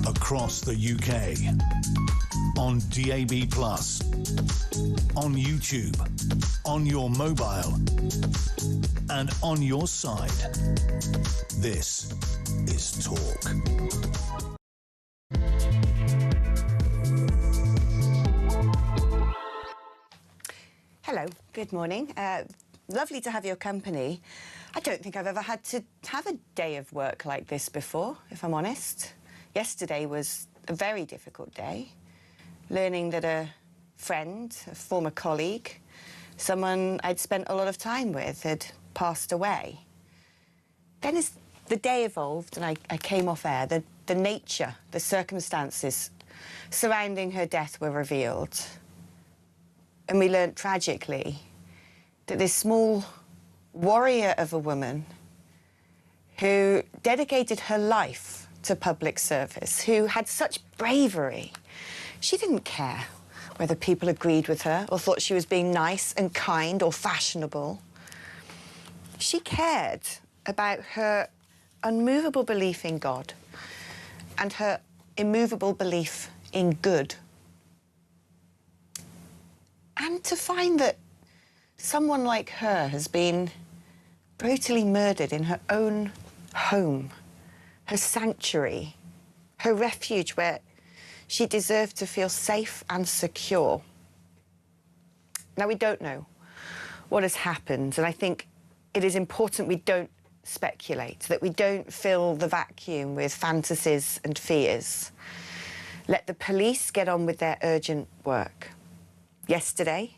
Across the UK, on DAB+, on YouTube, on your mobile, and on your side. This is Talk. Hello, good morning. Lovely to have your company. I don't think I've ever had to have a day of work like this before, if I'm honest. Yesterday was a very difficult day, learning that a friend, a former colleague, someone I'd spent a lot of time with had passed away. Then as the day evolved and I came off air, the nature, the circumstances surrounding her death were revealed. And we learnt tragically that this small warrior of a woman who dedicated her life to public service, who had such bravery, she didn't care whether people agreed with her or thought she was being nice and kind or fashionable. She cared about her unmovable belief in God and her immovable belief in good. And to find that someone like her has been brutally murdered in her own home, her sanctuary, her refuge where she deserved to feel safe and secure. Now, we don't know what has happened, and I think it is important we don't speculate, that we don't fill the vacuum with fantasies and fears. Let the police get on with their urgent work. Yesterday,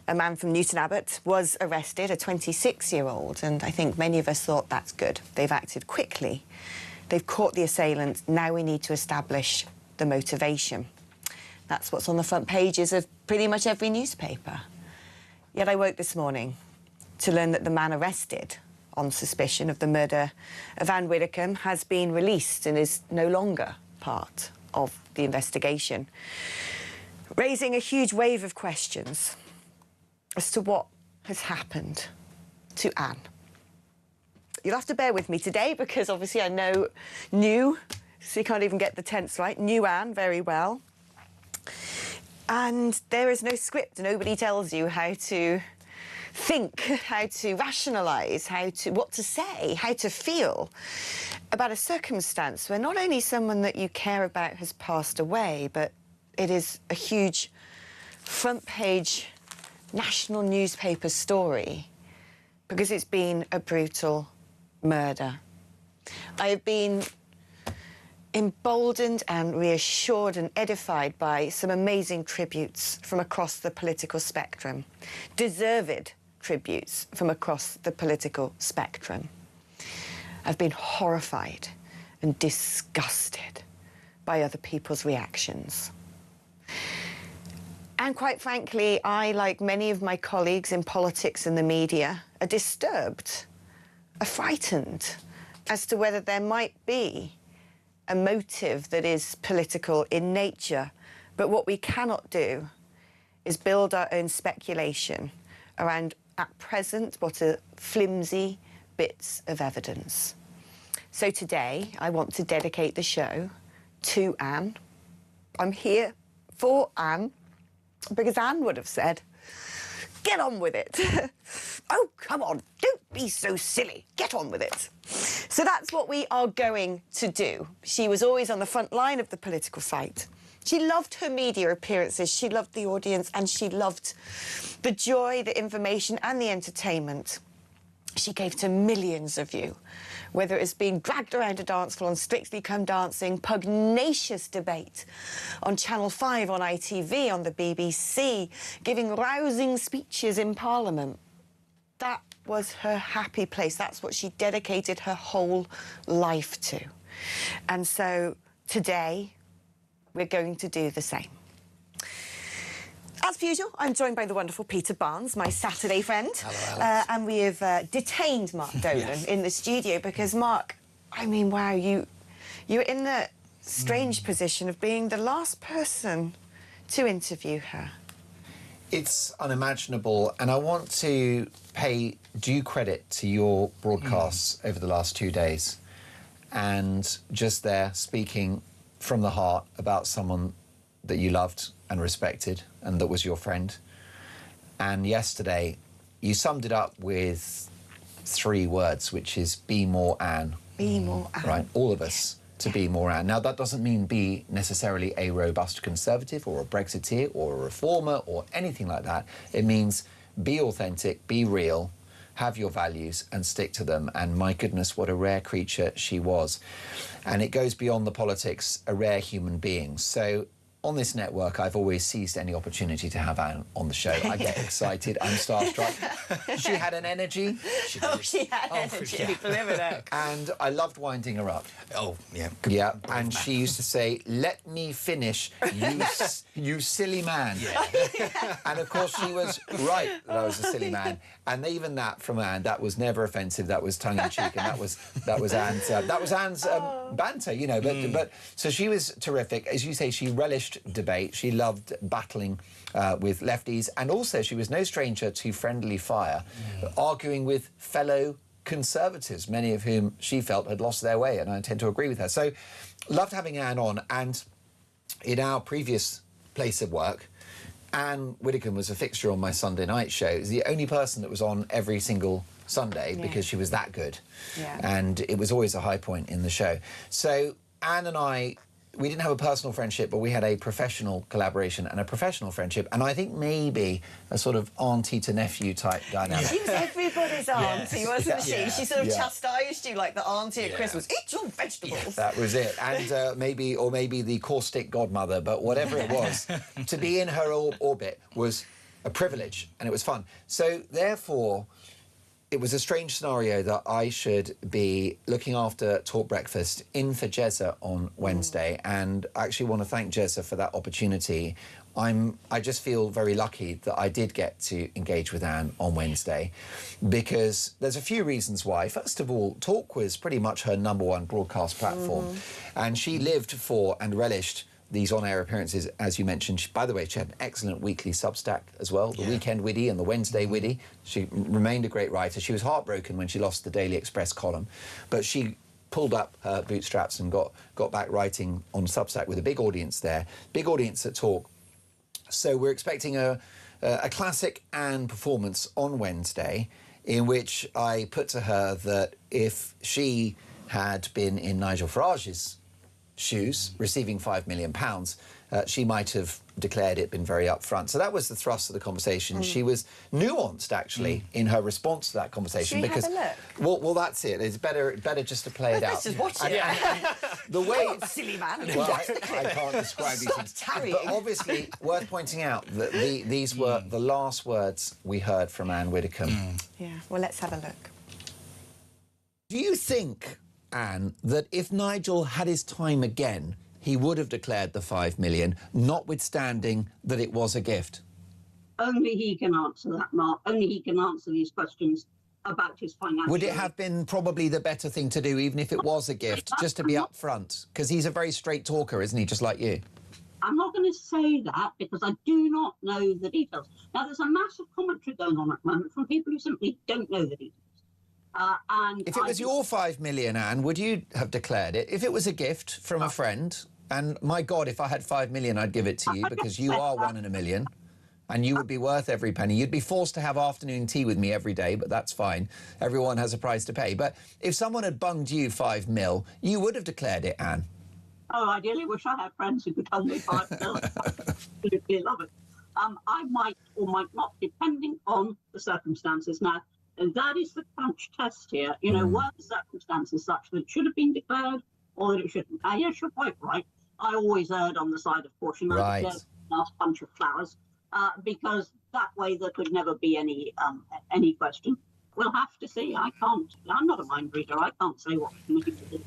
a man from Newton Abbot was arrested, a 26-year-old, and I think many of us thought that's good. They've acted quickly. They've caught the assailant. Now we need to establish the motivation. That's what's on the front pages of pretty much every newspaper. Yet I woke this morning to learn that the man arrested on suspicion of the murder of Ann Widdecombe has been released and is no longer part of the investigation, raising a huge wave of questions as to what has happened to Ann. You'll have to bear with me today because obviously I know so you can't even get the tense right, knew Ann very well. And there is no script. Nobody tells you how to think, how to rationalise, what to say, how to feel about a circumstance where not only someone that you care about has passed away, but it is a huge front-page national newspaper story because it's been a brutal murder. I have been emboldened and reassured and edified by some amazing tributes from across the political spectrum, deserved tributes from across the political spectrum. I've been horrified and disgusted by other people's reactions. And quite frankly, I, like many of my colleagues in politics and the media, are disturbed, are frightened as to whether there might be a motive that is political in nature. But what we cannot do is build our own speculation around, at present, what are flimsy bits of evidence. So today, I want to dedicate the show to Ann. I'm here for Ann, because Ann would have said, get on with it. Oh, come on, don't be so silly. Get on with it. So that's what we are going to do. She was always on the front line of the political fight. She loved her media appearances, she loved the audience, and she loved the joy, the information, and the entertainment she gave to millions of you, whether it's being dragged around a dance floor on Strictly Come Dancing, pugnacious debate on Channel 5, on ITV, on the BBC, giving rousing speeches in Parliament. That was her happy place. That's what she dedicated her whole life to. And so today, we're going to do the same. As per usual, I'm joined by the wonderful Peter Barnes, my Saturday friend. Hello, Alex. And we have detained Mark Dolan Yes. in the studio because, Mark, I mean, wow, you're in the strange position of being the last person to interview her. It's unimaginable, and I want to pay due credit to your broadcasts over the last 2 days, and just there speaking from the heart about someone that you loved and respected and that was your friend. And yesterday you summed it up with 3 words, which is be more Anne. Be more Anne. Right, all of us to be more Anne. Now, that doesn't mean be necessarily a robust Conservative or a Brexiteer or a reformer or anything like that. It means be authentic, be real, have your values and stick to them. And my goodness, what a rare creature she was. And it goes beyond the politics, a rare human being. So on this network, I've always seized any opportunity to have Anne on the show. I get excited, I'm starstruck. She had an energy. She had energy. Yeah. Believe it. And I loved winding her up. Oh, yeah. Yeah, and she used to say, "Let me finish, you silly man." Yeah. And of course she was right that I was a silly man. And even that from Anne, that was never offensive, that was tongue in cheek, and that was Anne's banter, you know. But so she was terrific. As you say, she relished debate. She loved battling with lefties, and also she was no stranger to friendly fire, arguing with fellow Conservatives, many of whom she felt had lost their way, and I tend to agree with her. So loved having Anne on. And in our previous place of work, Ann Widdecombe was a fixture on my Sunday night show. It was the only person that was on every single Sunday because she was that good. Yeah. And it was always a high point in the show. So Anne and I, we didn't have a personal friendship, but we had a professional collaboration and a professional friendship. And I think maybe a sort of auntie to nephew type dynamic. She was everybody's auntie, wasn't she? Yeah. She sort of Yeah. chastised you like the auntie at Christmas. Eat your vegetables. That was it. And maybe the caustic godmother, but whatever it was, to be in her orbit was a privilege, and it was fun. So therefore, it was a strange scenario that I should be looking after Talk Breakfast in for Jezza on Wednesday, and I actually want to thank Jezza for that opportunity. I just feel very lucky that I did get to engage with Anne on Wednesday, because there's a few reasons why. First of all, Talk was pretty much her #1 broadcast platform, and she lived for and relished these on-air appearances, as you mentioned. By the way, she had an excellent weekly Substack as well, the Weekend Widdy and the Wednesday Widdy. She remained a great writer. She was heartbroken when she lost the Daily Express column, but she pulled up her bootstraps and got back writing on Substack with a big audience there, big audience at Talk. So we're expecting a classic Anne performance on Wednesday, in which I put to her that if she had been in Nigel Farage's shoes, receiving £5 million, she might have declared it, been very upfront. So that was the thrust of the conversation. She was nuanced, actually, in her response to that conversation. Should we because, have a look? Well, that's it. It's better just to play it out. Let's just watch it. And the way Come on, silly man. well, I can't describe these things. tarrying. But obviously, worth pointing out that these were the last words we heard from Ann Widdecombe. Yeah, well, let's have a look. Do you think, Anne, that if Nigel had his time again, he would have declared the $5 million, notwithstanding that it was a gift? Only he can answer that, Mark. Only he can answer these questions about his financial... Would it have been probably the better thing to do, even if it was a gift, just to be upfront? Because he's a very straight talker, isn't he, just like you? I'm not going to say that because I do not know the details. Now, there's a massive commentary going on at the moment from people who simply don't know the details. And if it was your $5 million, Anne, would you have declared it? If it was a gift from a friend, and my God, if I had $5 million, I'd give it to you, because you are 1 in a million, and you would be worth every penny. You'd be forced to have afternoon tea with me every day, but that's fine. Everyone has a price to pay. But if someone had bunged you $5 million, you would have declared it, Anne. Oh, I ideally wish I had friends who could tell me $5 million. I absolutely love it. I might or might not, depending on the circumstances. Now, and that is the crunch test here. You know, were the circumstances such that it should have been declared or that it shouldn't? Yes, you're quite right. I always erred on the side of caution. Right. I declared the last bunch of flowers because that way there could never be any question. We'll have to see. I'm not a mind reader. I can't say what we need to do.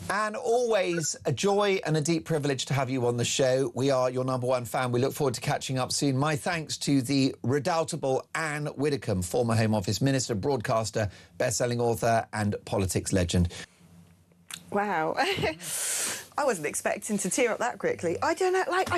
And always a joy and a deep privilege to have you on the show. We are your #1 fan. We look forward to catching up soon. My thanks to the redoubtable Ann Widdecombe, former Home Office Minister, broadcaster, best-selling author and politics legend. Wow. I wasn't expecting to tear up that quickly. I don't know, like,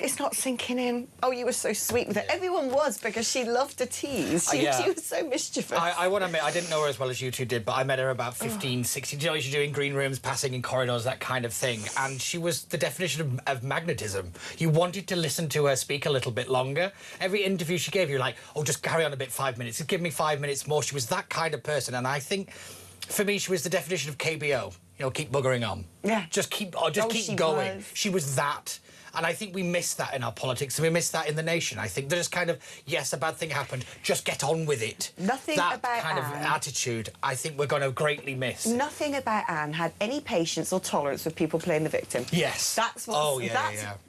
it's not sinking in. Oh, you were so sweet with it. Everyone was, because she loved to tease. She was so mischievous. I want to admit, I didn't know her as well as you two did, but I met her about 15, 16. You know, she's doing green rooms, passing in corridors, that kind of thing. And she was the definition of magnetism. You wanted to listen to her speak a little bit longer. Every interview she gave, you were like, oh, just carry on a bit, 5 minutes. Just give me 5 minutes more. She was that kind of person. And I think, for me, she was the definition of KBO. You know, keep buggering on. Yeah. Just keep going. She was that. And I think we miss that in our politics, and we miss that in the nation. I think there's kind of, yes, a bad thing happened, just get on with it. Nothing that about kind Anne, of attitude, I think we're going to greatly miss. Nothing about Anne had any patience or tolerance with people playing the victim. Yes. That's what.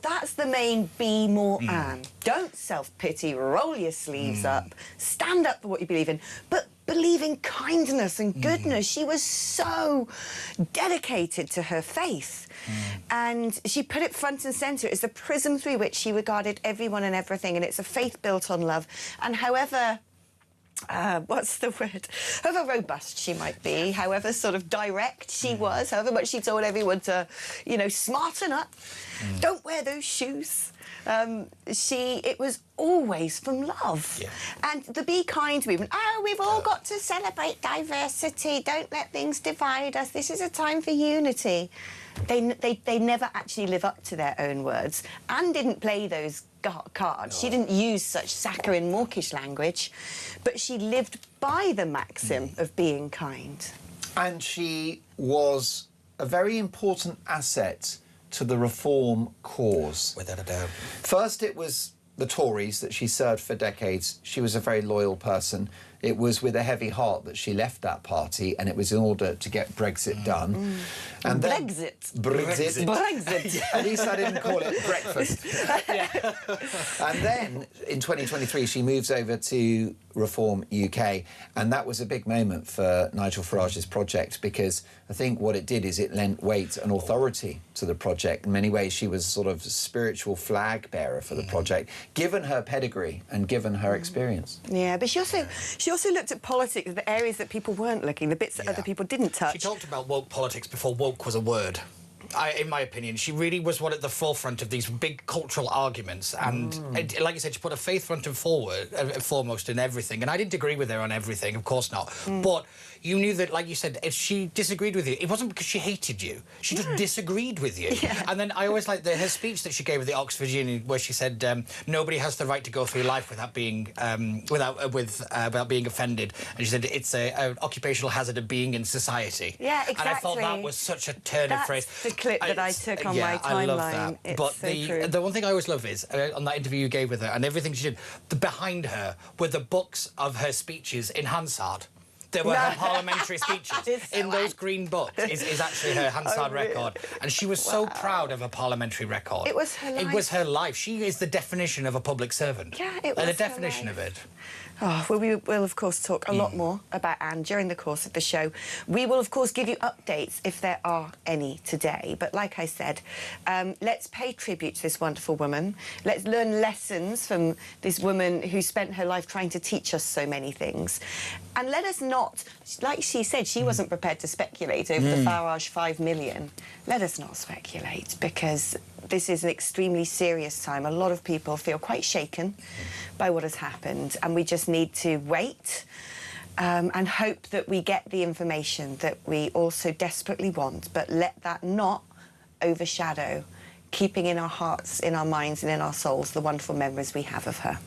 That's the main be more Anne. Don't self-pity, roll your sleeves up, stand up for what you believe in, but believe in kindness and goodness. She was so dedicated to her faith. And she put it front and centre. It's the prism through which she regarded everyone and everything, and it's a faith built on love. And however, what's the word? However robust she might be, however sort of direct she was, however much she told everyone to, you know, smarten up, don't wear those shoes. It was always from love. Yeah. And the Be Kind movement, oh, we've all got to celebrate diversity, don't let things divide us, this is a time for unity. They never actually live up to their own words. Anne didn't play those cards. She didn't use such saccharine, mawkish language, but she lived by the maxim of being kind. And she was a very important asset to the reform cause. Without a doubt. First, it was the Tories that she served for decades. She was a very loyal person. It was with a heavy heart that she left that party, and it was in order to get Brexit done. And then, Brexit. At least I didn't call it breakfast. And then, in 2023, she moves over to Reform UK, and that was a big moment for Nigel Farage's project, because I think what it did is it lent weight and authority to the project. In many ways, she was sort of spiritual flag bearer for the project, given her pedigree and given her experience. Yeah, but she also looked at politics, the areas that people weren't looking, the bits that other people didn't touch. She talked about woke politics before woke was a word. In my opinion, she really was one at the forefront of these big cultural arguments, and like you said, she put her faith front and foremost in everything. And I didn't agree with her on everything, of course not. But you knew that, like you said, if she disagreed with you, it wasn't because she hated you. She just disagreed with you. And then I always liked her speech that she gave at the Oxford Union, where she said, "Nobody has the right to go through life without being without being offended." And she said it's an occupational hazard of being in society. Yeah, exactly. And I thought that was such a turn of phrase. The clip that I took on my timeline. I love that. It's but so true. the one thing I always love is, on that interview you gave with her and everything she did, behind her were the books of her speeches in Hansard. There were her parliamentary speeches. In those green books is actually her Hansard record. And she was so proud of her parliamentary record. It was her life. It was her life. She is the definition of a public servant. Yeah, it was the definition of it. Oh, well, we will, of course, talk a lot more about Anne during the course of the show. We will, of course, give you updates if there are any today. But like I said, let's pay tribute to this wonderful woman. Let's learn lessons from this woman who spent her life trying to teach us so many things. And let us not, like she said, she wasn't prepared to speculate over the Farage 5 million. Let us not speculate, because this is an extremely serious time. A lot of people feel quite shaken by what has happened, and we just need to wait and hope that we get the information that we also desperately want, but let that not overshadow keeping in our hearts, in our minds and in our souls the wonderful memories we have of her.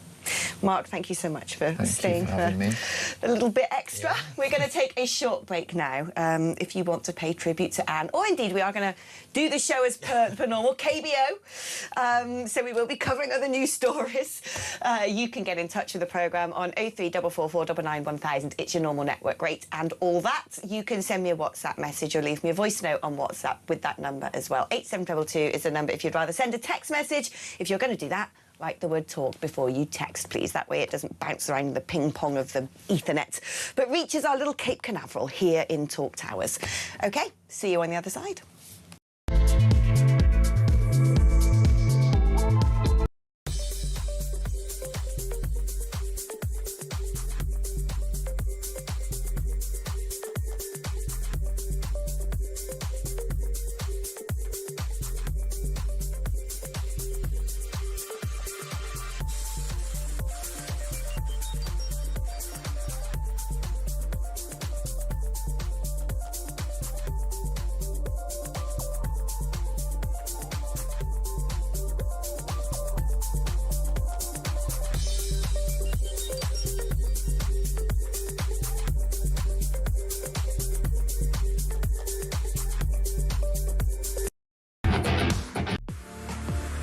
Mark, thank you so much for staying for a little bit extra. Yeah. We're going to take a short break now. If you want to pay tribute to Anne, or indeed we are going to do the show as per normal, KBO. So we will be covering other news stories. You can get in touch with the programme on 03444 99 1000. It's your normal network rate and all that. You can send me a WhatsApp message or leave me a voice note on WhatsApp with that number as well. 8722 is the number if you'd rather send a text message. If you're going to do that, like the word talk before you text, please. That way it doesn't bounce around the ping-pong of the Ethernet, but reaches our little Cape Canaveral here in Talk Towers. OK, see you on the other side.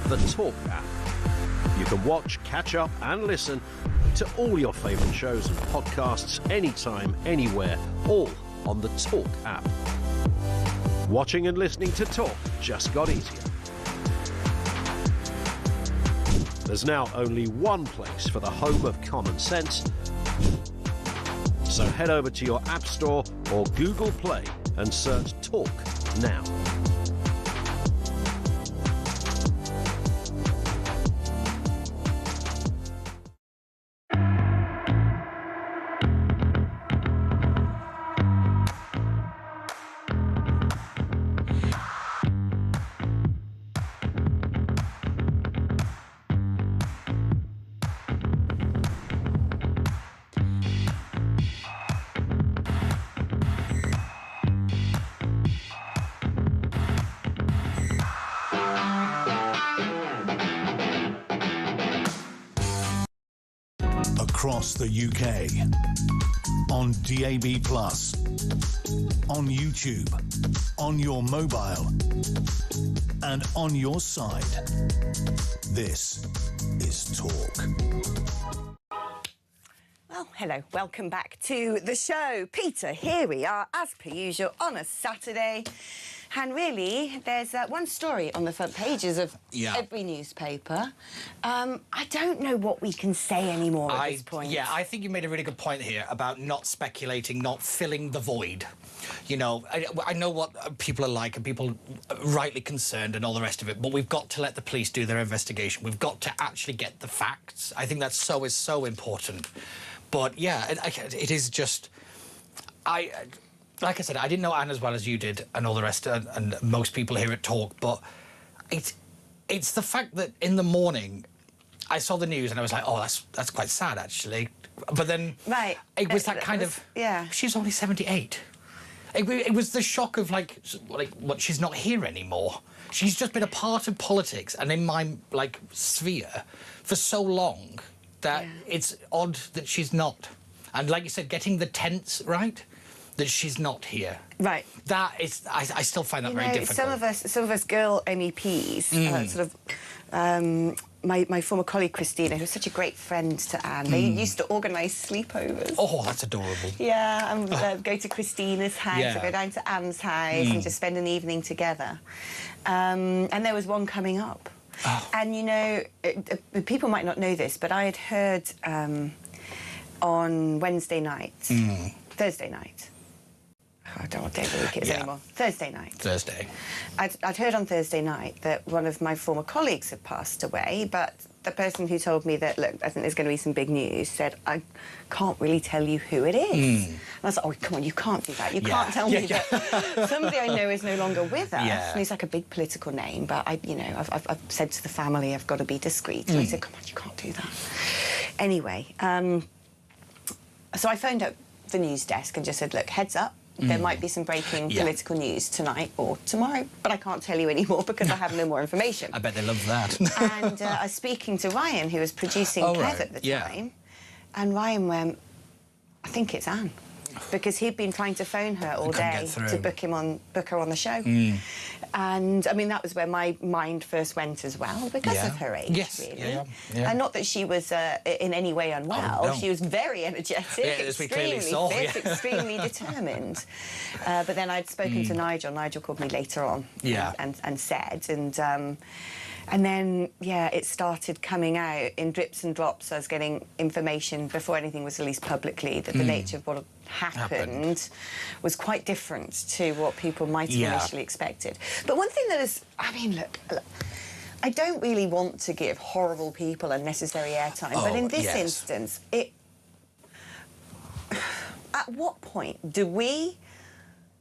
The Talk app. You can watch, catch up and listen to all your favourite shows and podcasts anytime, anywhere, all on the Talk app. Watching and listening to Talk just got easier. There's now only one place for the home of common sense. So head over to your App Store or Google Play and search Talk now. Across the UK, on DAB+, on YouTube, on your mobile, and on your side. This is Talk. Well, hello, welcome back to the show. Peter, here we are, as per usual, on a Saturday. And really, there's one story on the front pages of every newspaper. I don't know what we can say anymore at this point. Yeah, I think you made a really good point here about not speculating, not filling the void. You know, I know what people are like and people are rightly concerned and all the rest of it, but we've got to let the police do their investigation. We've got to actually get the facts. I think that is so important. But, yeah, it is just... Like I said, I didn't know Anne as well as you did and all the rest, and most people here at Talk, but it's the fact that in the morning I saw the news and I was like, oh, that's quite sad, actually. But then it was that kind of... Yeah. She's only 78. It was the shock of, like, what, she's not here anymore. She's just been a part of politics and in my, like, sphere for so long that it's odd that she's not. And like you said, getting the tense right... that she's not here. Right. That is, I still find that very difficult. Some of us girl MEPs, my former colleague Christina, who's such a great friend to Anne, they used to organise sleepovers. Oh, that's adorable. Yeah, and go to Christina's house, or go down to Anne's house and just spend an evening together. And there was one coming up. Oh. And, you know, people might not know this, but I had heard on Wednesday night, Thursday night, I don't know what day of the week it is anymore. Thursday night. Thursday. I'd heard on Thursday night that one of my former colleagues had passed away, but the person who told me that, look, I think there's going to be some big news, said, I can't really tell you who it is. And I was like, oh, come on, you can't do that. You can't tell me that somebody I know is no longer with us. And he's like a big political name, but I've said to the family I've got to be discreet. And I said, come on, you can't do that. Anyway, so I phoned up the news desk and just said, look, heads up. There might be some breaking political news tonight or tomorrow, but I can't tell you anymore because I have no more information. I bet they love that. And I was speaking to Ryan, who was producing Kev at the time, and Ryan went, I think it's Anne. Because he'd been trying to phone her all day to book her on the show. And, I mean, that was where my mind first went as well, because of her age, really. And not that she was in any way unwell. Oh, no. She was very energetic, extremely fit, extremely determined. But then I'd spoken to Nigel. Nigel called me later on and said, and And then, yeah, it started coming out in drips and drops. I was getting information before anything was released publicly that the nature of what had happened was quite different to what people might have initially expected. But one thing that is, I mean, look, I don't really want to give horrible people unnecessary airtime, but in this instance, at what point do we,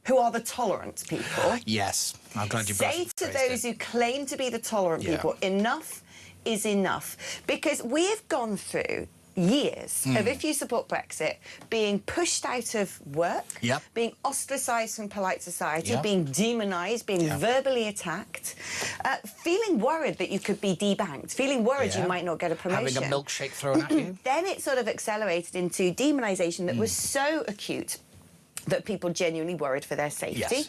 who are the tolerant people, Yes, I'm glad you say to those who claim to be the tolerant people, enough is enough? Because we have gone through years of, if you support Brexit, being pushed out of work, being ostracised from polite society, being demonised, being verbally attacked, feeling worried that you could be debanked, feeling worried you might not get a promotion. Having a milkshake thrown at you. Then it sort of accelerated into demonisation that was so acute that people genuinely worried for their safety.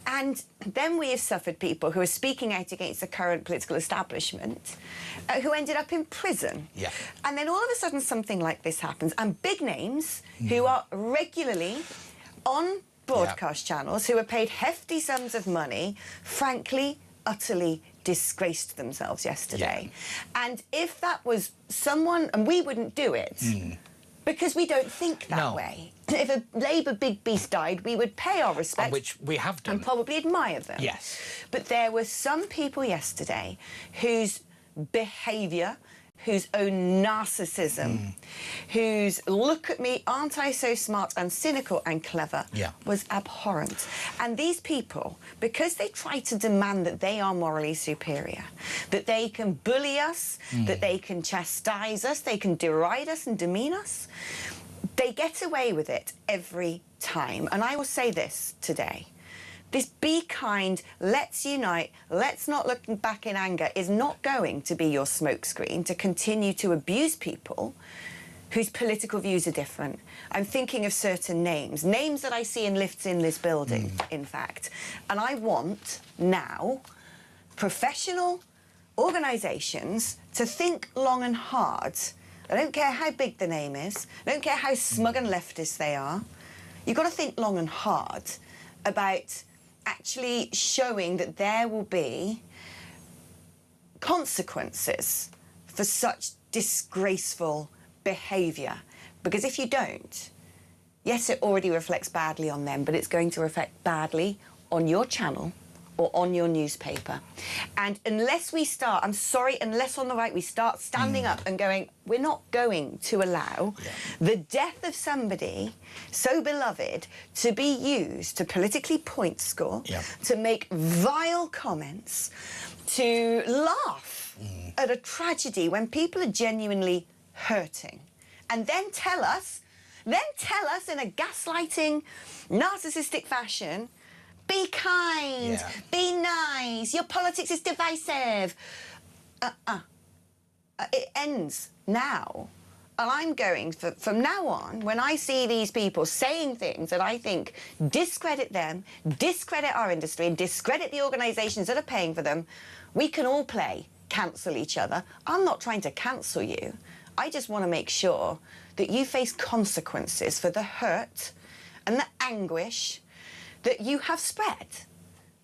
And then we have suffered people who are speaking out against the current political establishment who ended up in prison. And then all of a sudden something like this happens, and big names who are regularly on broadcast channels, who are paid hefty sums of money, frankly, utterly disgraced themselves yesterday. And if that was someone, and we wouldn't do it, because we don't think that way. If a Labour big beast died, we would pay our respects. Which we have done. And probably admire them. But there were some people yesterday whose behaviour, whose own narcissism, whose look at me, aren't I so smart and cynical and clever, was abhorrent. And these people, because they try to demand that they are morally superior, that they can bully us, that they can chastise us, they can deride us and demean us, they get away with it every time. And I will say this today. This be kind, let's unite, let's not look back in anger is not going to be your smokescreen to continue to abuse people whose political views are different. I'm thinking of certain names that I see in lifts in this building, in fact. And I want now professional organisations to think long and hard. I don't care how big the name is, I don't care how smug and leftist they are. You've got to think long and hard about actually showing that there will be consequences for such disgraceful behaviour. Because if you don't, yes, it already reflects badly on them, but it's going to reflect badly on your channel or on your newspaper. And unless we start, I'm sorry, unless on the right we start standing up and going, we're not going to allow the death of somebody so beloved to be used to politically point score, to make vile comments, to laugh at a tragedy when people are genuinely hurting. And then tell us in a gaslighting, narcissistic fashion, be kind, be nice, your politics is divisive. It ends now. And I'm going, from now on, when I see these people saying things that I think discredit them, discredit our industry, and discredit the organisations that are paying for them, we can all play cancel each other. I'm not trying to cancel you. I just want to make sure that you face consequences for the hurt and the anguish that you have spread.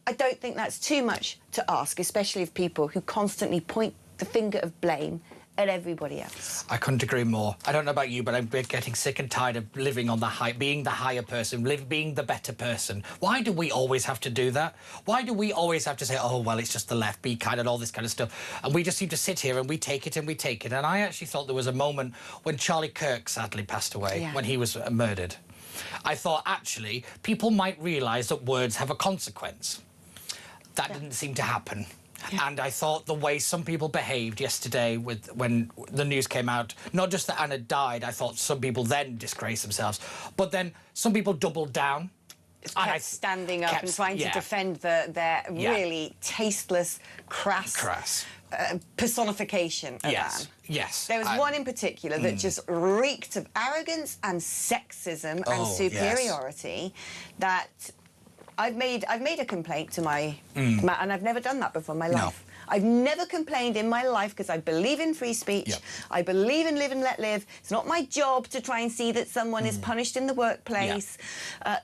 I don't think that's too much to ask, especially of people who constantly point the finger of blame at everybody else. I couldn't agree more. I don't know about you, but I'm getting sick and tired of living on the high, being the higher person, being the better person. Why do we always have to do that? Why do we always have to say, oh, well, it's just the left, be kind, and all this kind of stuff? And we just seem to sit here and we take it and we take it. And I actually thought there was a moment when Charlie Kirk sadly passed away, when he was murdered. I thought, actually, people might realise that words have a consequence. That didn't seem to happen. And I thought the way some people behaved yesterday when the news came out, not just that Anna died, I thought some people then disgraced themselves, but then some people doubled down. Kept standing up and trying to defend their really tasteless, crass personification of Anne. There was one in particular that just reeked of arrogance and sexism and superiority that I've made a complaint to my and I've never done that before in my life. I've never complained in my life because I believe in free speech. I believe in live and let live. It's not my job to try and see that someone is punished in the workplace.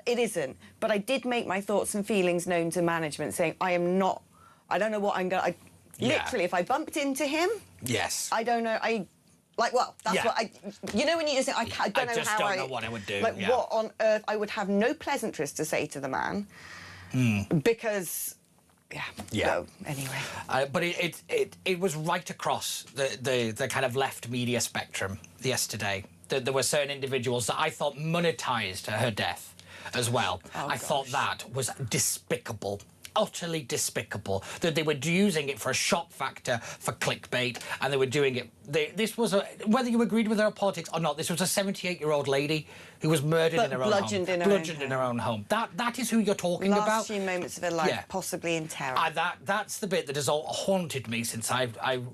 It isn't. But I did make my thoughts and feelings known to management, saying I don't know what I'm going to... Yeah. Literally, if I bumped into him, Yes. I don't know. That's Yeah. what I. You know when you just think, I don't know just how don't know what I would do, yeah. What on earth? I would have no pleasantries to say to the man because. Yeah. No, anyway. But it was right across the kind of left media spectrum yesterday. There were certain individuals that I thought monetised her death as well. I thought that was despicable. Utterly despicable that they were using it for a shock factor, for clickbait, and they were doing it. This was whether you agreed with her politics or not. This was a 78-year-old lady who was murdered in her own home, bludgeoned in her own home. That is who you're talking about. Last few moments of her life, possibly in terror. That's the bit that has all haunted me since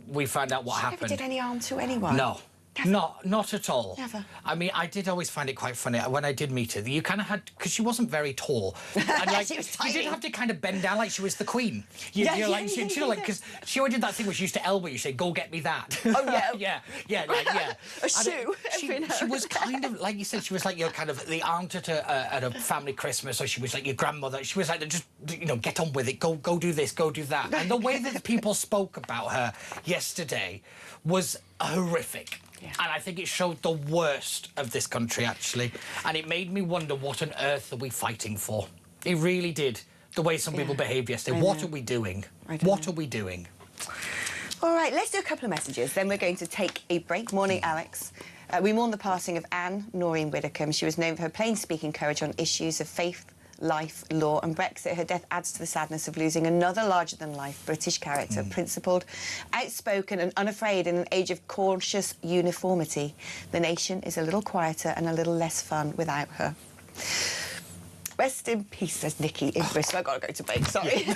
we found out what happened. Never did any harm to anyone. No. Not at all. Never. I mean, I did always find it quite funny when I did meet her. You kind of had, because she wasn't very tall, and like She was tiny. you did have to kind of bend down like she was the queen. Because she always did that thing where she used to elbow you, say, "Go get me that." Oh yeah. yeah. A shoe. She was kind of like you said. She was like your kind of the aunt at a family Christmas, or she was like your grandmother. She was like, just get on with it. Go do this. Go do that. And the way that people spoke about her yesterday was horrific. Yeah. And I think it showed the worst of this country, actually. And it made me wonder, what on earth are we fighting for? It really did. The way some people behaved yesterday. What are we doing? What are we doing? All right, let's do a couple of messages. Then we're going to take a break. Morning, Alex. We mourn the passing of Ann Widdecombe. She was known for her plain-speaking courage on issues of faith, life, law and Brexit. Her death adds to the sadness of losing another larger-than-life British character, principled, outspoken and unafraid in an age of cautious uniformity. The nation is a little quieter and a little less fun without her. Rest in peace, says Nikki in Bristol. I've got to go to bed, sorry.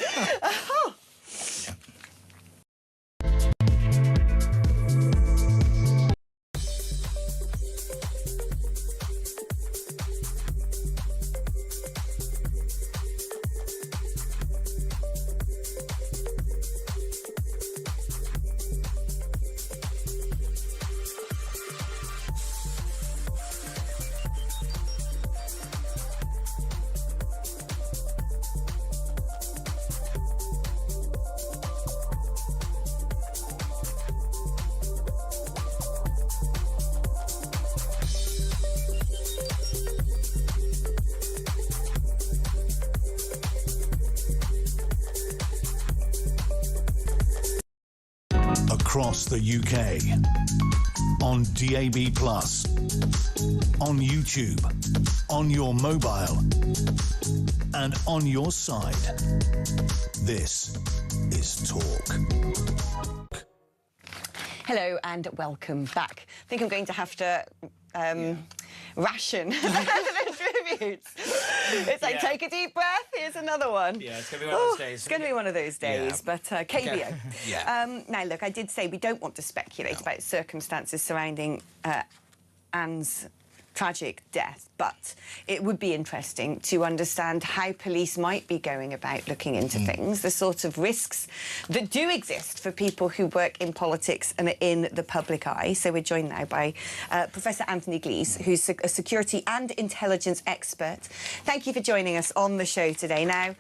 Across the UK, on DAB+, on YouTube, on your mobile, and on your side. This is Talk. Hello and welcome back. I think I'm going to have to ration the tributes. It's like, take a deep breath, here's another one. Yeah, it's going to be one of those days. It's going to be one of those days, but KBO. Yeah. Now, look, I did say we don't want to speculate about circumstances surrounding Anne's tragic death, but it would be interesting to understand how police might be going about looking into things, the sort of risks that do exist for people who work in politics and are in the public eye. So we're joined now by Professor Anthony Glees, who's a security and intelligence expert. Thank you for joining us on the show today. Now,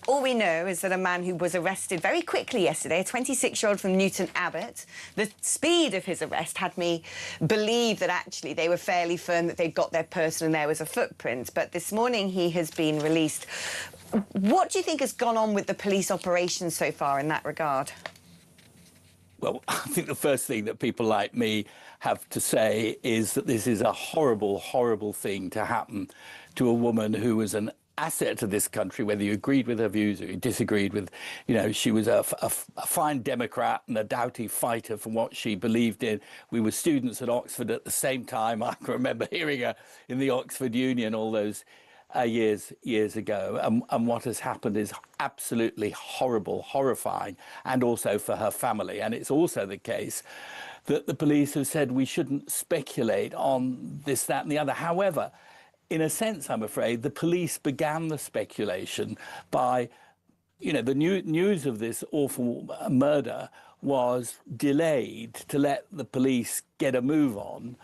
all we know is that a man who was arrested very quickly yesterday, a 26-year-old from Newton Abbott, the speed of his arrest had me believe that actually they were fairly firm that they'd got their person and there was a footprint. But this morning he has been released. What do you think has gone on with the police operation so far in that regard? Well, I think the first thing that people like me have to say is that this is a horrible, horrible thing to happen to a woman who was an asset to this country, whether you agreed with her views or you disagreed with, she was a fine Democrat and a doughty fighter for what she believed in. We were students at Oxford at the same time. I can remember hearing her in the Oxford Union all those years ago. And what has happened is absolutely horrible, horrifying, and also for her family. And it's also the case that the police have said we shouldn't speculate on this, that and the other. However, in a sense, I'm afraid, the police began the speculation by, the news of this awful murder was delayed to let the police get a move on.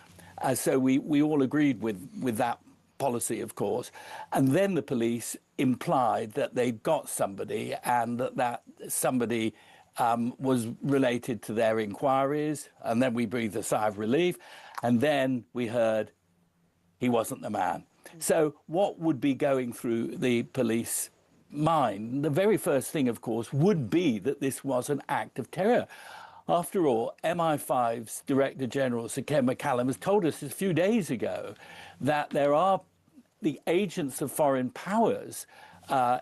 So we all agreed with that policy, of course. And then the police implied that they'd got somebody and that somebody was related to their inquiries, and then we breathed a sigh of relief, and then we heard he wasn't the man. So what would be going through the police mind? The very first thing, of course, would be that this was an act of terror. After all, MI5's Director General, Sir Ken McCallum, has told us a few days ago that there are the agents of foreign powers on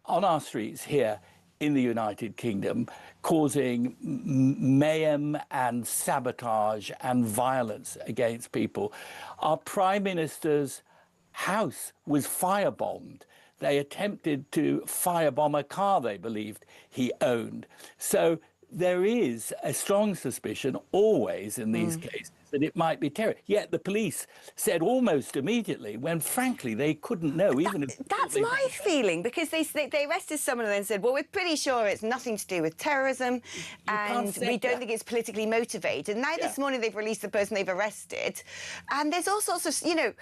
our streets here in the United Kingdom, causing mayhem and sabotage and violence against people. Our Prime Minister's house was firebombed. They attempted to firebomb a car they believed he owned. So there is a strong suspicion always in these cases that it might be terror. Yet the police said almost immediately, when frankly they couldn't know. That's my feeling, because they arrested someone and then said, well, we're pretty sure it's nothing to do with terrorism and we don't think it's politically motivated. And now this morning they've released the person they've arrested. And there's all sorts of, you know,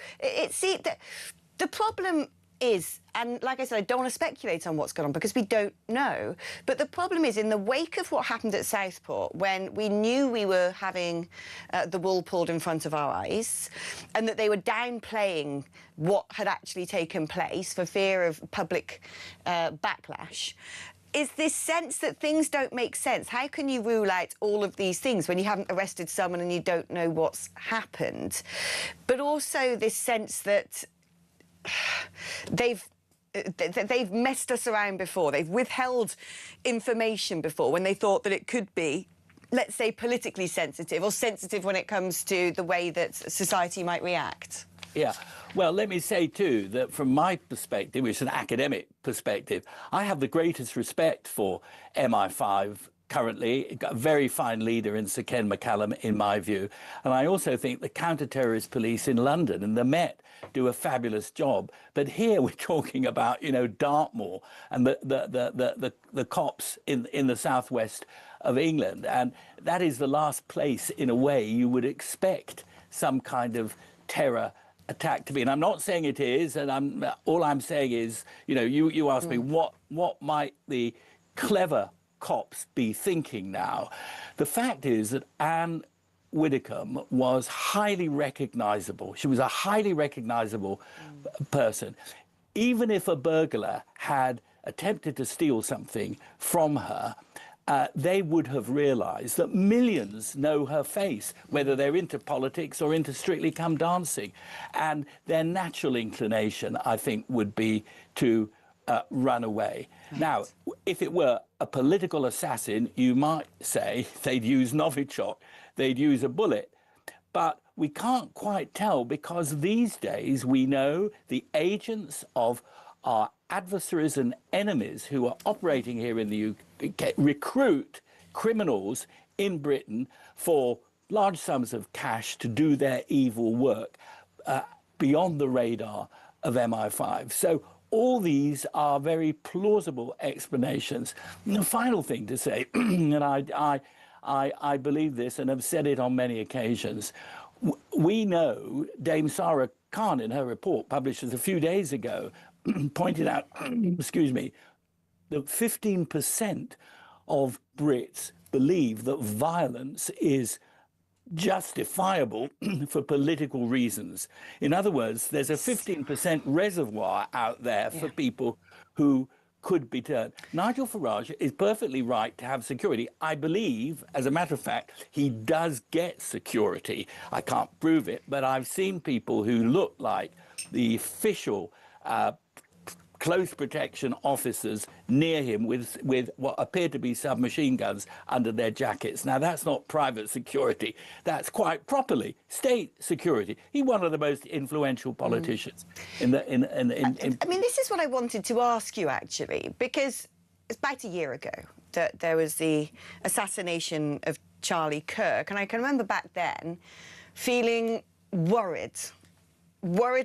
the problem is, and like I said, I don't want to speculate on what's going on because we don't know, but the problem is in the wake of what happened at Southport, when we knew we were having the wool pulled in front of our eyes and that they were downplaying what had actually taken place for fear of public backlash, is this sense that things don't make sense. How can you rule out all of these things when you haven't arrested someone and you don't know what's happened? But also this sense that they've messed us around before. They've withheld information before when they thought that it could be, let's say, politically sensitive or sensitive when it comes to the way that society might react. Yeah. Well, let me say, too, that from my perspective, which is an academic perspective, I have the greatest respect for MI5 currently, got a very fine leader in Sir Ken McCallum, in my view. And I also think the counter-terrorist police in London and the Met do a fabulous job. But here we're talking about, you know, Dartmoor and the cops in the southwest of England. And that is the last place, in a way, you would expect some kind of terror attack to be. And I'm not saying it is, and all I'm saying is, you know, you asked me what might the clever cops be thinking now. The fact is that Ann Widdecombe was highly recognizable. She was a highly recognizable person. Even if a burglar had attempted to steal something from her, they would have realized that millions know her face, whether they're into politics or into Strictly Come Dancing. And their natural inclination, I think, would be to run away. Right. Now, if it were a political assassin, you might say they'd use Novichok, they'd use a bullet. But we can't quite tell, because these days we know the agents of our adversaries and enemies who are operating here in the UK recruit criminals in Britain for large sums of cash to do their evil work beyond the radar of MI5. So all these are very plausible explanations. And the final thing to say, and I believe this and have said it on many occasions, we know Dame Sarah Khan, in her report published a few days ago, pointed out, excuse me, that 15% of Brits believe that violence is justifiable for political reasons. In other words, there's a 15% reservoir out there for people who could be turned. Nigel Farage is perfectly right to have security. I believe, as a matter of fact, he does get security. I can't prove it, but I've seen people who look like the official close protection officers near him with what appear to be submachine guns under their jackets. Now, that's not private security. That's quite properly state security. He's one of the most influential politicians I mean, this is what I wanted to ask you, actually, because it's about a year ago that there was the assassination of Charlie Kirk, and I can remember back then feeling worried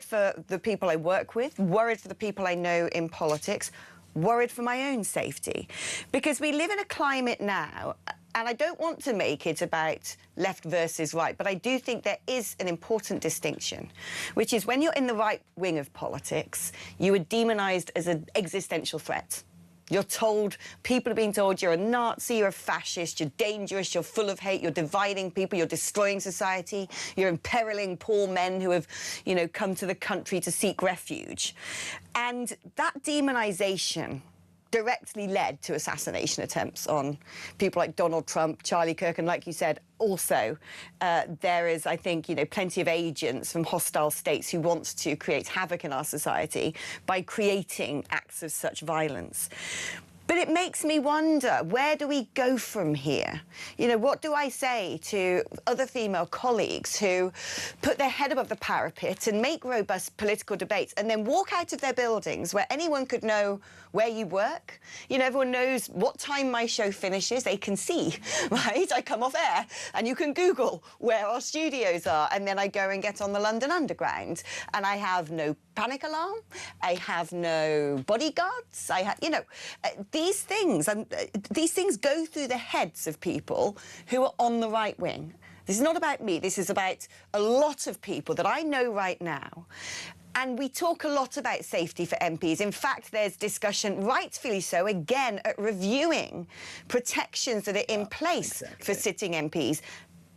for the people I work with, worried for the people I know in politics, worried for my own safety. Because we live in a climate now, and I don't want to make it about left versus right, but I do think there is an important distinction, which is when you're in the right wing of politics, you are demonised as an existential threat. You're told, people are being told you're a Nazi, you're a fascist, you're dangerous, you're full of hate, you're dividing people, you're destroying society, you're imperiling poor men who have, you know, come to the country to seek refuge. And that demonisation directly led to assassination attempts on people like Donald Trump, Charlie Kirk, and like you said, also there is, I think, you know, plenty of agents from hostile states who want to create havoc in our society by creating acts of such violence. But it makes me wonder, where do we go from here? You know, what do I say to other female colleagues who put their head above the parapet and make robust political debates and then walk out of their buildings where anyone could know where you work? You know, everyone knows what time my show finishes. They can see, right? I come off air and you can Google where our studios are, and then I go and get on the London Underground and I have no panic alarm, I have no bodyguards, I have, you know, these things go through the heads of people who are on the right wing. This is not about me, this is about a lot of people that I know right now. And we talk a lot about safety for MPs. In fact, there's discussion, rightfully so, again, at reviewing protections that are in place for sitting MPs.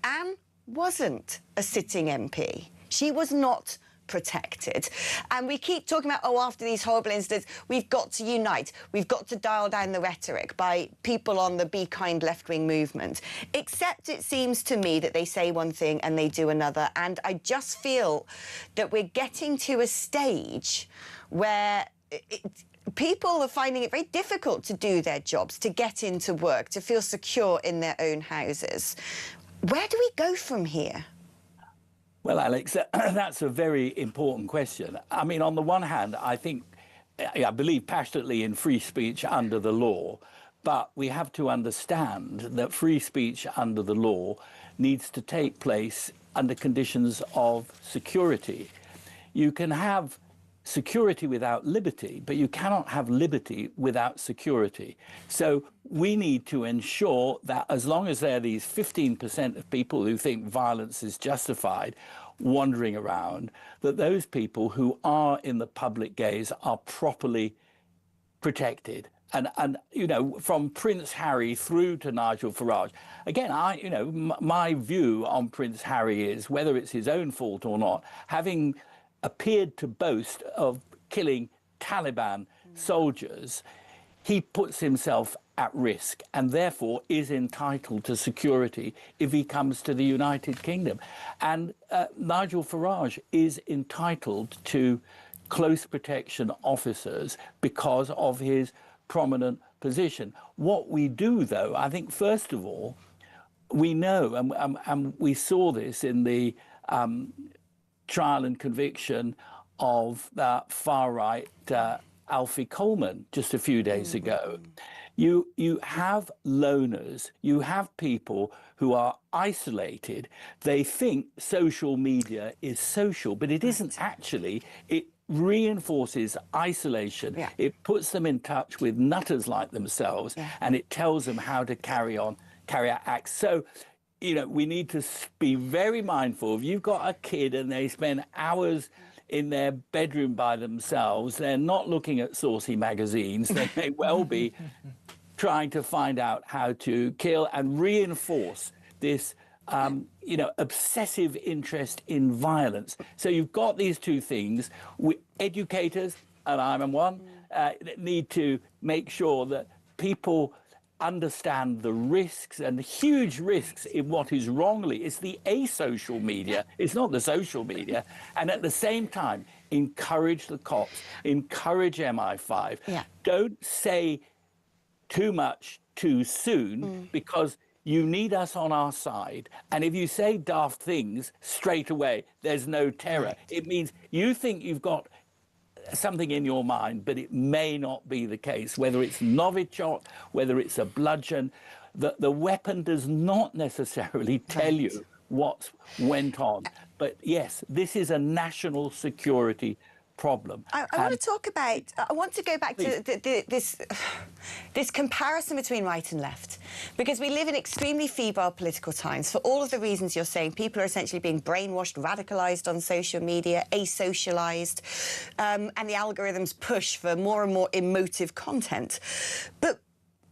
Anne wasn't a sitting MP. She was not protected. And we keep talking about, oh, after these horrible incidents, we've got to unite. We've got to dial down the rhetoric by people on the Be Kind left-wing movement. Except it seems to me that they say one thing and they do another. And I just feel that we're getting to a stage where people are finding it very difficult to do their jobs, to get into work, to feel secure in their own houses. Where do we go from here? Well, Alex, that's a very important question. I mean, on the one hand, I believe passionately in free speech under the law, but we have to understand that free speech under the law needs to take place under conditions of security. You can have security without liberty, but you cannot have liberty without security. So we need to ensure that as long as there are these 15% of people who think violence is justified wandering around, that those people who are in the public gaze are properly protected. And you know, from Prince Harry through to Nigel Farage, again, my view on Prince Harry is, whether it's his own fault or not, having appeared to boast of killing Taliban soldiers, he puts himself at risk and therefore is entitled to security if he comes to the United Kingdom. And Nigel Farage is entitled to close protection officers because of his prominent position. What we do, though, I think, first of all, we know, and we saw this in the trial and conviction of that far-right Alfie Coleman just a few days ago. You have loners, you have people who are isolated. They think social media is social, but it isn't actually. It reinforces isolation. Yeah. It puts them in touch with nutters like themselves, and it tells them how to carry out acts. So, you know, we need to be very mindful. If you've got a kid and they spend hours in their bedroom by themselves, they're not looking at saucy magazines. They may well be trying to find out how to kill and reinforce this, obsessive interest in violence. So you've got these two things. Educators, and I'm one, need to make sure that people understand the risks and the huge risks in what is wrongly. It's the asocial media, it's not the social media. And at the same time, encourage the cops, encourage MI5. Yeah. Don't say too much too soon, because you need us on our side. And if you say daft things straight away, there's no terror. Right. It means you think you've got something in your mind, but it may not be the case. Whether it's Novichok, whether it's a bludgeon, the weapon does not necessarily tell you what went on. But yes, this is a national security problem. I want to talk about. I want to go back to this comparison between right and left, because we live in extremely febrile political times. For all of the reasons you're saying, people are essentially being brainwashed, radicalised on social media, asocialised, and the algorithms push for more and more emotive content. But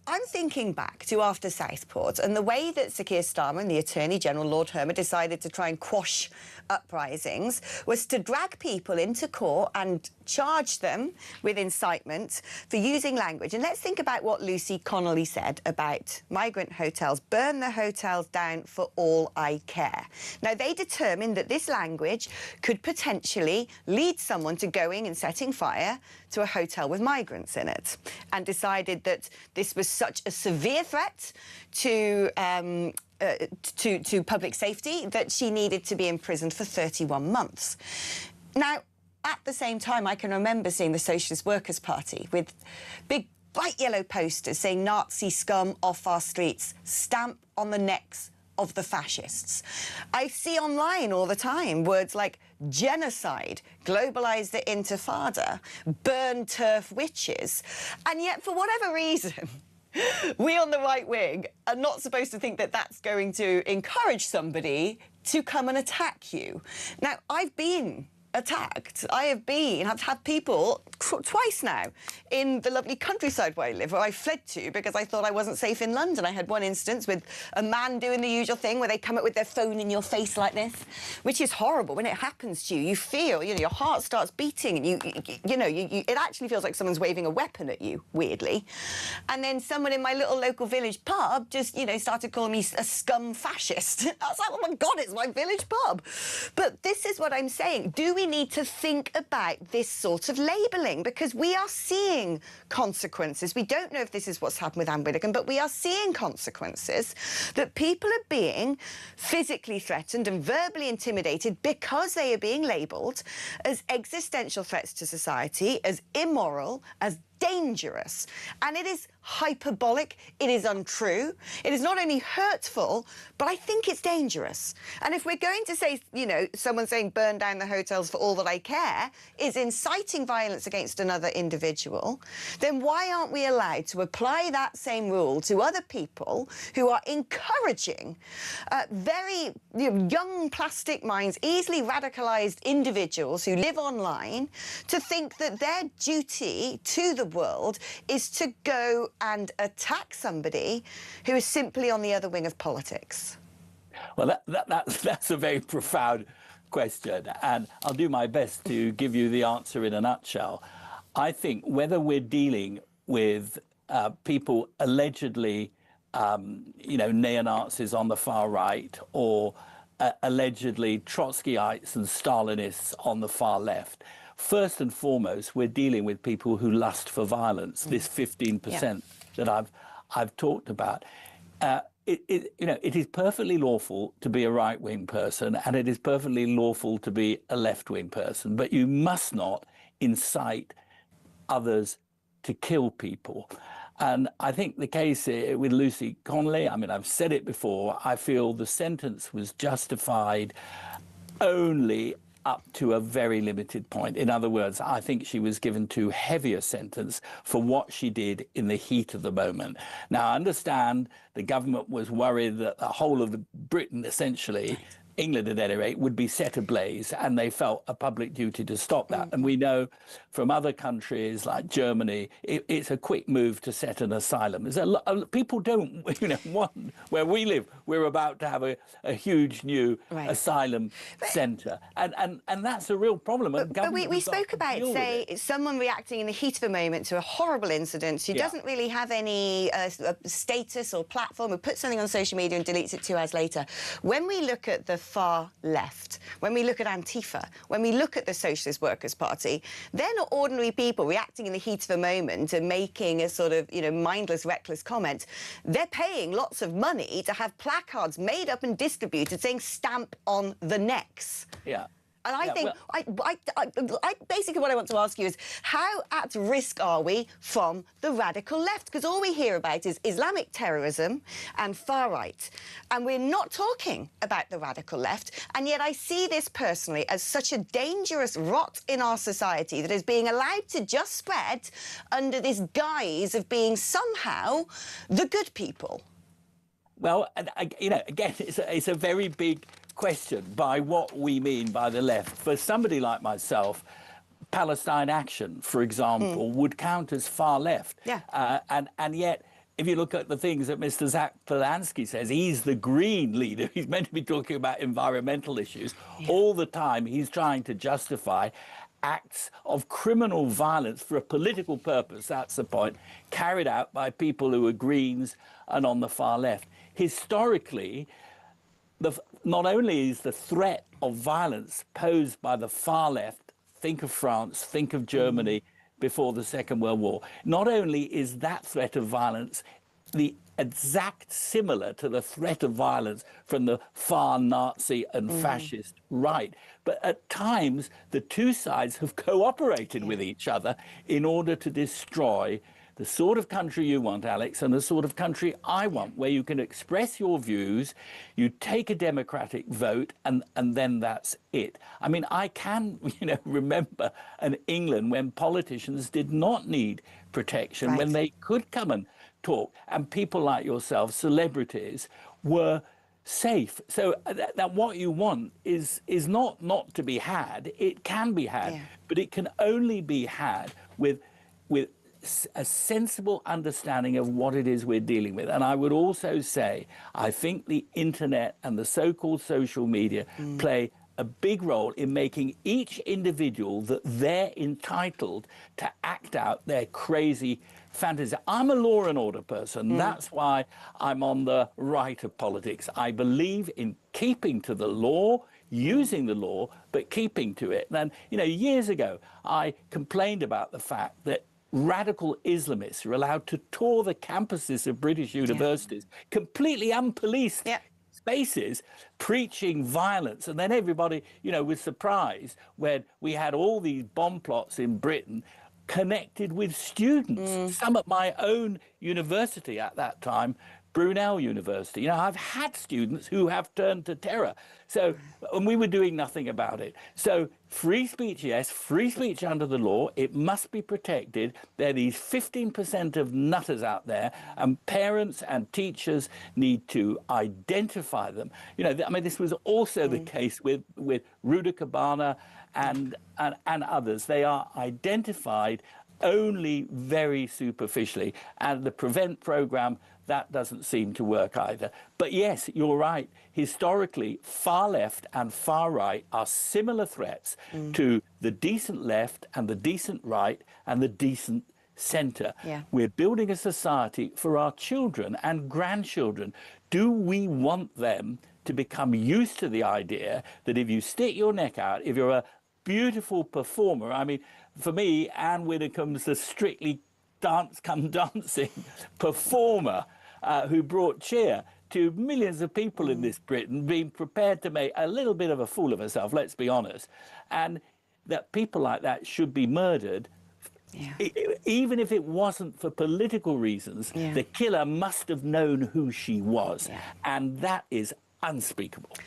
I'm thinking back to after Southport and the way that Sir Keir Starmer and the Attorney General, Lord Herman, decided to try and quash uprisings was to drag people into court and charge them with incitement for using language. And let's think about what Lucy Connolly said about migrant hotels. Burn the hotels down for all I care. Now, they determined that this language could potentially lead someone to going and setting fire to a hotel with migrants in it, and decided that this was such a severe threat to public safety that she needed to be imprisoned for 31 months. Now, at the same time, I can remember seeing the Socialist Workers' Party with big bright yellow posters saying Nazi scum off our streets, stamp on the necks of the fascists. I see online all the time words like genocide, globalise the intifada, burn turf witches, and yet for whatever reason we on the right wing are not supposed to think that that's going to encourage somebody to come and attack you. Now, I've been attacked. I've had people twice now in the lovely countryside where I live, where I fled to because I thought I wasn't safe in London. I had one instance with a man doing the usual thing where they come up with their phone in your face like this, which is horrible. When it happens to you, you feel, you know, your heart starts beating, and it actually feels like someone's waving a weapon at you, weirdly. And then someone in my little local village pub just, you know, started calling me a scum fascist. I was like, oh my God, it's my village pub. But this is what I'm saying. Do we need to think about this sort of labelling? Because we are seeing consequences. We don't know if this is what's happened with Ann Widdecombe, but we are seeing consequences that people are being physically threatened and verbally intimidated because they are being labelled as existential threats to society, as immoral, as dangerous. And it is hyperbolic, it is untrue, it is not only hurtful, but I think it's dangerous. And if we're going to say, you know, someone saying burn down the hotels for all that I care is inciting violence against another individual, then why aren't we allowed to apply that same rule to other people who are encouraging very young plastic minds, easily radicalised individuals who live online to think that their duty to the world is to go and attack somebody who is simply on the other wing of politics? Well, that's a very profound question, and I'll do my best to give you the answer in a nutshell. I think whether we're dealing with people allegedly, neo-Nazis on the far right, or allegedly Trotskyites and Stalinists on the far left, first and foremost, we're dealing with people who lust for violence. This 15% that I've talked about. It is perfectly lawful to be a right-wing person, and it is perfectly lawful to be a left-wing person, but you must not incite others to kill people. And I think the case with Lucy Connolly, I mean, I've said it before, I feel the sentence was justified only up to a very limited point. In other words, I think she was given too heavy a sentence for what she did in the heat of the moment. Now, I understand the government was worried that the whole of Britain, essentially, England at any rate, would be set ablaze, and they felt a public duty to stop that. And we know from other countries like Germany, it's a quick move to set an asylum. There's a lot, people don't, want where we live. We're about to have a huge new asylum centre, and that's a real problem. But we spoke about, say, someone reacting in the heat of a moment to a horrible incident who doesn't really have any status or platform, who puts something on social media and deletes it 2 hours later. When we look at the far left, when we look at Antifa, when we look at the Socialist Workers' Party, they're not ordinary people reacting in the heat of a moment and making a sort of, mindless, reckless comment. They're paying lots of money to have placards made up and distributed saying stamp on the necks. Yeah. And I Yeah, think, well- I basically what I want to ask you is, how at risk are we from the radical left? Because all we hear about is Islamic terrorism and far right. And we're not talking about the radical left. And yet I see this personally as such a dangerous rot in our society that is being allowed to just spread under this guise of being somehow the good people. Well, you know, again, it's a very big question by what we mean by the left. For somebody like myself, Palestine Action, for example, would count as far left. Yeah. And yet, if you look at the things that Mr. Zach Polanski says, he's the Green leader. He's meant to be talking about environmental issues. Yeah. All the time, he's trying to justify acts of criminal violence for a political purpose, that's the point, carried out by people who are Greens and on the far left. Historically, not only is the threat of violence posed by the far left, think of France, think of Germany before the Second World War, not only is that threat of violence the exact similar to the threat of violence from the far Nazi and fascist right, but at times the two sides have cooperated with each other in order to destroy the sort of country you want, Alex, and the sort of country I want, where you can express your views, you take a democratic vote, and then that's it. I mean, I can, you know, remember an England when politicians did not need protection, when they could come and talk, and people like yourself, celebrities, were safe. So that what you want is not to be had. It can be had, but it can only be had with a sensible understanding of what it is we're dealing with. And I would also say, I think the internet and the so-called social media play a big role in making each individual that they're entitled to act out their crazy fantasy. I'm a law and order person. That's why I'm on the right of politics. I believe in keeping to the law, using the law, but keeping to it. And, you know, years ago, I complained about the fact that radical Islamists are allowed to tour the campuses of British universities, completely unpoliced spaces, preaching violence. And then everybody, you know, was surprised when we had all these bomb plots in Britain connected with students, some at my own university at that time, Brunel University. You know, I've had students who have turned to terror. So, and we were doing nothing about it. So free speech, yes, free speech under the law, it must be protected. There are these 15% of nutters out there, and parents and teachers need to identify them. You know, I mean, this was also the case with Ruda Cabana and others. They are identified only very superficially, and the PREVENT program, that doesn't seem to work either. But yes, you're right. Historically, far left and far right are similar threats to the decent left and the decent right and the decent centre. We're building a society for our children and grandchildren. Do we want them to become used to the idea that if you stick your neck out, if you're a beautiful performer, I mean, for me, Ann Widdecombe's the Strictly Dance Come Dancing performer who brought cheer to millions of people in this Britain, being prepared to make a little bit of a fool of herself, let's be honest, and that people like that should be murdered. Even if it wasn't for political reasons, the killer must have known who she was, and that is unspeakable.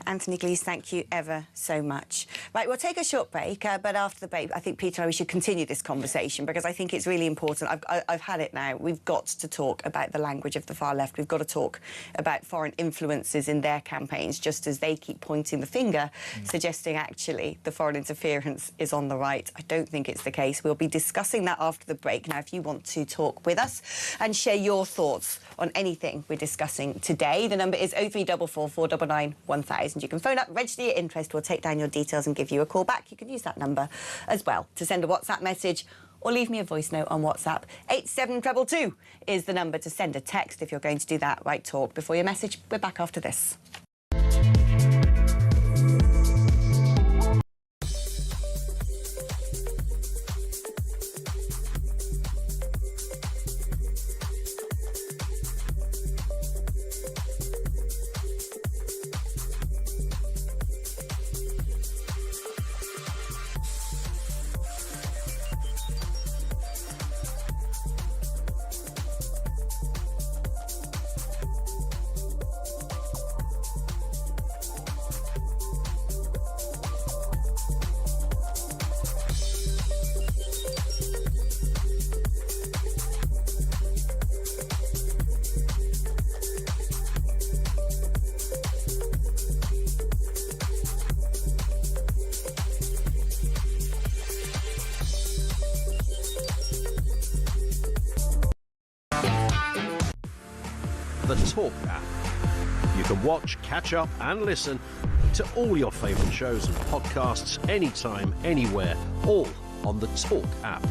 Anthony Glees, thank you ever so much. Right, we'll take a short break, but after the break, I think Peter and I, we should continue this conversation because I think it's really important. I've had it now. We've got to talk about the language of the far left. We've got to talk about foreign influences in their campaigns, just as they keep pointing the finger, suggesting actually the foreign interference is on the right. I don't think it's the case. We'll be discussing that after the break. Now, if you want to talk with us and share your thoughts on anything we're discussing today, the number is 0344 499 1000. You can phone up, register your interest, we'll take down your details and give you a call back. You can use that number as well to send a WhatsApp message or leave me a voice note on WhatsApp. 87222 is the number to send a text if you're going to do that. Right talk before your message. We're back after this. the Talk app. You can watch, catch up and listen to all your favourite shows and podcasts anytime, anywhere, all on the Talk app.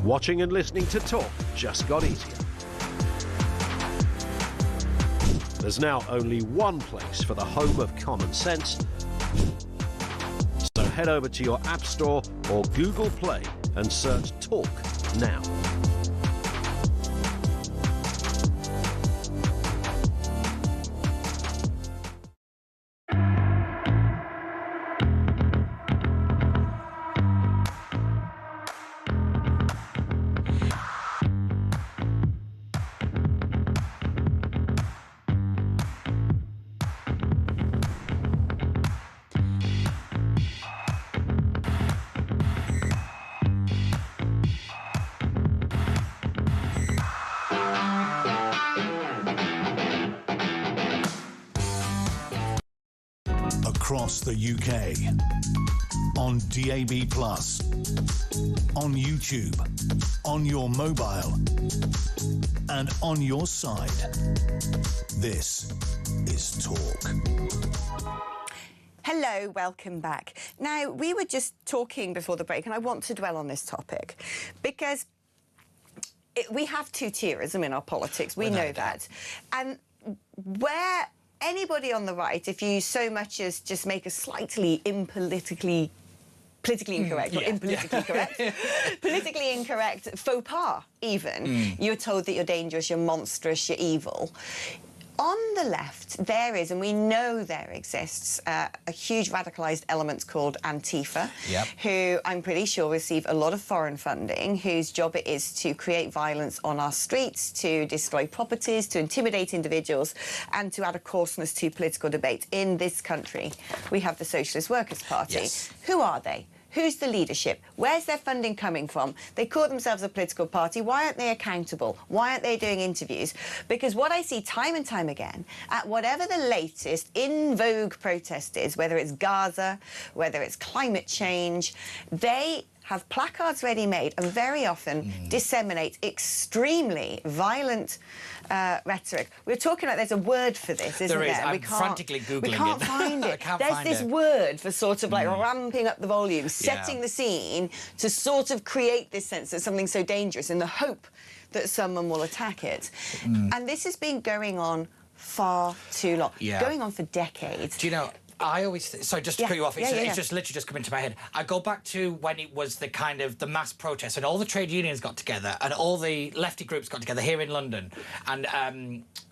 Watching and listening to Talk just got easier. There's now only one place for the home of common sense. So head over to your App Store or Google Play and search Talk now. Across the UK, on DAB+, on YouTube, on your mobile, and on your side. This is Talk. Hello, welcome back. Now, we were just talking before the break, and I want to dwell on this topic because we have two-tierism in our politics. We know that. And where anybody on the right, if you so much as just make a slightly politically incorrect, or impolitically correct, politically incorrect faux pas even, you're told that you're dangerous, you're monstrous, you're evil. On the left, there is, and we know there exists, a huge radicalised element called Antifa, who I'm pretty sure receive a lot of foreign funding, whose job it is to create violence on our streets, to destroy properties, to intimidate individuals, and to add a coarseness to political debate. In this country, we have the Socialist Workers' Party. Yes. Who are they? Who's the leadership? Where's their funding coming from? They call themselves a political party. Why aren't they accountable? Why aren't they doing interviews? Because what I see time and time again, at whatever the latest in vogue protest is, whether it's Gaza, whether it's climate change, they have placards ready-made and very often disseminate extremely violent rhetoric. We're talking about there's a word for this, isn't there? There is. I'm frantically Googling it. We can't find it. There's this word for sort of like ramping up the volume, setting the scene to sort of create this sense that something's so dangerous in the hope that someone will attack it. And this has been going on far too long, going on for decades. Do you know, I always sorry, just to cut you off, it's just literally just come into my head. I go back to when it was the kind of the mass protest and all the trade unions got together and all the lefty groups got together here in London, and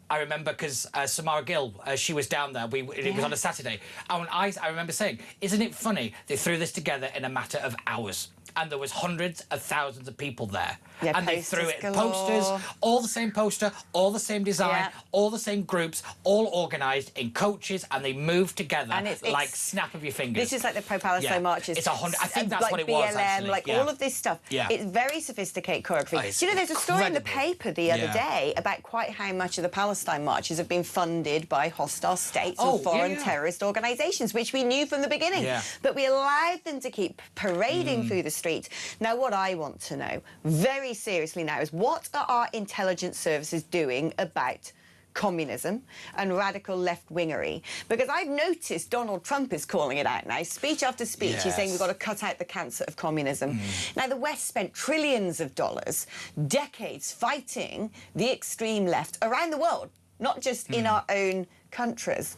I remember because Samara Gill, she was down there. It was on a Saturday, and I remember saying, "Isn't it funny they threw this together in a matter of hours?" And there was hundreds of thousands of people there. Yeah, and they threw it galore. posters, all the same poster, all the same design, all the same groups, all organised in coaches, and they moved together like snap of your fingers. This is like the pro-Palestine marches. It's 100. I think that's like what it was, BLM, actually. like all of this stuff. It's very sophisticated choreography. Do you know, there's a story in the paper the other day about quite how much of the Palestine marches have been funded by hostile states and foreign terrorist organisations, which we knew from the beginning. But we allowed them to keep parading through the street. Now, what I want to know, very seriously now, is what are our intelligence services doing about communism and radical left-wingery? Because I've noticed Donald Trump is calling it out now. Speech after speech, he's saying we've got to cut out the cancer of communism. Now, the West spent trillions of dollars, decades, fighting the extreme left around the world, not just in our own countries.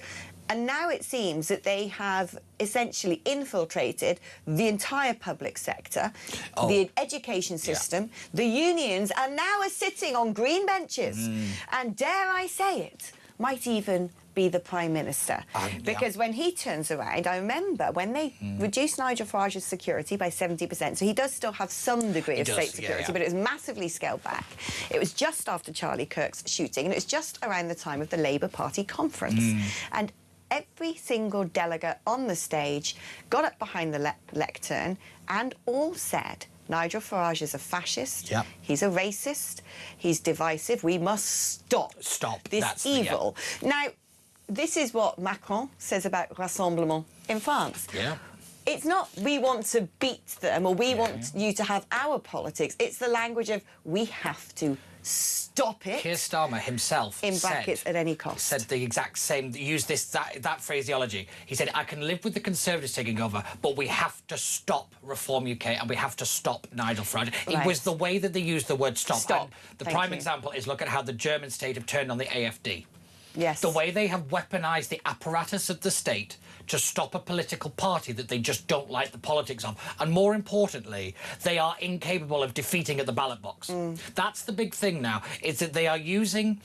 And now it seems that they have essentially infiltrated the entire public sector, the education system, the unions, and now are sitting on green benches. And dare I say it, might even be the Prime Minister. Because when he turns around, I remember when they reduced Nigel Farage's security by 70%, so he does still have some degree of state security, but it was massively scaled back. It was just after Charlie Kirk's shooting, and it was just around the time of the Labour Party conference. And every single delegate on the stage got up behind the lectern and all said, Nigel Farage is a fascist, he's a racist, he's divisive, we must stop this evil. Now, this is what Macron says about Rassemblement in France. It's not we want to beat them or we want you to have our politics. It's the language of we have to stop it. Keir Starmer himself in brackets at any cost. Said the exact same, used that phraseology. He said, I can live with the Conservatives taking over, but we have to stop Reform UK and we have to stop Nigel Farage. Right. It was the way that they used the word stop. Stop. And the Thank prime you. example is look at how the German state have turned on the AfD. Yes. The way they have weaponised the apparatus of the state to stop a political party that they just don't like the politics of. And more importantly, they are incapable of defeating at the ballot box. That's the big thing now, is that they are using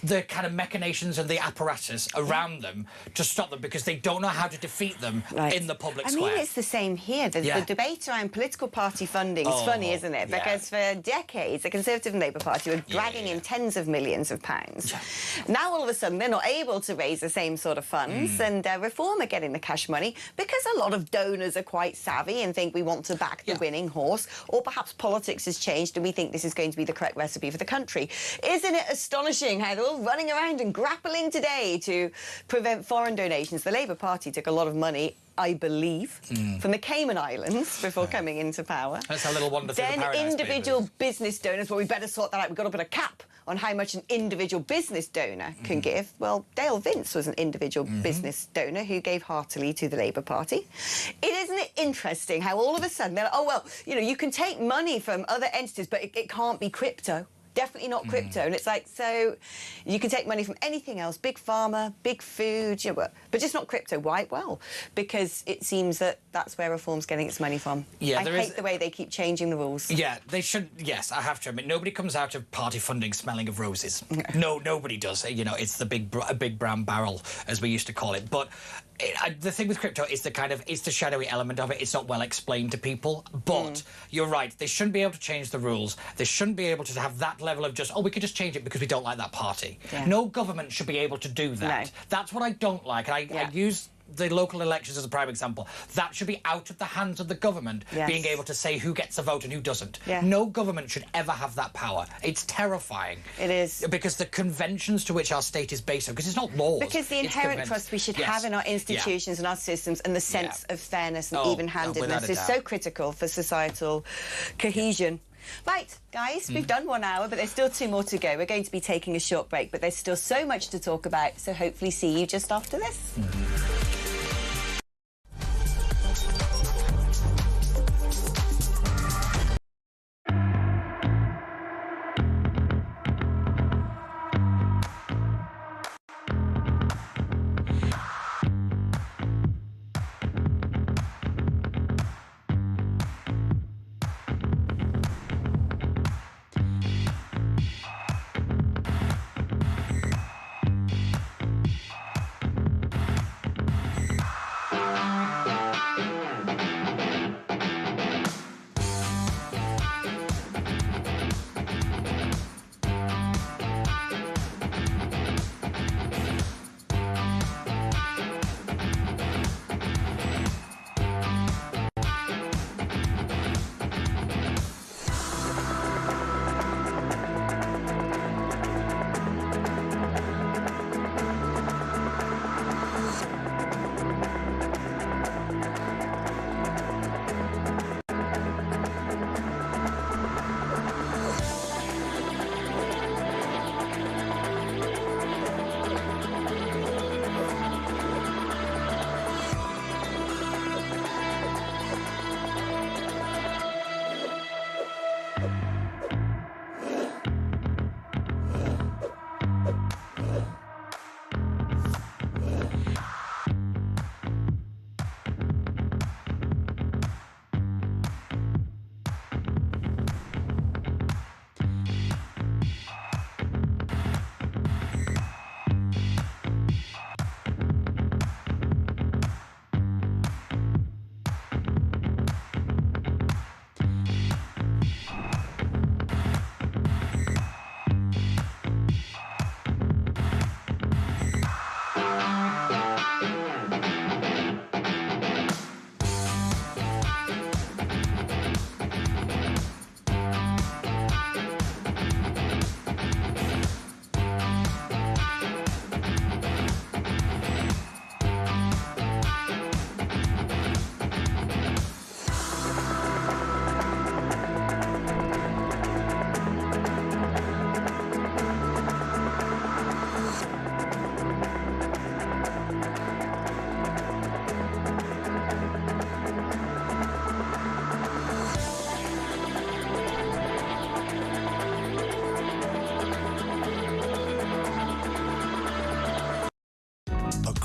the kind of machinations and the apparatus around them to stop them because they don't know how to defeat them in the public square. I mean, it's the same here. The debate around political party funding is funny, isn't it? Because for decades, the Conservative and Labour Party were dragging in tens of millions of pounds. Now, all of a sudden, they're not able to raise the same sort of funds, and Reform are getting the cash money because a lot of donors are quite savvy and think we want to back the winning horse, or perhaps politics has changed and we think this is going to be the correct recipe for the country. Isn't it astonishing how they're all running around and grappling today to prevent foreign donations? The Labour Party took a lot of money, I believe, from the Cayman Islands before coming into power. That's a little wonder through the Then Paradise individual business donors, well, we better sort that out. We've got to put a cap on how much an individual business donor can give. Well, Dale Vince was an individual business donor who gave heartily to the Labour Party. Isn't it interesting how all of a sudden they're like, oh, well, you know, you can take money from other entities, but it can't be crypto. Definitely not crypto. And it's like, so you can take money from anything else, big pharma, big food, you know, but just not crypto. Why? Well, because it seems that that's where Reform's getting its money from. Yeah, I hate the way they keep changing the rules. Yeah, they should. Yes, I have to admit, nobody comes out of party funding smelling of roses. No, nobody does. You know, it's the big brown barrel, as we used to call it. But the thing with crypto is it's the shadowy element of it. It's not well explained to people. But you're right. They shouldn't be able to change the rules. They shouldn't be able to have that level of just, oh, we could just change it because we don't like that party. Yeah. No government should be able to do that. No. That's what I don't like. And I use the local elections as a prime example. That should be out of the hands of the government, being able to say who gets a vote and who doesn't. No government should ever have that power. It's terrifying. It is. Because the conventions to which our state is based on, because it's not laws. Because the inherent trust we should have in our institutions and our systems, and the sense of fairness and even-handedness is so critical for societal cohesion. Right, guys, we've done 1 hour, but there's still 2 more to go. We're going to be taking a short break, but there's still so much to talk about, so hopefully see you just after this.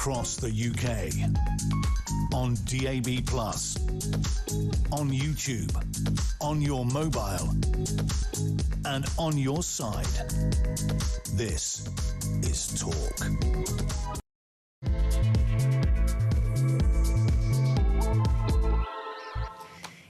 across the UK. On DAB+, on YouTube, on your mobile, and on your side. This is Talk.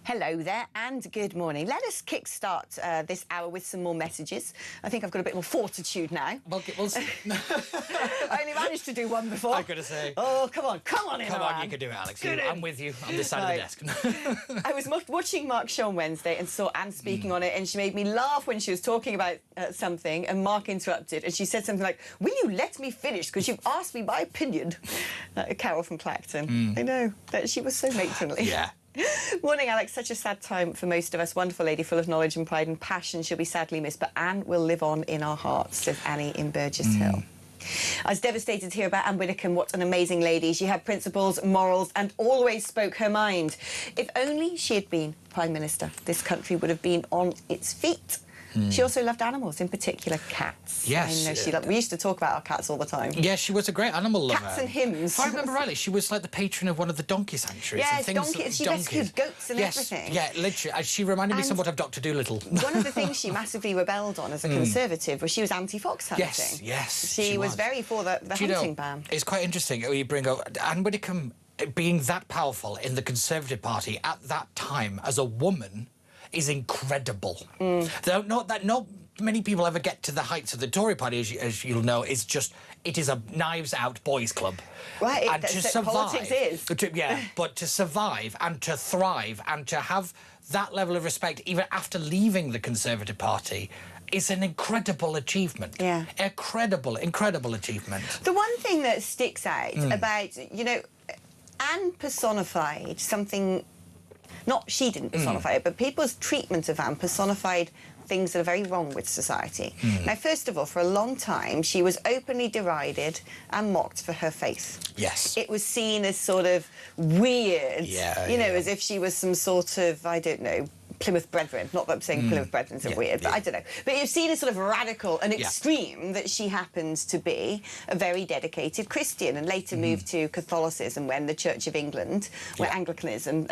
Hello there and good morning. Let us kickstart this hour with some more messages. I think I've got a bit more fortitude now. We'll see. I only managed to do one before. I've got to say. Oh, come on in, Come on, you can do it, Alex. I'm with you on this side of the desk. I was watching Mark Show on Wednesday and saw Anne speaking on it, and she made me laugh when she was talking about something, and Mark interrupted, and she said something like, "Will you let me finish? Because you've asked me my opinion." Carol from Clacton. I know. That she was so matronly. Yeah. Morning, Alex. Such a sad time for most of us. Wonderful lady, full of knowledge and pride and passion. She'll be sadly missed, but Anne will live on in our hearts, says Annie in Burgess Hill. I was devastated to hear about Ann Widdecombe. What an amazing lady. She had principles, morals, and always spoke her mind. If only she had been Prime Minister, this country would have been on its feet. She also loved animals, in particular cats. Yes. I know she loved, we used to talk about our cats all the time. Yeah, she was a great animal lover. Cats and hymns. If I remember rightly, she was like the patron of one of the donkey sanctuaries. Yes, and things donkeys. She rescued goats and everything. Yeah, literally. She reminded me somewhat of Dr. Dolittle. One of the things she massively rebelled on as a Conservative was she was anti-fox hunting. Yes. She was very for the hunting ban. It's quite interesting you bring up Ann Widdecombe being that powerful in the Conservative Party at that time as a woman is incredible. Not many people ever get to the heights of the Tory party, as you'll know. It's just, it is a knives-out boys' club. Right, and to survive, politics is. But to survive and to thrive and to have that level of respect, even after leaving the Conservative Party, is an incredible achievement. Yeah. Incredible achievement. The one thing that sticks out about, Anne personified something, not she didn't personify it, but people's treatment of Anne personified things that are very wrong with society. Now, first of all, for a long time, she was openly derided and mocked for her faith. Yes. It was seen as sort of weird, as if she was some sort of, I don't know, Plymouth Brethren. Not that I'm saying Plymouth Brethren are weird, but I don't know. But it was seen as sort of radical and extreme that she happens to be a very dedicated Christian and later moved to Catholicism when the Church of England, where Anglicanism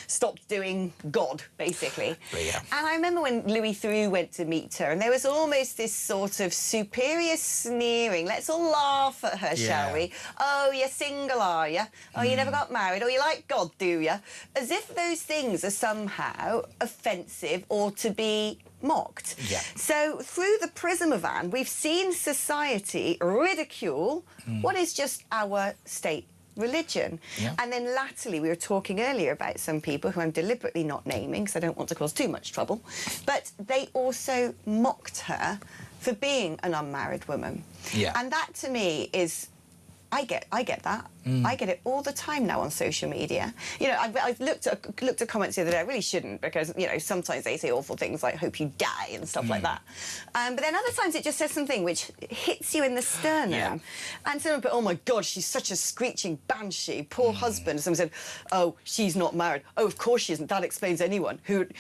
stopped doing God, basically. Yeah. And I remember when Louis Theroux went to meet her, and there was almost this sort of superior sneering. Let's all laugh at her, shall we? Oh, you're single, are you? Oh, you never got married? Oh, you like God, do you? As if those things are somehow offensive or to be mocked. Yeah. So through the prism of Anne, we've seen society ridicule what is just our state religion. Yeah. And then latterly, we were talking earlier about some people who I'm deliberately not naming because I don't want to cause too much trouble, but they also mocked her for being an unmarried woman. Yeah. And that to me is, I get that. I get it all the time now on social media. I've looked at comments the other day. I really shouldn't because, sometimes they say awful things like, hope you die and stuff like that. But then other times it just says something which hits you in the sternum. Yeah. And someone put, oh, my God, she's such a screeching banshee. Poor husband. Someone said, oh, she's not married. Oh, of course she isn't. That explains anyone who would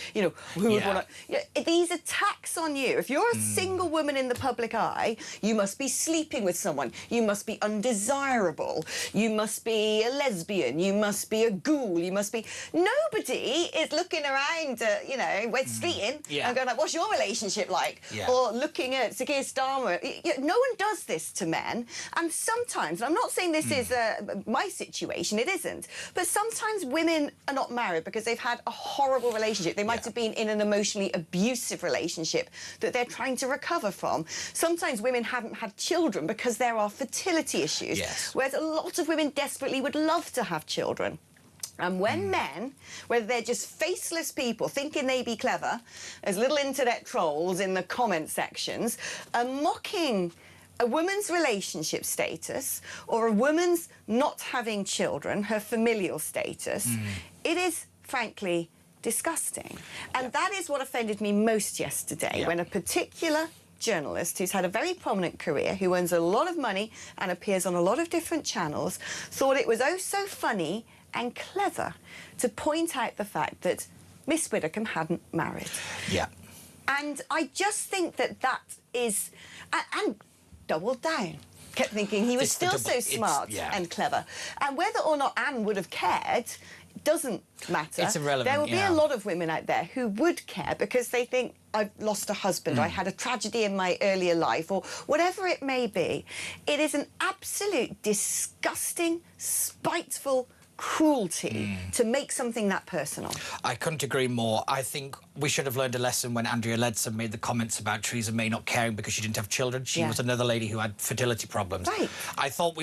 want to... These attacks on you. If you're a single woman in the public eye, you must be sleeping with someone. You must be undesirable. You must be a lesbian, you must be a ghoul, you must be... Nobody is looking around, Wed Streeting and going like, what's your relationship like? Yeah. Or looking at Sir Keir Starmer. No one does this to men. And sometimes, and I'm not saying this is my situation, it isn't, but sometimes women are not married because they've had a horrible relationship. They might have been in an emotionally abusive relationship that they're trying to recover from. Sometimes women haven't had children because there are fertility issues. Yes. Whereas a lot of women desperately would love to have children. And when men, whether they're just faceless people thinking they be clever, as little internet trolls in the comment sections, are mocking a woman's relationship status or a woman's not having children, her familial status, it is, frankly, disgusting. And that is what offended me most yesterday, when a particular journalist who's had a very prominent career, who earns a lot of money and appears on a lot of different channels, thought it was oh so funny and clever to point out the fact that Miss Widdecombe hadn't married. Yeah. And I just think that is... And doubled down. kept thinking he was It's the still double- so smart yeah. and clever. And whether or not Anne would have cared doesn't matter. It's irrelevant, There will be yeah. a lot of women out there who would care because they think, I've lost a husband, or I had a tragedy in my earlier life, or whatever it may be. It is an absolute disgusting, spiteful cruelty to make something that personal. I couldn't agree more. I think we should have learned a lesson when Andrea Leadsom made the comments about Theresa May not caring because she didn't have children. She Yeah. was another lady who had fertility problems. Right. I thought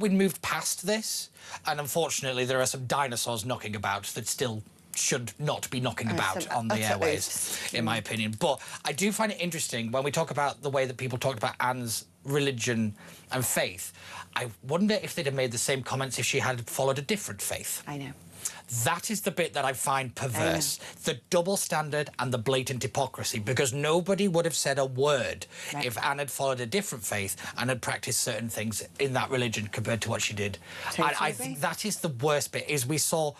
we'd moved past this, and unfortunately, there are some dinosaurs knocking about that still should not be knocking about some on the utter airways, oafs. in my opinion. But I do find it interesting when we talk about the way that people talked about Anne's religion and faith. I wonder if they'd have made the same comments if she had followed a different faith. I know. That is the bit that I find perverse. The double standard and the blatant hypocrisy, because nobody would have said a word if Anne had followed a different faith and had practiced certain things in that religion compared to what she did. Totally I agree. think that is the worst bit, is we saw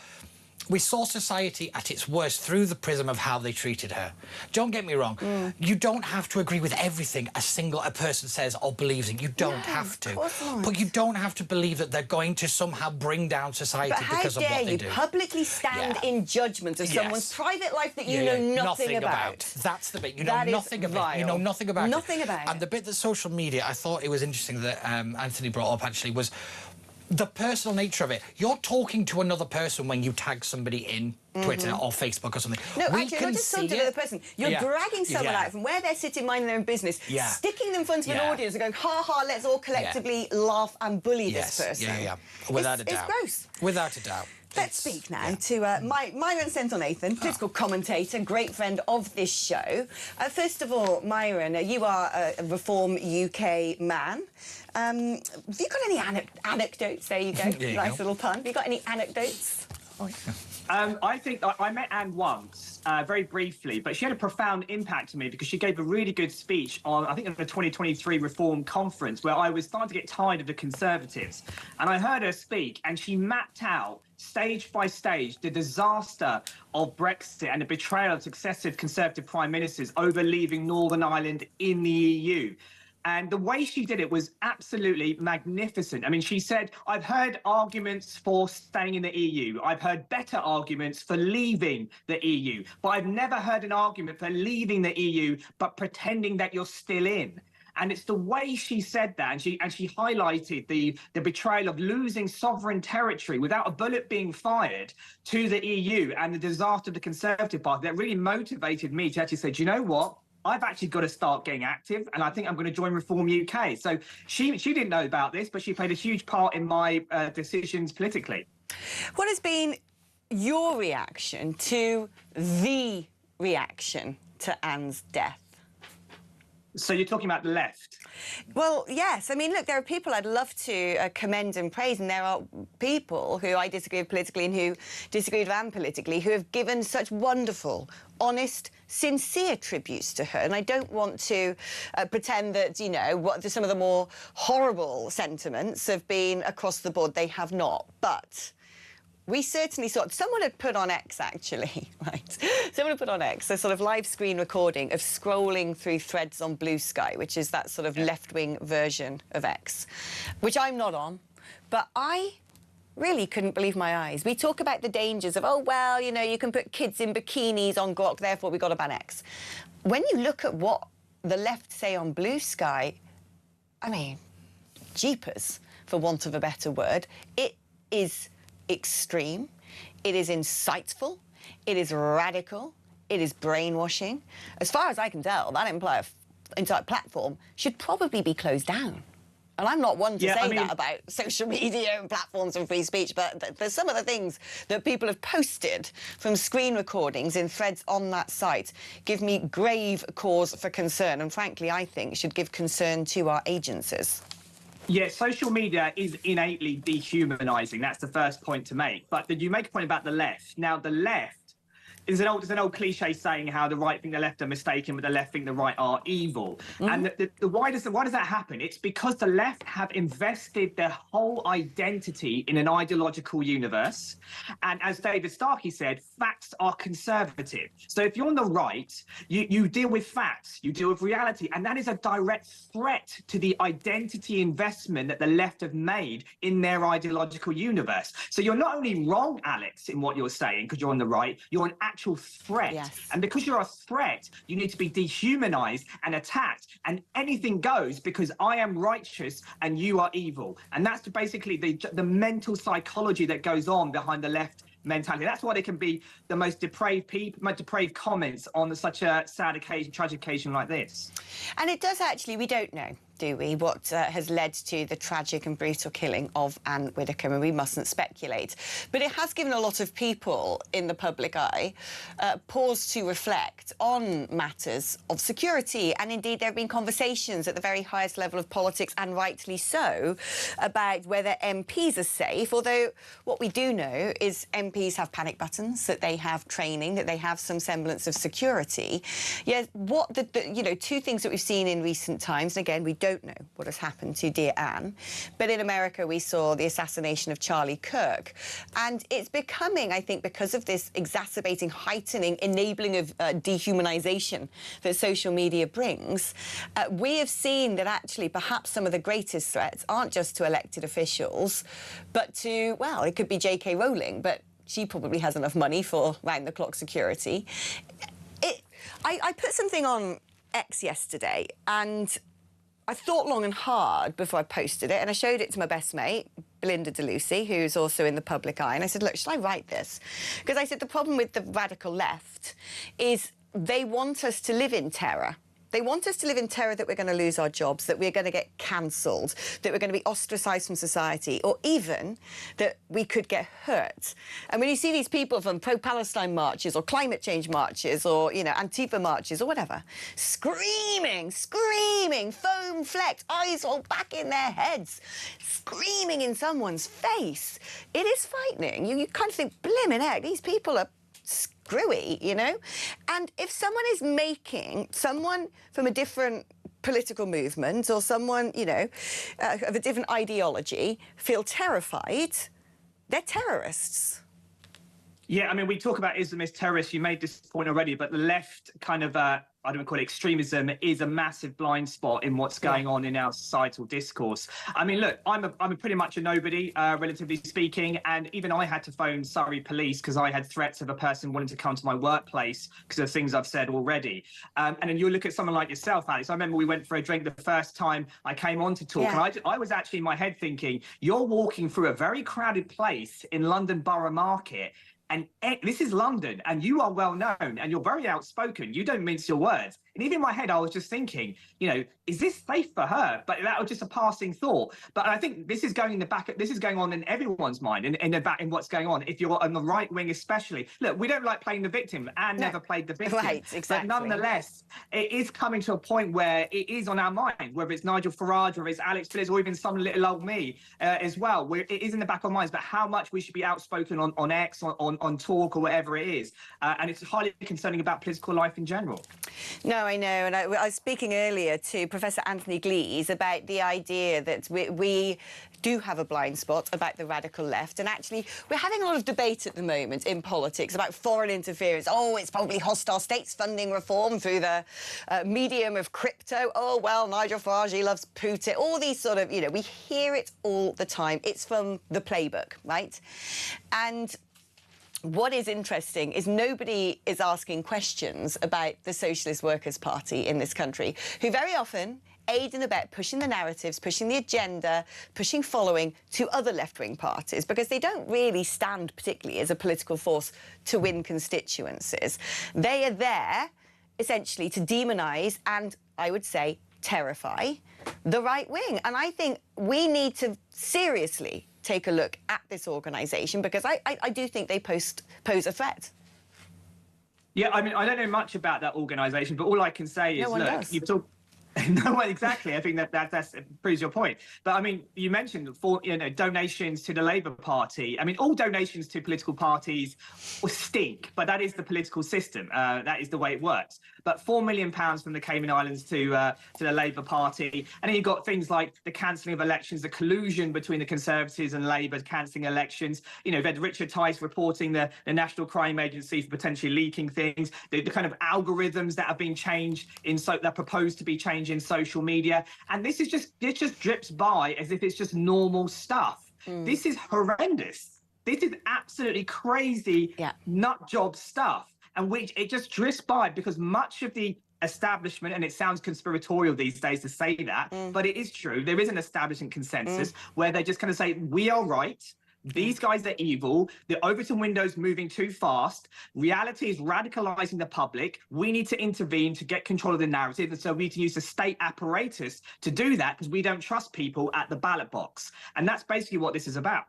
society at its worst through the prism of how they treated her. Don't get me wrong. You don't have to agree with everything a person says or believes in. You don't have to. of course not. But you don't have to believe that they're going to somehow bring down society But how because of what dare they you do. publicly stand Yeah. in judgment of Yes. someone's private life that you Yeah, know nothing about? That's the bit. You know That is nothing about it. You know vile. nothing about it. Nothing about And it. the bit that social media, I thought it was interesting that Anthony brought up actually was the personal nature of it. You're talking to another person when you tag somebody in Twitter or Facebook or something. No, We actually, can not just talking to see another it. person. You're Yeah. dragging someone Yeah. out from where they're sitting minding their own business, Yeah. sticking them in front of an Yeah. audience and going, ha ha, let's all collectively laugh and bully Yes. this person. Yeah. Without a doubt. It's gross. Without a doubt. Let's It's- speak now to Myron Senthil-Nathan, political commentator, great friend of this show. First of all, Myron, you are a Reform UK man. Have you got any anecdotes? There you go. There you Nice go. little pun. Have you got any anecdotes? I think I met Anne once, very briefly, but she had a profound impact on me because she gave a really good speech on, I think, the 2023 Reform Conference, where I was starting to get tired of the Conservatives. And I heard her speak, and she mapped out, stage by stage, the disaster of Brexit and the betrayal of successive Conservative prime ministers over leaving Northern Ireland in the EU. And the way she did it was absolutely magnificent. I mean, she said, I've heard arguments for staying in the EU. I've heard better arguments for leaving the EU. But I've never heard an argument for leaving the EU, but pretending that you're still in. And it's the way she said that, and she highlighted the betrayal of losing sovereign territory without a bullet being fired to the EU and the disaster of the Conservative Party that really motivated me to actually say, do you know what? I've actually got to start getting active, and I think I'm going to join Reform UK. So she didn't know about this, but she played a huge part in my decisions politically. What has been your reaction to the reaction to Anne's death? So you're talking about the left? Well, yes. I mean, look, there are people I'd love to commend and praise, and there are people who I disagree with politically and who disagree with Anne politically who have given such wonderful, honest, sincere tributes to her. And I don't want to pretend that, you know, what some of the more horrible sentiments have been across the board. They have not. But we certainly saw, someone had put on X, actually, right? Someone had put on X a sort of live screen recording of scrolling through threads on Blue Sky, which is that sort of left-wing version of X, which I'm not on. But I really couldn't believe my eyes. We talk about the dangers of, oh, well, you know, you can put kids in bikinis on Grok, therefore we've got to ban X. When you look at what the left say on Blue Sky, I mean, jeepers, for want of a better word, it is extreme, it is insightful, it is radical, it is brainwashing. As far as I can tell, that entire platform should probably be closed down. And I'm not one to say that about social media and platforms and free speech, but there's some of the things that people have posted from screen recordings in threads on that site give me grave cause for concern, and frankly, I think should give concern to our agencies. Yeah, social media is innately dehumanising. That's the first point to make. But you make a point about the left. Now, the left there's an old cliche saying how the right think the left are mistaken, but the left think the right are evil. And why does that happen? It's because the left have invested their whole identity in an ideological universe. And as David Starkey said, facts are conservative. So if you're on the right, you deal with facts, you deal with reality, and that is a direct threat to the identity investment that the left have made in their ideological universe. So you're not only wrong, Alex, in what you're saying, because you're on the right, you're an actual threat. Yes. And because you're a threat, you need to be dehumanized and attacked, and anything goes because I am righteous and you are evil. And that's basically the mental psychology that goes on behind the left mentality. That's why they can be the most depraved people, most depraved comments on such a sad occasion, tragic occasion like this. And it does actually, we don't know, do we, what has led to the tragic and brutal killing of Ann Widdecombe, and we mustn't speculate. But it has given a lot of people in the public eye pause to reflect on matters of security. And indeed, there have been conversations at the very highest level of politics, and rightly so, about whether MPs are safe. Although what we do know is MPs have panic buttons, that they have training, that they have some semblance of security. Yeah, what two things that we've seen in recent times, and again, we don't know what has happened to dear Anne, but in America we saw the assassination of Charlie Kirk, and it's becoming, I think, because of this exacerbating, heightening, enabling of dehumanization that social media brings, we have seen that actually perhaps some of the greatest threats aren't just to elected officials, but to, well, it could be J.K. Rowling, but she probably has enough money for round-the-clock security. I put something on X yesterday, and I thought long and hard before I posted it, and I showed it to my best mate, Belinda DeLucy, who's also in the public eye, and I said, look, shall I write this? Because I said the problem with the radical left is they want us to live in terror. They want us to live in terror that we're going to lose our jobs, that we're going to get cancelled, that we're going to be ostracised from society, or even that we could get hurt. And when you see these people from pro-Palestine marches or climate change marches or, you know, Antifa marches or whatever, screaming, foam-flecked, eyes all back in their heads, screaming in someone's face, it is frightening. You kind of think, blimmin' heck, these people are screwy, you know? And if someone is making someone from a different political movement or someone, you know, of a different ideology feel terrified, they're terrorists. Yeah, I mean, we talk about Islamist terrorists. You made this point already, but the left kind of, I don't want to call it extremism, is a massive blind spot in what's going on in our societal discourse. I mean, look, I'm pretty much a nobody, relatively speaking, and even I had to phone Surrey police because I had threats of a person wanting to come to my workplace because of things I've said already. And then you look at someone like yourself, Alex. I remember we went for a drink the first time I came on to talk, and I was actually in my head thinking, you're walking through a very crowded place in London Borough Market, and this is London, and you are well known, and you're very outspoken. You don't mince your words. And even in my head, I was just thinking, you know, is this safe for her? But that was just a passing thought. But I think this is going in the back. This is going on in everyone's mind, in what's going on. If you're on the right wing, especially, look, we don't like playing the victim. Anne never played the victim. Right, exactly. But nonetheless, it is coming to a point where it is on our mind, whether it's Nigel Farage, or it's Alex Phillips, or even some little old me as well. Where it is in the back of our minds, but how much we should be outspoken on X, on Talk, or whatever it is. And it's highly concerning about political life in general. No, I know, and I was speaking earlier to Professor Anthony Glees about the idea that we do have a blind spot about the radical left, and actually we're having a lot of debate at the moment in politics about foreign interference. Oh, it's probably hostile states funding reform through the medium of crypto. Oh, well, Nigel Farage, he loves Putin. All these sort of, you know, we hear it all the time. It's from the playbook, right? And what is interesting is nobody is asking questions about the Socialist Workers' Party in this country, who very often aid and abet pushing the narratives, pushing the agenda, pushing following to other left-wing parties, because they don't really stand particularly as a political force to win constituencies. They are there, essentially, to demonise and, I would say, terrify the right wing. And I think we need to seriously take a look at this organisation, because I do think they pose a threat. Yeah, I mean, I don't know much about that organisation, but all I can say is, look, No, well, exactly. I think that proves your point. But I mean, you mentioned donations to the Labour Party. I mean, all donations to political parties stink, but that is the political system. That is the way it works. But £4 million from the Cayman Islands to the Labour Party, and then you've got things like the cancelling of elections, the collusion between the Conservatives and Labour cancelling elections. You know, you've had Richard Tice reporting the National Crime Agency for potentially leaking things, the kind of algorithms that have been changed that proposed to be changed in social media, and it just drips by as if it's just normal stuff. This is horrendous. This is absolutely crazy, nut job stuff, and which it just drifts by because much of the establishment, and it sounds conspiratorial these days to say that, but it is true. There is an establishment consensus where they just kind of say, we are right. These guys are evil. The Overton window's moving too fast. Reality is radicalizing the public. We need to intervene to get control of the narrative. And so we need to use the state apparatus to do that because we don't trust people at the ballot box. And that's basically what this is about.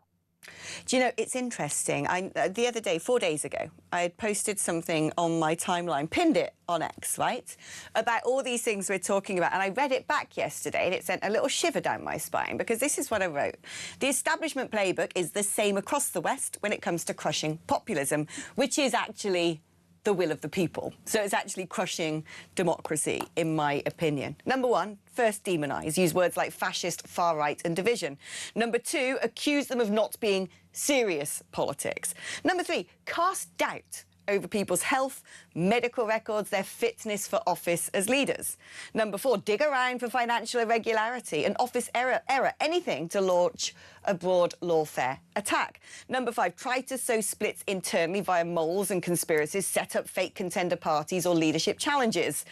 Do you know, it's interesting. The other day, 4 days ago, I had posted something on my timeline, pinned it on X, right, about all these things we're talking about. And I read it back yesterday and it sent a little shiver down my spine because this is what I wrote. The establishment playbook is the same across the West when it comes to crushing populism, which is actually the will of the people. So it's actually crushing democracy, in my opinion. Number one, first demonise, use words like fascist, far-right and division. Number two, accuse them of not being serious politics. Number three, cast doubt over people's health, medical records, their fitness for office as leaders. Number four, dig around for financial irregularity and office error, anything to launch a broad lawfare attack. Number five, try to sow splits internally via moles and conspiracies, set up fake contender parties or leadership challenges.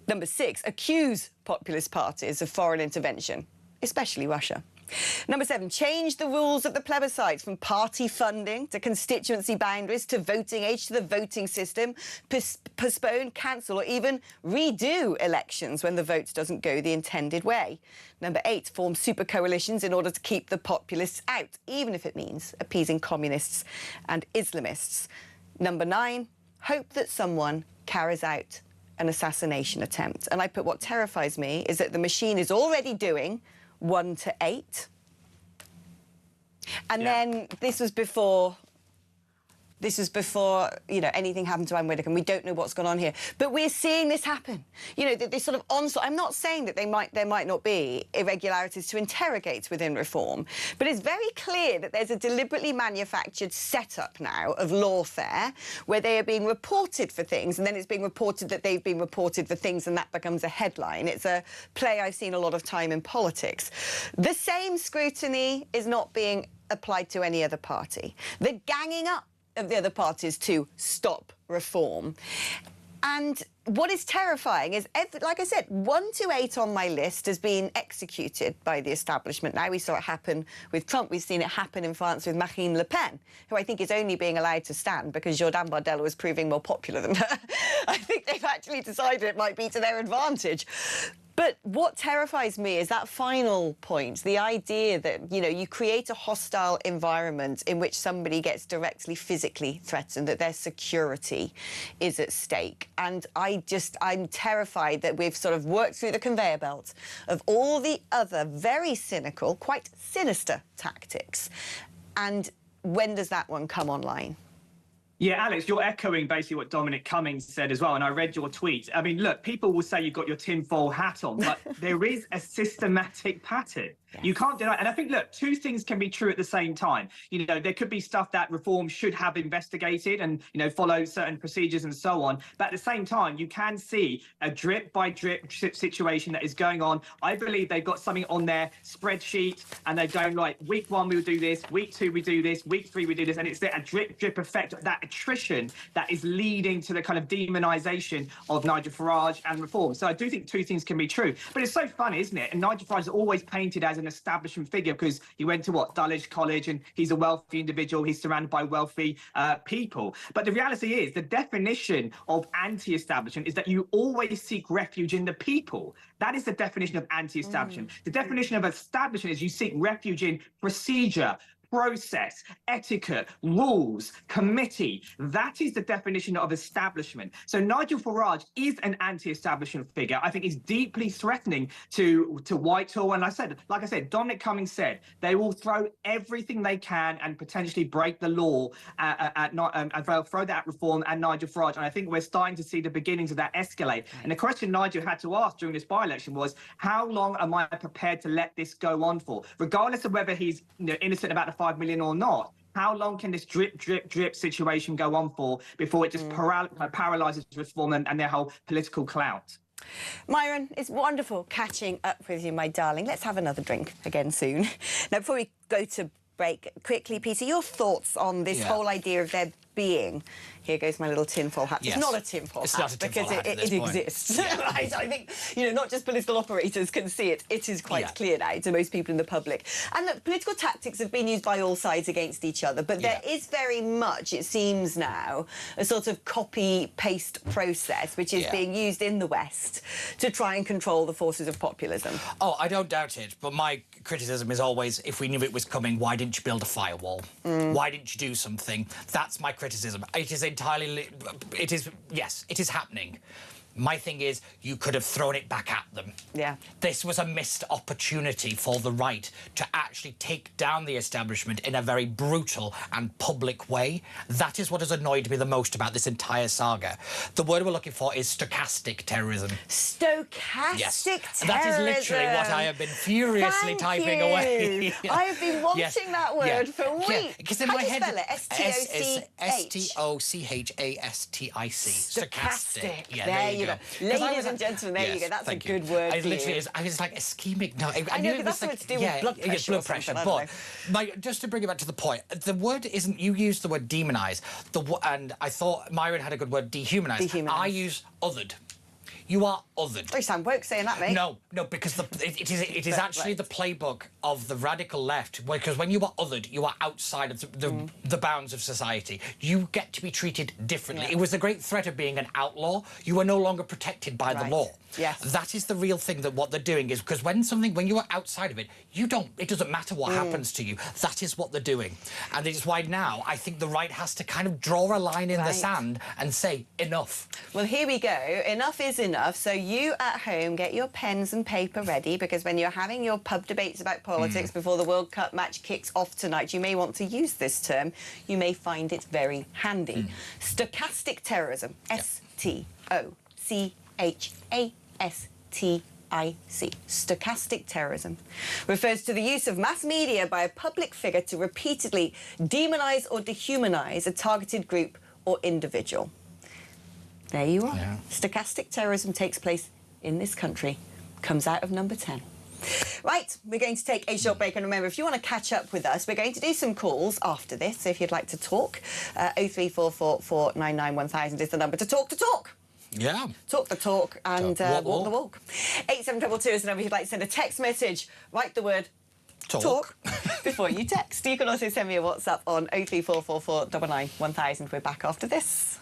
Number six, accuse populist parties of foreign intervention, especially Russia. Number seven, change the rules of the plebiscites from party funding to constituency boundaries to voting age to the voting system, postpone, cancel or even redo elections when the vote doesn't go the intended way. Number eight, form super coalitions in order to keep the populists out, even if it means appeasing communists and Islamists. Number nine, hope that someone carries out an assassination attempt. And I put what terrifies me is that the machine is already doing 1 to 8. And then this was before, you know, anything happened to Ann Widdecombe. We don't know what's gone on here. But we're seeing this happen. You know, this sort of onslaught. I'm not saying that there might not be irregularities to interrogate within reform, but it's very clear that there's a deliberately manufactured setup now of lawfare where they are being reported for things, and then it's being reported that they've been reported for things, and that becomes a headline. It's a play I've seen a lot of time in politics. The same scrutiny is not being applied to any other party. The ganging up of the other parties to stop reform. And what is terrifying is, like I said, 1 to 8 on my list has been executed by the establishment. Now we saw it happen with Trump. We've seen it happen in France with Marine Le Pen, who I think is only being allowed to stand because Jordan Bardella was proving more popular than her. I think they've actually decided it might be to their advantage. But what terrifies me is that final point, the idea that, you know, you create a hostile environment in which somebody gets directly physically threatened, that their security is at stake. And I'm terrified that we've sort of worked through the conveyor belt of all the other very cynical, quite sinister tactics. And when does that one come online? Yeah, Alex, you're echoing basically what Dominic Cummings said as well, and I read your tweet. I mean, look, people will say you've got your tinfoil hat on, but there is a systematic pattern. Yes. You can't deny, and I think, look, two things can be true at the same time. You know, there could be stuff that reform should have investigated and, you know, follow certain procedures and so on. But at the same time, you can see a drip by drip situation that is going on. I believe they've got something on their spreadsheet and they're going like, week 1, we'll do this, week 2, we do this, week 3, we do this. And it's a drip, drip effect, that attrition that is leading to the kind of demonisation of Nigel Farage and reform. So I do think two things can be true. But it's so funny, isn't it? And Nigel Farage is always painted as an establishment figure because he went to Dulwich College and he's a wealthy individual. He's surrounded by wealthy people. But the reality is the definition of anti-establishment is that you always seek refuge in the people. That is the definition of anti-establishment. The definition of establishment is you seek refuge in procedure, process, etiquette, rules, committee. That is the definition of establishment. So Nigel Farage is an anti-establishment figure. I think he's deeply threatening to Whitehall. And like I said, Dominic Cummings said they will throw everything they can and potentially break the law and they'll throw that at Reform and Nigel Farage. And I think we're starting to see the beginnings of that escalate. And the question Nigel had to ask during this by-election was, how long am I prepared to let this go on for? Regardless of whether he's innocent about the 5 million or not, how long can this drip, drip, drip situation go on for before it just paralyses Reform and their whole political clout? Myron, it's wonderful catching up with you, my darling. Let's have another drink again soon. Now, before we go to break, quickly, Peter, your thoughts on this whole idea of there being... Here goes my little tinfoil hat. Yes. It's not a tinfoil hat. Not a tinfoil because hat it exists. Right? I think, not just political operators can see it. It is quite clear now to most people in the public. And look, political tactics have been used by all sides against each other, but there is very much, it seems now, a sort of copy-paste process which is being used in the West to try and control the forces of populism. Oh, I don't doubt it, but my criticism is always, if we knew it was coming, why didn't you build a firewall? Why didn't you do something? That's my criticism. It is entirely... Yes, it is happening. My thing is, you could have thrown it back at them. Yeah. This was a missed opportunity for the right to actually take down the establishment in a very brutal and public way. That is what has annoyed me the most about this entire saga. The word we're looking for is stochastic terrorism. Stochastic terrorism. That is literally what I have been furiously typing away. I have been wanting that word for weeks. Because in How my do you head, spell it? S-T-O-C-H-A-S-T-I-C. Stochastic. Yeah, there you go. Ladies and gentlemen, there you go. That's a good word. I literally, I was like ischemic. No, I knew it was that's like, to do with blood pressure. Blood pressure. But just to bring it back to the point, the word isn't. You used the word demonise, and I thought Myron had a good word, dehumanise. I use othered. You are othered. You sound woke saying that, mate. No, because it is actually the playbook of the radical left, because when you are othered, you are outside of the bounds of society. You get to be treated differently. It was the great threat of being an outlaw. You are no longer protected by the law. Yes. That is the real thing, that what they're doing is, because when you are outside of it, it doesn't matter what happens to you. That is what they're doing. And it is why now I think the right has to kind of draw a line in the sand and say, enough. Well, here we go. Enough is enough. So you at home, get your pens and paper ready, because when you're having your pub debates about politics before the World Cup match kicks off tonight, you may want to use this term. You may find it very handy. Stochastic terrorism. S-T-O-C-H-A-S-T-I-C. Stochastic terrorism refers to the use of mass media by a public figure to repeatedly demonise or dehumanise a targeted group or individual. There you are. Yeah. Stochastic terrorism takes place in this country, comes out of number 10. Right, we're going to take a short break, and remember, if you want to catch up with us, we're going to do some calls after this, so if you'd like to talk, 03444 499 1000 is the number to talk. Yeah. Talk the talk and walk the walk. 87222 is the number if you'd like to send a text message. Write the word talk before you text. You can also send me a WhatsApp on 03444 499 1000. We're back after this.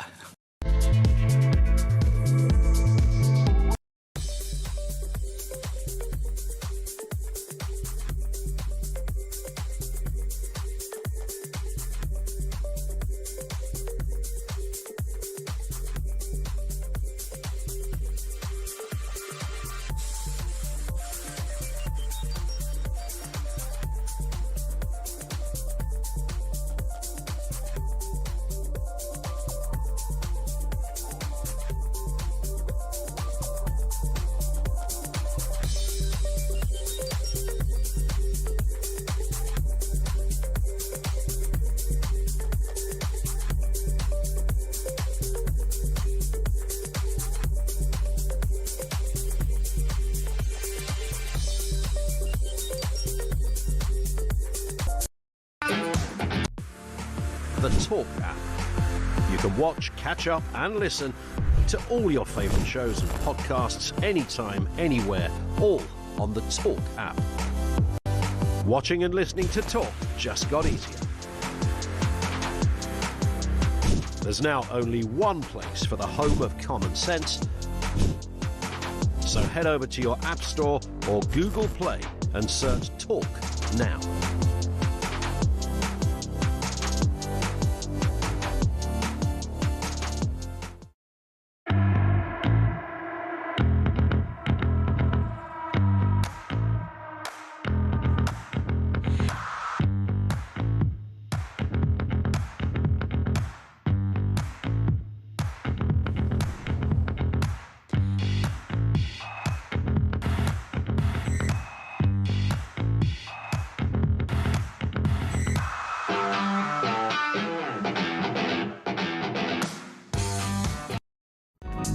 The Talk app. You can watch, catch up and listen to all your favourite shows and podcasts anytime, anywhere, all on the Talk app. Watching and listening to Talk just got easier. There's now only one place for the home of common sense. So head over to your App Store or Google Play and search Talk now.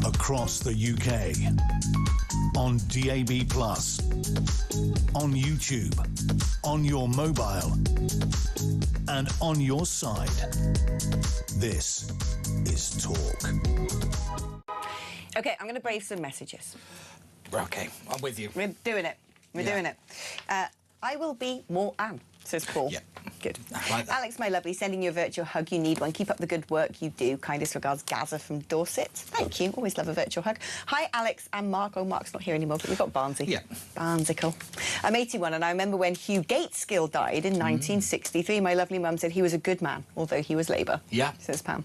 across the UK. On DAB+, on YouTube, on your mobile, and on your side. This is Talk. OK, I'm going to brave some messages. OK, I'm with you. We're doing it. We're doing it. I will be more Anne, says Paul. Yeah. Good. I like that. Alex, my lovely, sending you a virtual hug. You need one. Keep up the good work you do. Kindest regards, Gaza from Dorset. Thank you. Always love a virtual hug. Hi, Alex and Mark. Oh, Mark's not here anymore, but we've got Barnsey. Yeah. Barnsicle. I'm 81, and I remember when Hugh Gateskill died in 1963. My lovely mum said he was a good man, although he was Labour. Yeah. Says Pam.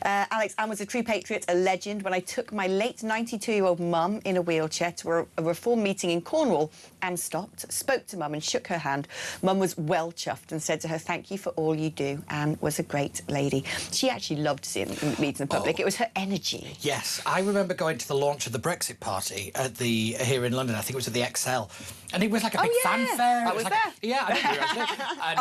Alex, Anne was a true patriot, a legend. When I took my late 92-year-old mum in a wheelchair to a reform meeting in Cornwall, Anne stopped, spoke to mum and shook her hand. Mum was well chuffed and said to her, thank you for all you do. Anne was a great lady. She actually loved seeing meetings in public. It was her energy. Yes, I remember going to the launch of the Brexit Party at here in London. I think it was at the XL. And it was like a big fanfare. I was like there. Yeah, I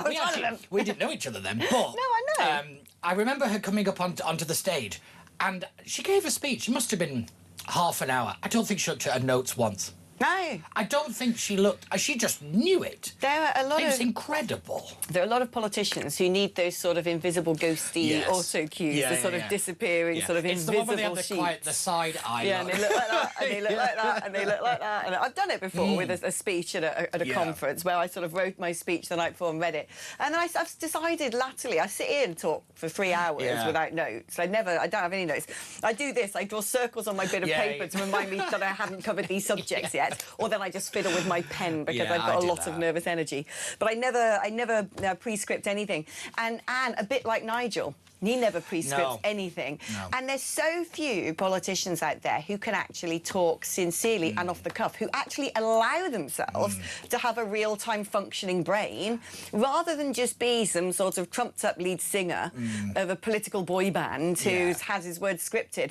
didn't actually. We didn't know each other then. But, no, I know. I remember her coming up onto the stage, and she gave a speech. It must have been half an hour. I don't think she looked at her notes once. No. I don't think she looked... She just knew it. There are a lot It was incredible. There are a lot of politicians who need those sort of invisible, ghosty auto cues, the sort of disappearing, sort of it's invisible the one where they have the side eye Yeah, look. and they look like that, and they look like that, and they look like that. And I've done it before with a speech at a conference where I sort of wrote my speech the night before and read it. And then I've decided latterly, I sit here and talk for 3 hours without notes. I don't have any notes. I do this, I draw circles on my bit of paper to remind me that I haven't covered these subjects yet, or then I just fiddle with my pen because I've got a lot of nervous energy. But I never pre-script anything. And Anne, a bit like Nigel, he never pre-scripts anything. No. And there's so few politicians out there who can actually talk sincerely and off the cuff, who actually allow themselves to have a real-time functioning brain, rather than just be some sort of trumped-up lead singer of a political boy band who has his words scripted.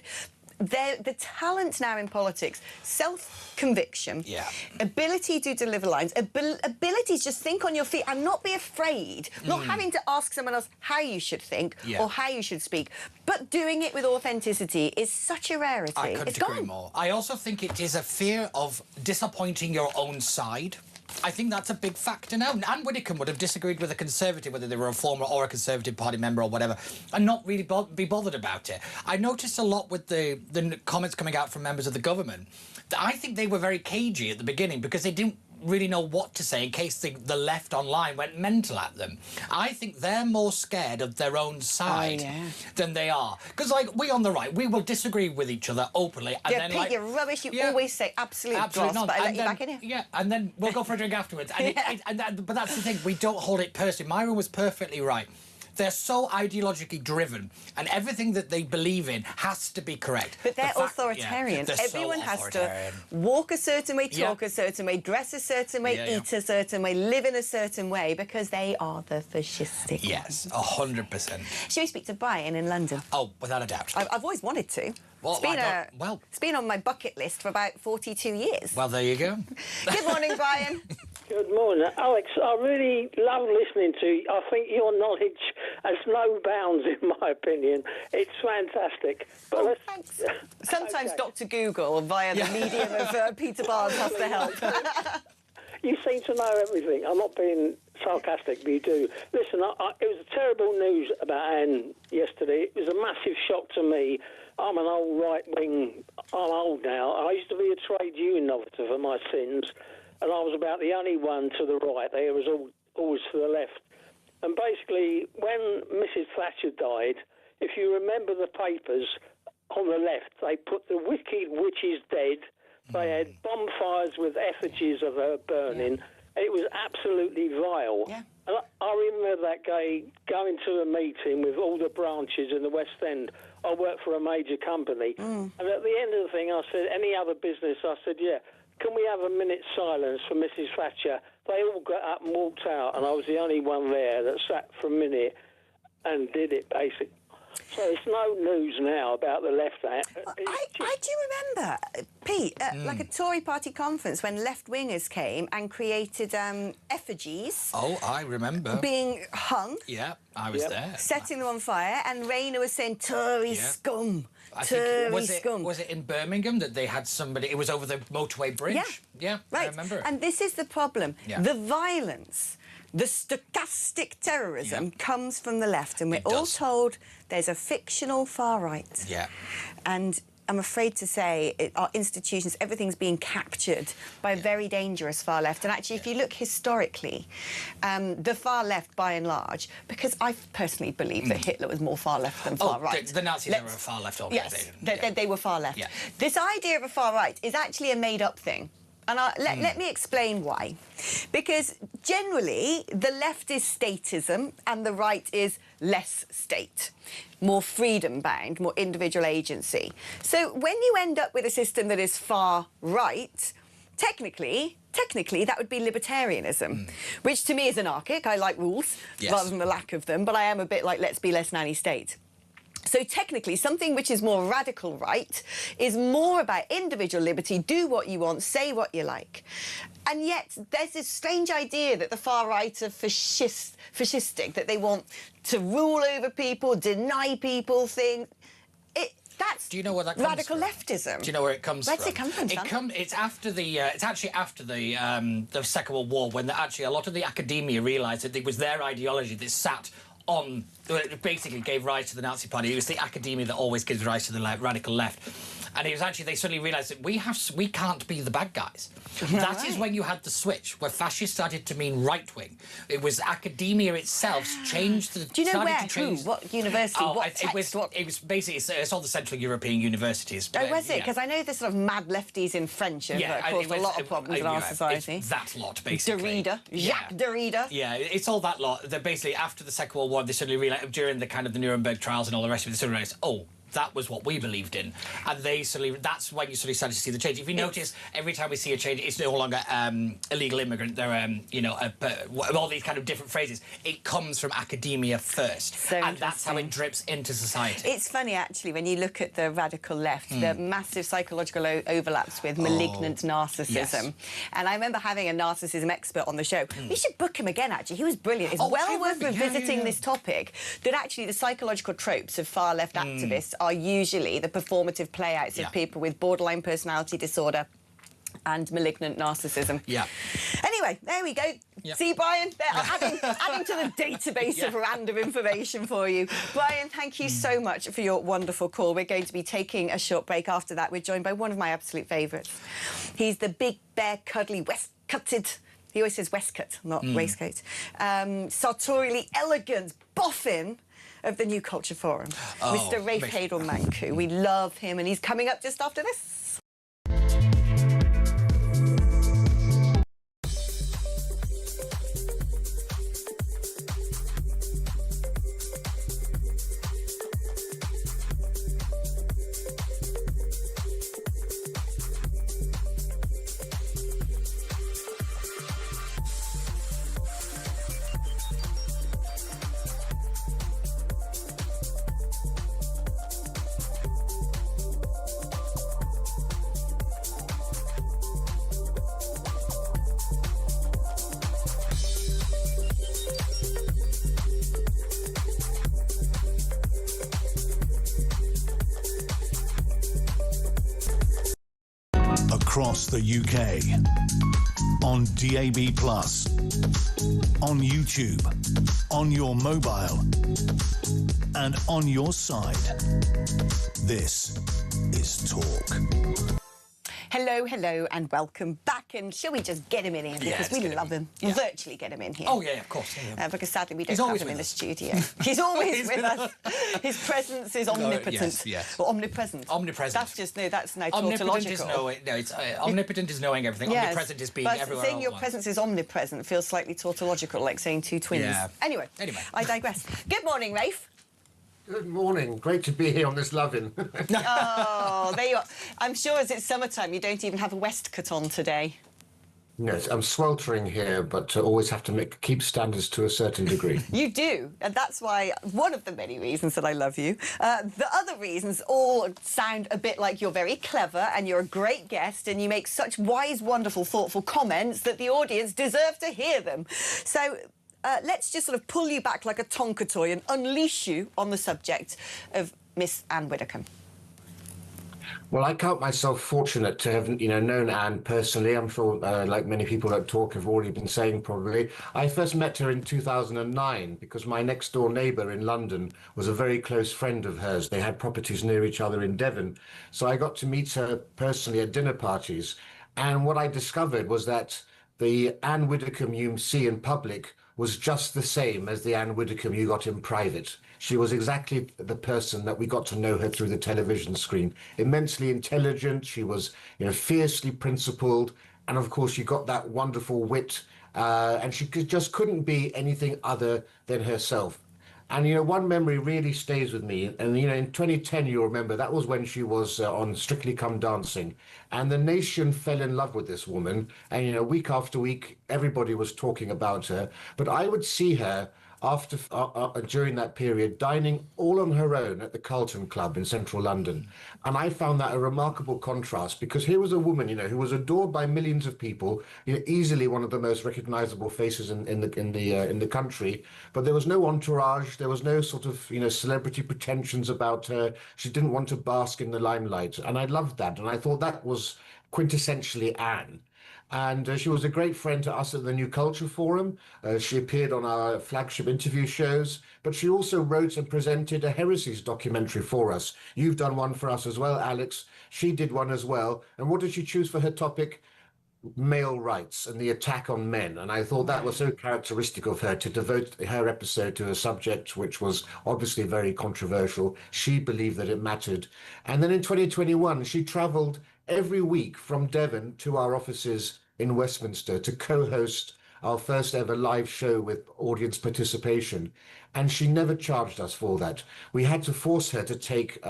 The talent now in politics, self-conviction, ability to deliver lines, ability to just think on your feet and not be afraid, not having to ask someone else how you should think or how you should speak, but doing it with authenticity is such a rarity. I couldn't agree more. I also think it is a fear of disappointing your own side. I think that's a big factor now. Ann Widdecombe would have disagreed with a Conservative, whether they were a Reformer or a Conservative Party member or whatever, and not really be bothered about it. I noticed a lot with the comments coming out from members of the government that I think they were very cagey at the beginning because they didn't really know what to say in case the left online went mental at them. I think they're more scared of their own side than they are. Because, like, we on the right, we will disagree with each other openly. And then, Pete, you're rubbish. You always say absolute dross, but I let you back in here. Yeah, and then we'll go for a drink afterwards. But that's the thing, we don't hold it personally. Myra was perfectly right. They're so ideologically driven, and everything that they believe in has to be correct. But they're authoritarians. Everyone has to walk a certain way, talk a certain way, dress a certain way, eat a certain way, live in a certain way, because they are the fascistic Yes, 100%. Shall we speak to Brian in London? Oh, without a doubt. I've always wanted to. Well, it's been on my bucket list for about 42 years. Well, there you go. Good morning, Brian. Good morning. Alex, I really love listening to you. I think your knowledge has no bounds, in my opinion. It's fantastic. But thanks. Sometimes Dr. Google, via the medium of Peter Barnes, has to help. You seem to know everything. I'm not being sarcastic, but you do. Listen, it was terrible news about Anne yesterday. It was a massive shock to me. I'm an old right-wing... I'm old now. I used to be a trade union officer for my sins, and I was about the only one to the right. They was always to the left. And basically, when Mrs Thatcher died, if you remember the papers on the left, they put the wicked witch is dead. They had bonfires with effigies of her burning. It was absolutely vile. Yeah. And I remember that day going to a meeting with all the branches in the West End. I worked for a major company. And at the end of the thing, I said, any other business? I said, yeah, can we have a minute's silence for Mrs Thatcher? They all got up and walked out, and I was the only one there that sat for a minute and did it, basically. So it's no news now about the left. I do remember, Pete, like a Tory party conference when left-wingers came and created effigies. Oh, I remember. Being hung. Yeah, I was there. Setting them on fire, and Rayner was saying, Tory scum. Was it in Birmingham that they had somebody? It was over the motorway bridge. Yeah, right. I remember. And this is the problem. Yeah. The violence, the stochastic terrorism comes from the left, and we're all told there's a fictional far right. Yeah. And I'm afraid to say our institutions, everything's being captured by a very dangerous far left. And actually, if you look historically, the far left, by and large, because I personally believe that Hitler was more far left than far right. The Nazis were a far left organisation. Yes, they were far left. Yeah. This idea of a far right is actually a made-up thing. And let me explain why. Because generally, the left is statism and the right is less state, more freedom-bound, more individual agency. So when you end up with a system that is far right, technically, that would be libertarianism, which to me is anarchic. I like rules rather than the lack of them, but I am a bit like, let's be less nanny state. So technically, something which is more radical right is more about individual liberty, do what you want, say what you like. And yet there's this strange idea that the far right are fascistic, that they want to rule over people, deny people things. Do you know where that comes radical from? leftism. Do you know where it comes Where's from? it come from, It's after the. It's actually after the Second World War, when actually a lot of the academia realised that it was their ideology that sat on. It basically gave rise to the Nazi Party. It was the academia that always gives rise to the radical left. And it was actually, they suddenly realised that we can't be the bad guys. That is when you had the switch, where fascist started to mean right-wing. It was academia itself changed the... Do you know where? Who? What university? What text? It was basically, it's all the Central European universities. Oh, was it? Because I know there's sort of mad lefties in French have caused a lot of problems in our society. It's that lot, basically. Derrida. Jacques Derrida. Yeah, it's all that lot. They're basically, after the Second World War, they suddenly realised, during the kind of the Nuremberg trials and all the rest of it, they suddenly realised, oh, that was what we believed in, and that's when you sort of started to see the change. If you notice, every time we see a change, it's no longer illegal immigrant. They're all these kind of different phrases. It comes from academia first, and that's how it drips into society. It's funny actually when you look at the radical left, the massive psychological overlaps with malignant narcissism. And I remember having a narcissism expert on the show. We should book him again. Actually, he was brilliant. It's well worth revisiting this topic. That actually the psychological tropes of far left activists are usually the performative playouts of people with borderline personality disorder and malignant narcissism. Yeah. Anyway, there we go. Yeah. See, Brian, adding to the database of random information for you. Brian, thank you so much for your wonderful call. We're going to be taking a short break. After that, we're joined by one of my absolute favourites. He's the big, bear, cuddly, west-cutted... He always says waistcoat, not waistcoat. Sartorially elegant boffin of the New Culture Forum, Mr. Rafe Haydel-Manku. We love him, and he's coming up just after this. Across the UK, on DAB+, on YouTube, on your mobile, and on your side. This is Talk. Hello, and welcome back. And shall we just get him in here? Because we love him. Virtually get him in here. Oh, yeah, of course. Yeah. Because sadly, we don't have him in the studio. He's always with us. His presence is omnipotent. Yes. Or omnipresent. Omnipresent. That's now omnipotent tautological. It's omnipotent is knowing everything. Yes, omnipresent is being everywhere. Saying your presence is omnipresent feels slightly tautological, like saying two twins. Yeah. Anyway, I digress. Good morning, Rafe. Good morning. Great to be here on this lovin'. Oh, there you are. I'm sure as it's summertime, you don't even have a waistcoat on today. Yes, I'm sweltering here, but always have to keep standards to a certain degree. You do, and that's why one of the many reasons that I love you. The other reasons all sound a bit like you're very clever and you're a great guest and you make such wise, wonderful, thoughtful comments that the audience deserve to hear them. So let's just sort of pull you back like a Tonka toy and unleash you on the subject of Miss Ann Widdecombe. Well, I count myself fortunate to have, known Anne personally. I'm sure, like many people that talk have already been saying probably. I first met her in 2009 because my next door neighbour in London was a very close friend of hers. They had properties near each other in Devon. So I got to meet her personally at dinner parties. And what I discovered was that the Ann Widdecombe you see in public was just the same as the Ann Widdecombe you got in private. She was exactly the person that we got to know her through the television screen. Immensely intelligent, she was, fiercely principled, and of course, she got that wonderful wit, and she just couldn't be anything other than herself. And one memory really stays with me. And in 2010, you'll remember that was when she was on Strictly Come Dancing, and the nation fell in love with this woman. And week after week, everybody was talking about her. But I would see her after during that period dining all on her own at the Carlton Club in central London, and I found that a remarkable contrast because here was a woman who was adored by millions of people, easily one of the most recognizable faces in the country, but there was no entourage, there was no sort of celebrity pretensions about her. She didn't want to bask in the limelight, and I loved that, and I thought that was quintessentially Anne. And she was a great friend to us at the New Culture Forum. She appeared on our flagship interview shows, but she also wrote and presented a heresies documentary for us. You've done one for us as well, Alex. She did one as well. And what did she choose for her topic? Male rights and the attack on men. And I thought that was so characteristic of her to devote her episode to a subject which was obviously very controversial. She believed that it mattered. And then in 2021, she travelled every week from Devon to our offices in Westminster to co-host our first ever live show with audience participation. And she never charged us for that. We had to force her to take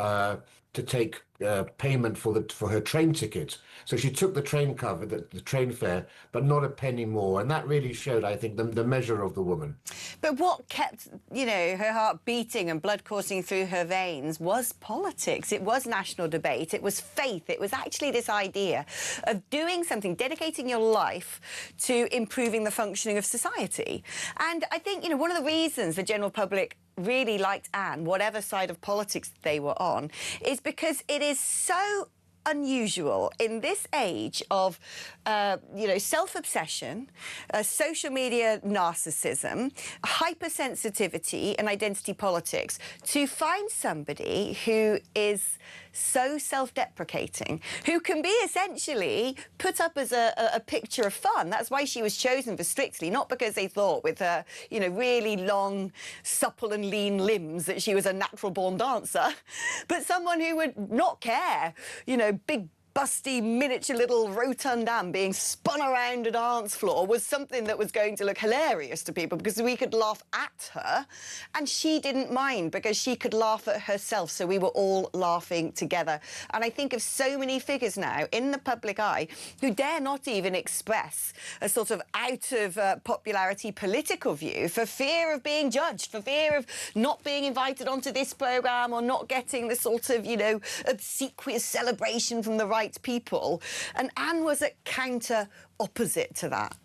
payment for her train ticket. So she took the train cover, the train fare, but not a penny more. And that really showed, I think, the measure of the woman. But what kept, her heart beating and blood coursing through her veins was politics. It was national debate. It was faith. It was actually this idea of doing something, dedicating your life to improving the functioning of society. And I think, one of the reasons the general public really liked Anne, whatever side of politics they were on, is because it is so unusual in this age of, self-obsession, social media narcissism, hypersensitivity and identity politics, to find somebody who is so self-deprecating, who can be essentially put up as a picture of fun. That's why she was chosen for Strictly, not because they thought with her, really long, supple and lean limbs that she was a natural-born dancer, but someone who would not care, big, busty, miniature little rotund Anne being spun around a dance floor was something that was going to look hilarious to people because we could laugh at her, and she didn't mind because she could laugh at herself, so we were all laughing together. And I think of so many figures now in the public eye who dare not even express a sort of out of popularity political view for fear of being judged, for fear of not being invited onto this programme or not getting the sort of, obsequious celebration from the right people. And Anne was a counter opposite to that.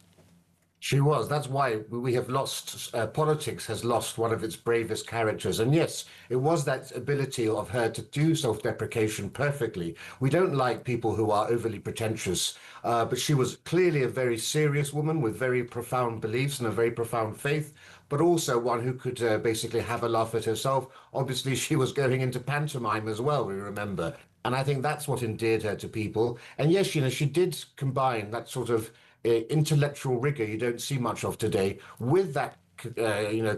She was. That's why we have lost, politics has lost one of its bravest characters. And yes, it was that ability of her to do self-deprecation perfectly. We don't like people who are overly pretentious, but she was clearly a very serious woman with very profound beliefs and a very profound faith, but also one who could basically have a laugh at herself. Obviously, she was going into pantomime as well, we remember. And I think that's what endeared her to people. And yes, she did combine that sort of intellectual rigor you don't see much of today with that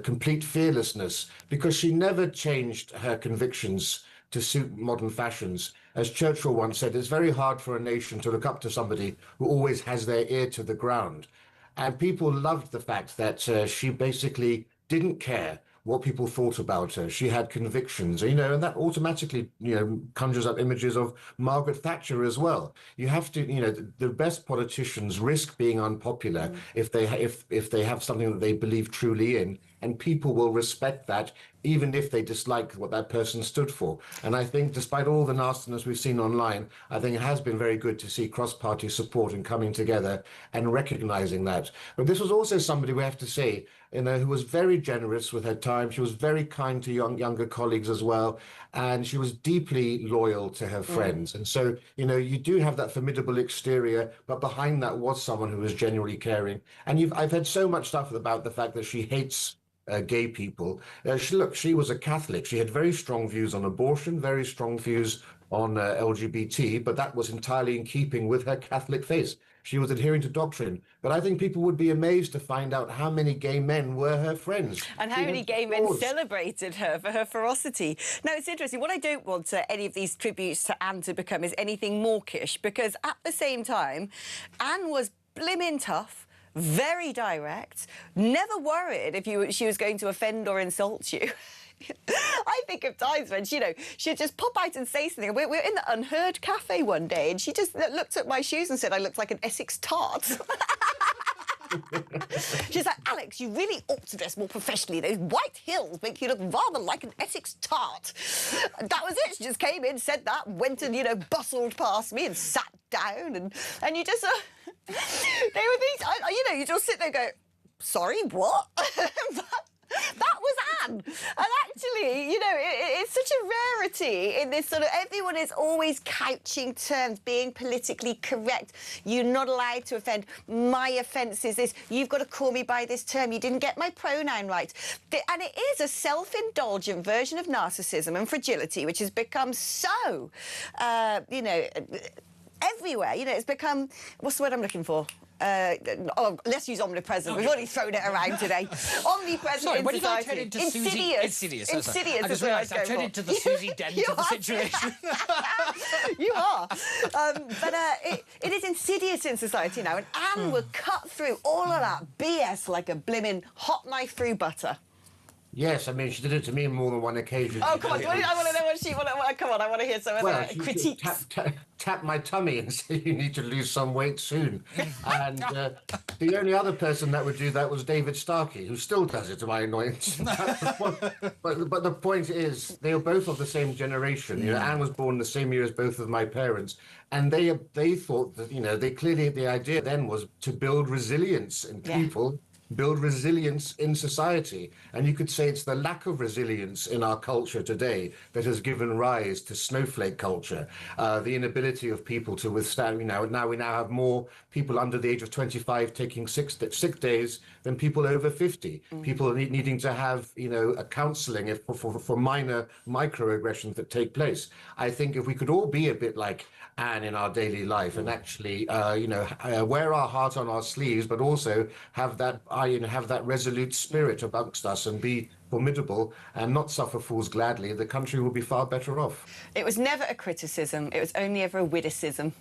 complete fearlessness, because she never changed her convictions to suit modern fashions. As Churchill once said, it's very hard for a nation to look up to somebody who always has their ear to the ground. And people loved the fact that she basically didn't care what people thought about her. She had convictions, and that automatically, conjures up images of Margaret Thatcher as well. You have to, the best politicians risk being unpopular if they have something that they believe truly in. and people will respect that even if they dislike what that person stood for. And I think despite all the nastiness we've seen online, I think it has been very good to see cross-party support and coming together and recognizing that. But this was also somebody, we have to say, who was very generous with her time. She was very kind to younger colleagues as well. And she was deeply loyal to her friends. And so, you do have that formidable exterior, but behind that was someone who was genuinely caring. And I've heard so much stuff about the fact that she hates gay people. She was a Catholic. She had very strong views on abortion, very strong views on LGBT, but that was entirely in keeping with her Catholic faith. She was adhering to doctrine. But I think people would be amazed to find out how many gay men were her friends. And how many gay men celebrated her for her ferocity. Now, it's interesting. What I don't want any of these tributes to Anne to become is anything mawkish, because at the same time, Anne was blimmin' tough, very direct, never worried if she was going to offend or insult you. I think of times when, she'd just pop out and say something. We're in the Unheard Cafe one day, and she just looked at my shoes and said I looked like an Essex tart. She's like, Alex, you really ought to dress more professionally. Those white heels make you look rather like an Essex tart. That was it. She just came in, said that, went and, bustled past me and sat down. And you just... they were these... you just sit there and go, sorry, what? That was Anne. And actually, it's such a rarity in this sort of... Everyone is always couching terms, being politically correct. You're not allowed to offend. My offence is this. You've got to call me by this term. You didn't get my pronoun right. And it is a self-indulgent version of narcissism and fragility, which has become so, everywhere. It's become... What's the word I'm looking for? Let's use omnipresent. We've already thrown it around today. Omnipresent. Sorry, in when society. did I turn into Insidious. Susie? Insidious. I just realised I turned into the Susie Dent of the situation. You are. But it is insidious in society now, and Anne will cut through all of that BS like a blimmin' hot knife through butter. Yes, I mean, she did it to me on more than one occasion. Oh, come on, I want to know what she... Come on, I want to hear some of the critiques. Tap my tummy and say you need to lose some weight soon. And the only other person that would do that was David Starkey, who still does it to my annoyance. But the point is, they were both of the same generation. Anne was born the same year as both of my parents. And they thought that, the idea then was to build resilience in people. Build resilience in society. And you could say it's the lack of resilience in our culture today that has given rise to snowflake culture, the inability of people to withstand. We now have more people under the age of 25 taking sick days than people over 50. People needing to have, a counselling for minor microaggressions that take place. I think if we could all be a bit like Anne in our daily life and actually, wear our heart on our sleeves, but also have that resolute spirit amongst us and be formidable and not suffer fools gladly, the country will be far better off. It was never a criticism. It was only ever a witticism.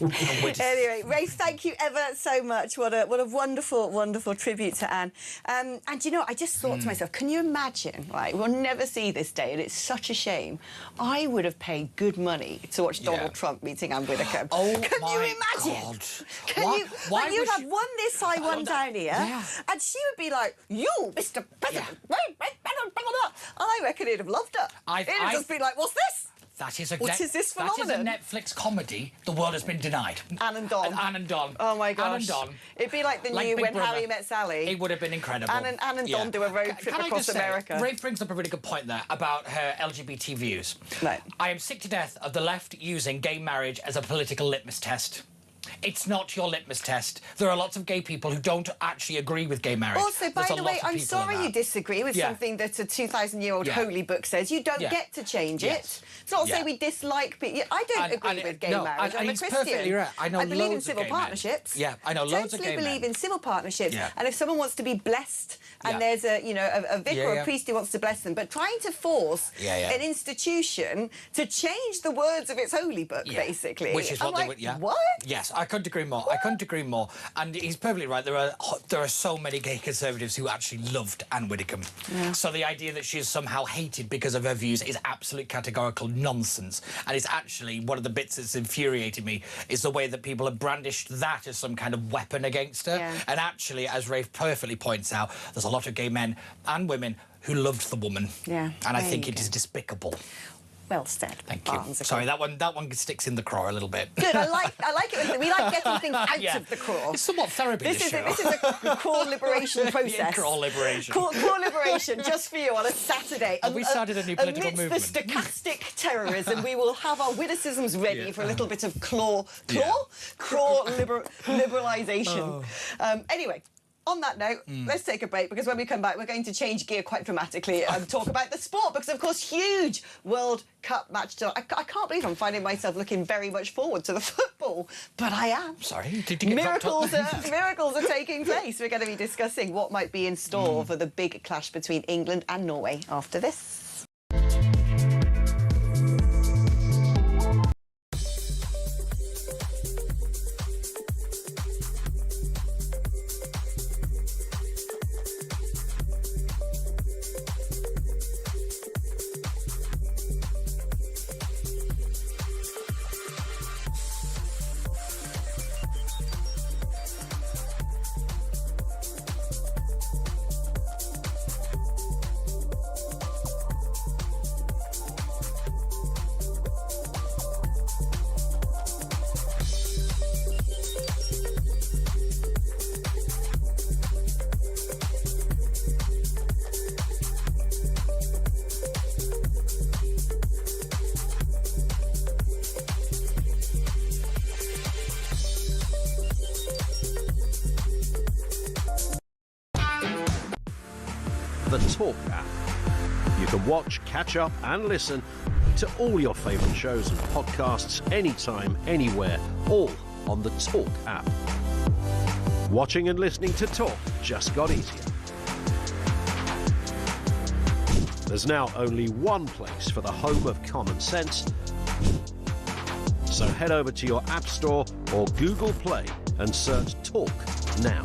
Anyway, Rafe, thank you ever so much. What a wonderful, wonderful tribute to Anne. And I just thought to myself, can you imagine, right, we'll never see this day, and it's such a shame. I would have paid good money to watch Donald Trump meeting Ann Widdecombe. Oh, can you imagine? God. Can you have one this side, one down here, and she would be like, you, Mr. President, and I reckon he'd have loved her. He'd have just been like, what's this? What is this phenomenon? That is a Netflix comedy the world has been denied. Anne and Don. Anne and Don. Oh, my gosh. Anne and Don. It'd be like the new When Harry Met Sally. It would have been incredible. Anne and Don do a road trip across America. Rafe brings up a really good point there about her LGBT views. Right. I am sick to death of the left using gay marriage as a political litmus test. It's not your litmus test. There are lots of gay people who don't actually agree with gay marriage. Also, by the way, I'm sorry you disagree with something that a 2,000-year-old holy book says. You don't get to change it. It's not say we dislike people. I don't agree with gay marriage. I'm a Christian. Perfectly right. I believe in civil partnerships. Yeah, I know loads of gay men. Totally believe in civil partnerships. Yeah. And if someone wants to be blessed and there's a vicar or a priest who wants to bless them, but trying to force an institution to change the words of its holy book, basically. Which is what they would, What? Yes, I couldn't agree more. I couldn't agree more. And he's perfectly right. There are so many gay Conservatives who actually loved Ann Widdecombe. Yeah. So the idea that she is somehow hated because of her views is absolute categorical nonsense. And it's actually one of the bits that's infuriated me is the way that people have brandished that as some kind of weapon against her. Yeah. And actually, as Rafe perfectly points out, there's a lot of gay men and women who loved the woman. Yeah. And I think it is despicable. Well said. Thank you. Sorry, that one sticks in the craw a little bit. Good. I like it. When we like getting things out of the craw. It's somewhat therapy. This is a craw liberation process. Yeah, craw liberation. Craw liberation, just for you on a Saturday. And we started a new political movement. Amidst the stochastic terrorism, we will have our witticisms ready for a little bit of craw liberalisation. Oh. Anyway. On that note, let's take a break, because when we come back, we're going to change gear quite dramatically and talk about the sport, because, of course, huge World Cup match. I can't believe I'm finding myself looking very much forward to the football, but I am. Sorry, did you get miracles are taking place. We're going to be discussing what might be in store for the big clash between England and Norway after this. The Talk app. You can watch, catch up and listen to all your favourite shows and podcasts anytime, anywhere, all on the Talk app. Watching and listening to Talk just got easier. There's now only one place for the home of common sense. So head over to your App Store or Google Play and search Talk now.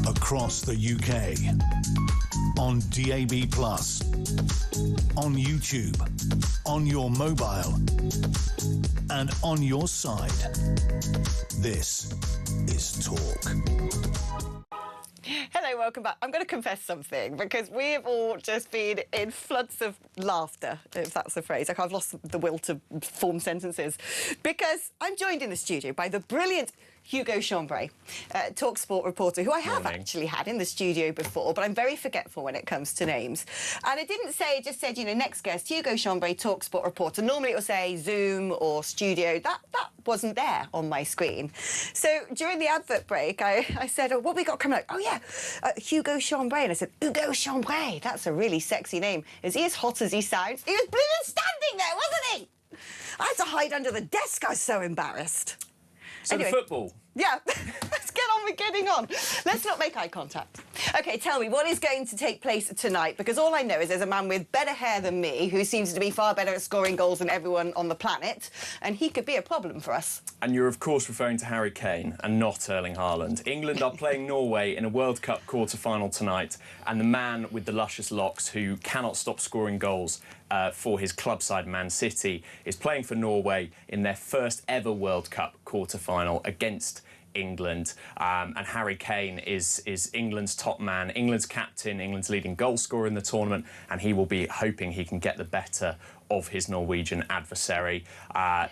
Across the UK, on DAB+, on YouTube, on your mobile, and on your side. This is Talk. Hello, welcome back. I'm going to confess something, because we have all just been in floods of laughter, if that's the phrase. Like, I've lost the will to form sentences, because I'm joined in the studio by the brilliant Hugo Chambray, talk sport reporter, who I have actually had in the studio before, but I'm very forgetful when it comes to names. And it didn't say, it just said, you know, next guest, Hugo Chambray, talk sport reporter. Normally it will say Zoom or studio. That wasn't there on my screen. So during the advert break, I said, oh, what we got coming up? Oh, yeah, Hugo Chambray. And I said, Hugo Chambray, that's a really sexy name. Is he as hot as he sounds? He was blooming standing there, wasn't he? I had to hide under the desk. I was so embarrassed. So anyway, the football. Yeah, let's get on with getting on. Let's not make eye contact. OK, tell me, what is going to take place tonight? Because all I know is there's a man with better hair than me who seems to be far better at scoring goals than everyone on the planet, and he could be a problem for us. And you're, of course, referring to Harry Kane and not Erling Haaland. England are playing Norway in a World Cup quarter-final tonight, and the man with the luscious locks who cannot stop scoring goals for his club side Man City is playing for Norway in their first ever World Cup quarter-final against England. And Harry Kane is England's top man, England's captain, England's leading goal scorer in the tournament, and he will be hoping he can get the better of his Norwegian adversary.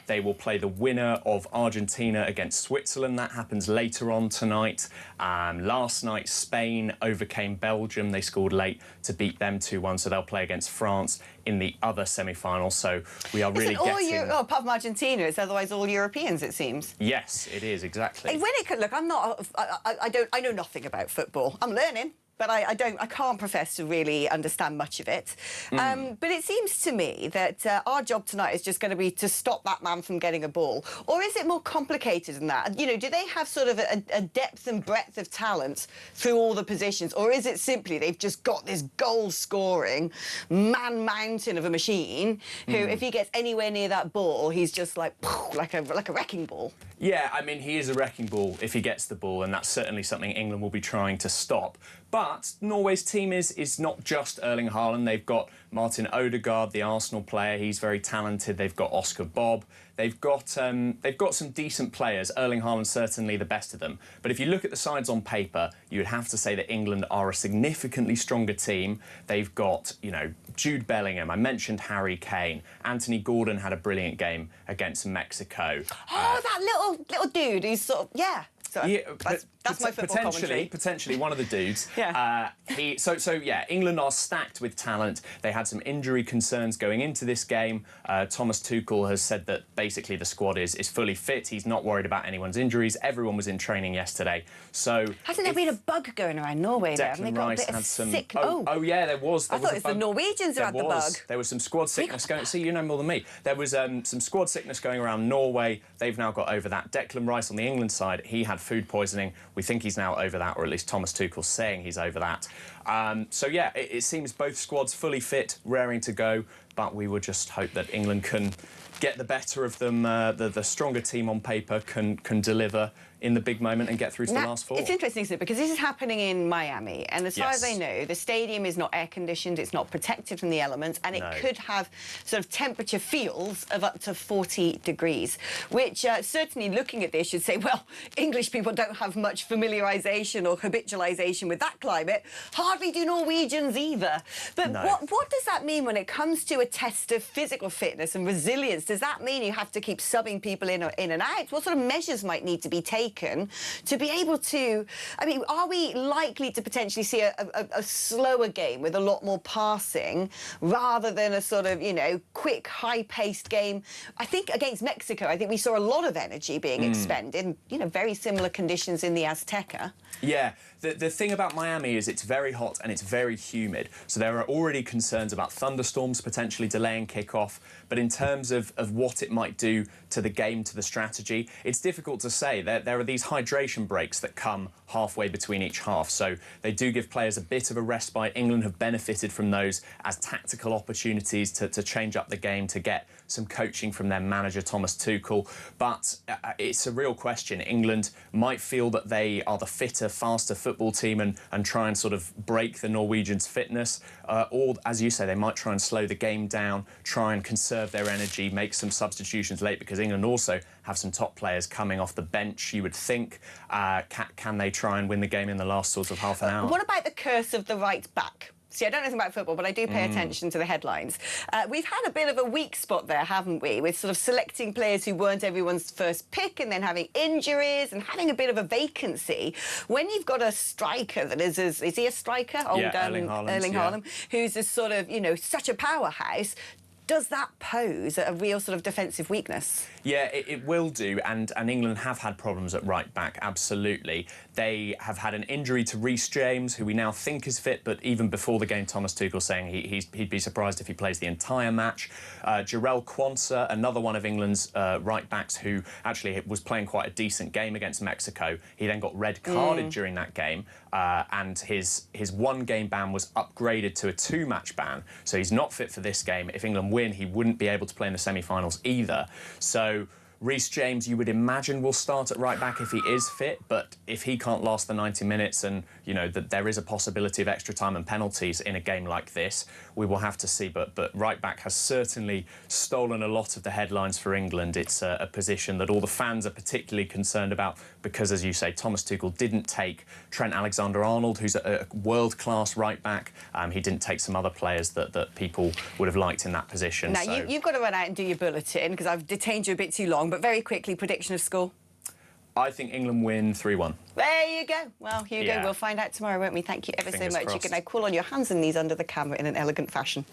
They will play the winner of Argentina against Switzerland. That happens later on tonight. Last night, Spain overcame Belgium. They scored late to beat them 2-1, so they'll play against France in the other semi-final. So we are really getting... apart from Argentina, it's otherwise all Europeans, it seems. Yes, it is, exactly. When it could look, I'm not... I know nothing about football. I'm learning. But I can't profess to really understand much of it. But it seems to me that our job tonight is just going to be to stop that man from getting a ball. Or is it more complicated than that? You know, do they have sort of a depth and breadth of talent through all the positions? Or is it simply they've just got this goal-scoring man-mountain of a machine who, if he gets anywhere near that ball, he's just like a wrecking ball? Yeah, I mean, he is a wrecking ball if he gets the ball, and that's certainly something England will be trying to stop. But Norway's team is not just Erling Haaland. They've got Martin Odegaard, the Arsenal player. He's very talented. They've got Oscar Bob. They've got some decent players. Erling Haaland's certainly the best of them. But if you look at the sides on paper, you would have to say that England are a significantly stronger team. They've got, you know, Jude Bellingham. I mentioned Harry Kane. Anthony Gordon had a brilliant game against Mexico. Oh, that little dude who's sort of, yeah. So yeah, that's my football commentary. Potentially one of the dudes. Yeah. Yeah, England are stacked with talent. They had some injury concerns going into this game. Thomas Tuchel has said that basically the squad is fully fit. He's not worried about anyone's injuries. Everyone was in training yesterday. So hasn't there been a bug going around Norway there? Declan Rice had some sick. Oh yeah, there was. I thought it was the Norwegians who had the bug. There was some squad sickness going. See, you know more than me. There was some squad sickness going around Norway. They've now got over that. Declan Rice on the England side, he had food poisoning. We think he's now over that, or at least Thomas Tuchel's saying he's over that. So yeah, it seems both squads fully fit, raring to go, but we would just hope that England can get the better of them. The stronger team on paper can deliver in the big moment and get through to the last four. It's interesting, isn't it? Because this is happening in Miami, and as far as I know, the stadium is not air-conditioned, it's not protected from the elements, and it could have sort of temperature feels of up to 40 degrees, which certainly looking at this should say, well, English people don't have much familiarisation or habitualisation with that climate. Hardly do Norwegians either. But what does that mean when it comes to a test of physical fitness and resilience? Does that mean you have to keep subbing people in and out? What sort of measures might need to be taken to be able to... I mean, are we likely to potentially see a slower game with a lot more passing rather than a sort of, you know, quick, high-paced game? I think against Mexico, I think we saw a lot of energy being expended, you know, very similar conditions in the Azteca. Yeah, the thing about Miami is it's very hot and it's very humid, so there are already concerns about thunderstorms potentially delaying kick-off, but in terms of what it might do to the game, to the strategy, it's difficult to say. There are these hydration breaks that come halfway between each half, so they do give players a bit of a respite. England have benefited from those as tactical opportunities to change up the game, to get some coaching from their manager, Thomas Tuchel, but it's a real question. England might feel that they are the fitter, faster football team and try and sort of break the Norwegians' fitness, or, as you say, they might try and slow the game down, try and conserve their energy, make some substitutions late, because England also have some top players coming off the bench, you would think. Can they try and win the game in the last sort of half an hour? What about the curse of the right back? See, I don't know anything about football, but I do pay attention to the headlines. We've had a bit of a weak spot there, haven't we, with sort of selecting players who weren't everyone's first pick and then having injuries and having a bit of a vacancy. When you've got a striker that is he a striker? Erling Haaland, who's a sort of, you know, such a powerhouse. Does that pose a real sort of defensive weakness? Yeah, it will do, and England have had problems at right back, absolutely. They have had an injury to Reece James, who we now think is fit, but even before the game, Thomas Tuchel saying he'd be surprised if he plays the entire match. Jarell Quansah, another one of England's right backs, who actually was playing quite a decent game against Mexico. He then got red carded during that game, and his one-game ban was upgraded to a two-match ban, so he's not fit for this game. If England win, he wouldn't be able to play in the semi-finals either. So Reece James, you would imagine, will start at right back if he is fit, but if he can't last the 90 minutes and, you know, that there is a possibility of extra time and penalties in a game like this, we will have to see. But right back has certainly stolen a lot of the headlines for England. It's a position that all the fans are particularly concerned about because, as you say, Thomas Tuchel didn't take Trent Alexander-Arnold, who's a world-class right back. He didn't take some other players that people would have liked in that position. Now, you've got to run out and do your bulletin because I've detained you a bit too long, but very quickly, prediction of score. I think England win 3-1. There you go. Well, Hugo, we'll find out tomorrow, won't we? Thank you ever Fingers so much. crossed. You can now crawl on your hands and knees under the camera in an elegant fashion.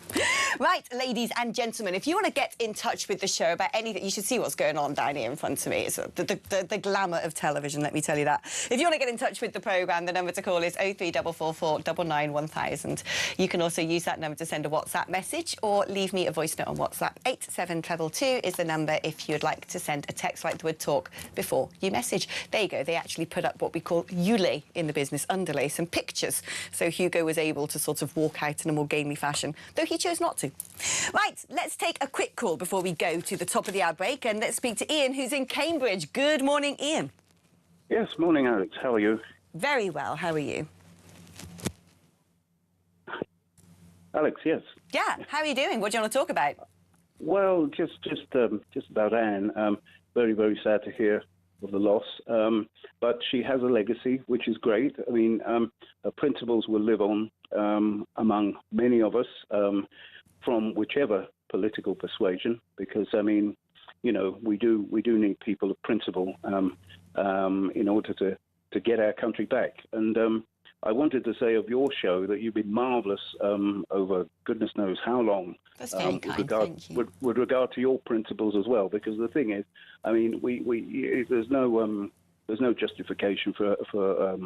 Right, ladies and gentlemen, if you want to get in touch with the show about anything, you should see what's going on down here in front of me. It's the glamour of television, let me tell you that. If you want to get in touch with the programme, the number to call is 03444 99 1000. You can also use that number to send a WhatsApp message or leave me a voice note on WhatsApp. 87222 is the number if you'd like to send a text like the word talk before you message. There you go. They actually put up what we call ulay in the business, underlay, some pictures. So Hugo was able to sort of walk out in a more gamely fashion, though he chose not to. Right, let's take a quick call before we go to the top of the hour break, and let's speak to Ian, who's in Cambridge. Good morning, Ian. Yes, morning, Alex. How are you? Very well. How are you? Alex, yes. Yeah, how are you doing? What do you want to talk about? Well, just about Anne. Very, very sad to hear of the loss. But she has a legacy, which is great. I mean, her principles will live on among many of us from whichever political persuasion, because, I mean, you know, we do need people of principle in order to get our country back. And I wanted to say of your show that you've been marvellous over goodness knows how long. That's very kind, thank you. With regard to your principles as well, because the thing is, I mean, there's no justification for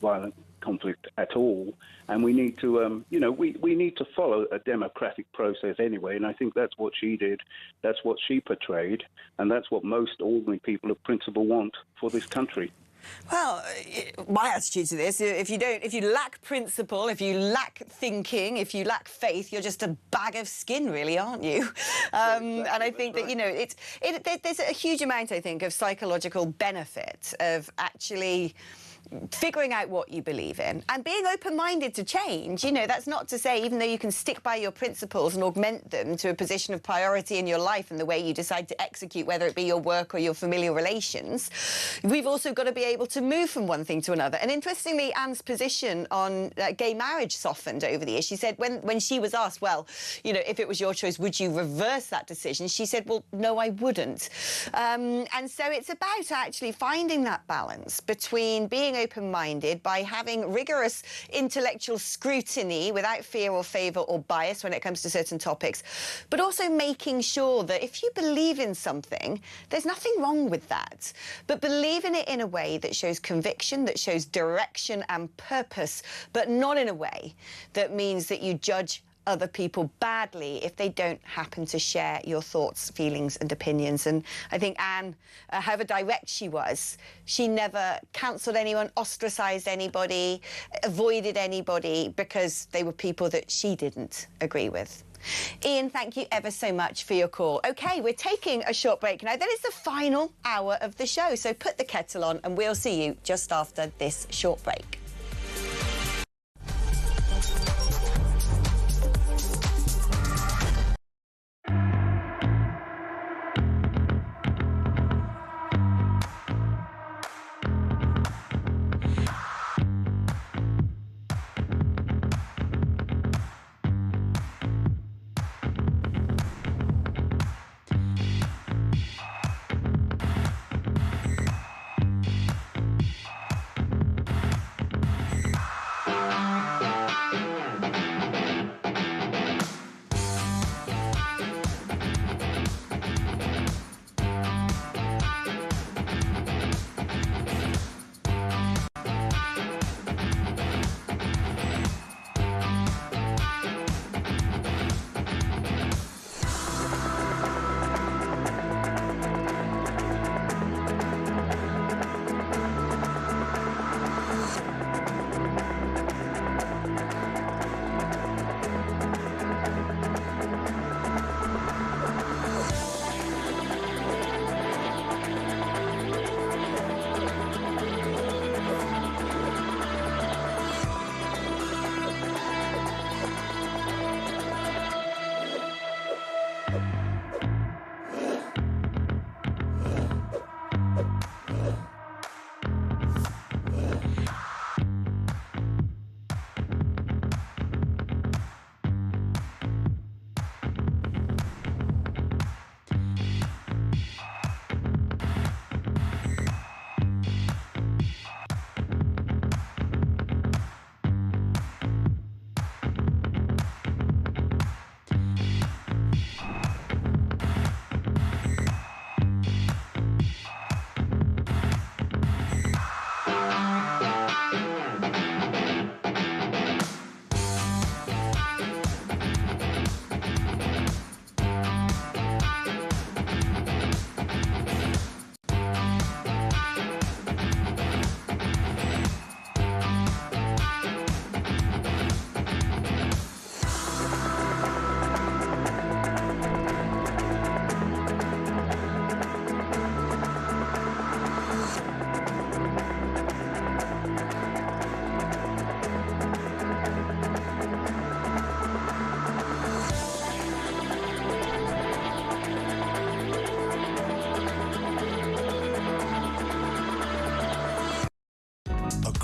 violent conflict at all, and we need to, you know, we need to follow a democratic process anyway, and I think that's what she did, that's what she portrayed, and that's what most ordinary people of principle want for this country. Well, my attitude to this, if you lack principle, if you lack thinking, if you lack faith, you're just a bag of skin, really, aren't you? And I think that, you know, there's a huge amount, I think, of psychological benefit of actually figuring out what you believe in and being open-minded to change. You know, that's not to say, even though you can stick by your principles and augment them to a position of priority in your life and the way you decide to execute, whether it be your work or your familial relations, we've also got to be able to move from one thing to another. And interestingly, Anne's position on gay marriage softened over the years. She said when she was asked, well, you know, if it was your choice, would you reverse that decision? She said, well, no, I wouldn't. And so it's about actually finding that balance between being open-minded by having rigorous intellectual scrutiny without fear or favour or bias when it comes to certain topics, but also making sure that if you believe in something, there's nothing wrong with that, but believe in it in a way that shows conviction, that shows direction and purpose, but not in a way that means that you judge other people badly if they don't happen to share your thoughts, feelings and opinions. And I think Anne, however direct she was, she never cancelled anyone, ostracised anybody, avoided anybody because they were people that she didn't agree with. Ian, thank you ever so much for your call. OK, we're taking a short break now. That is the final hour of the show, so put the kettle on and we'll see you just after this short break.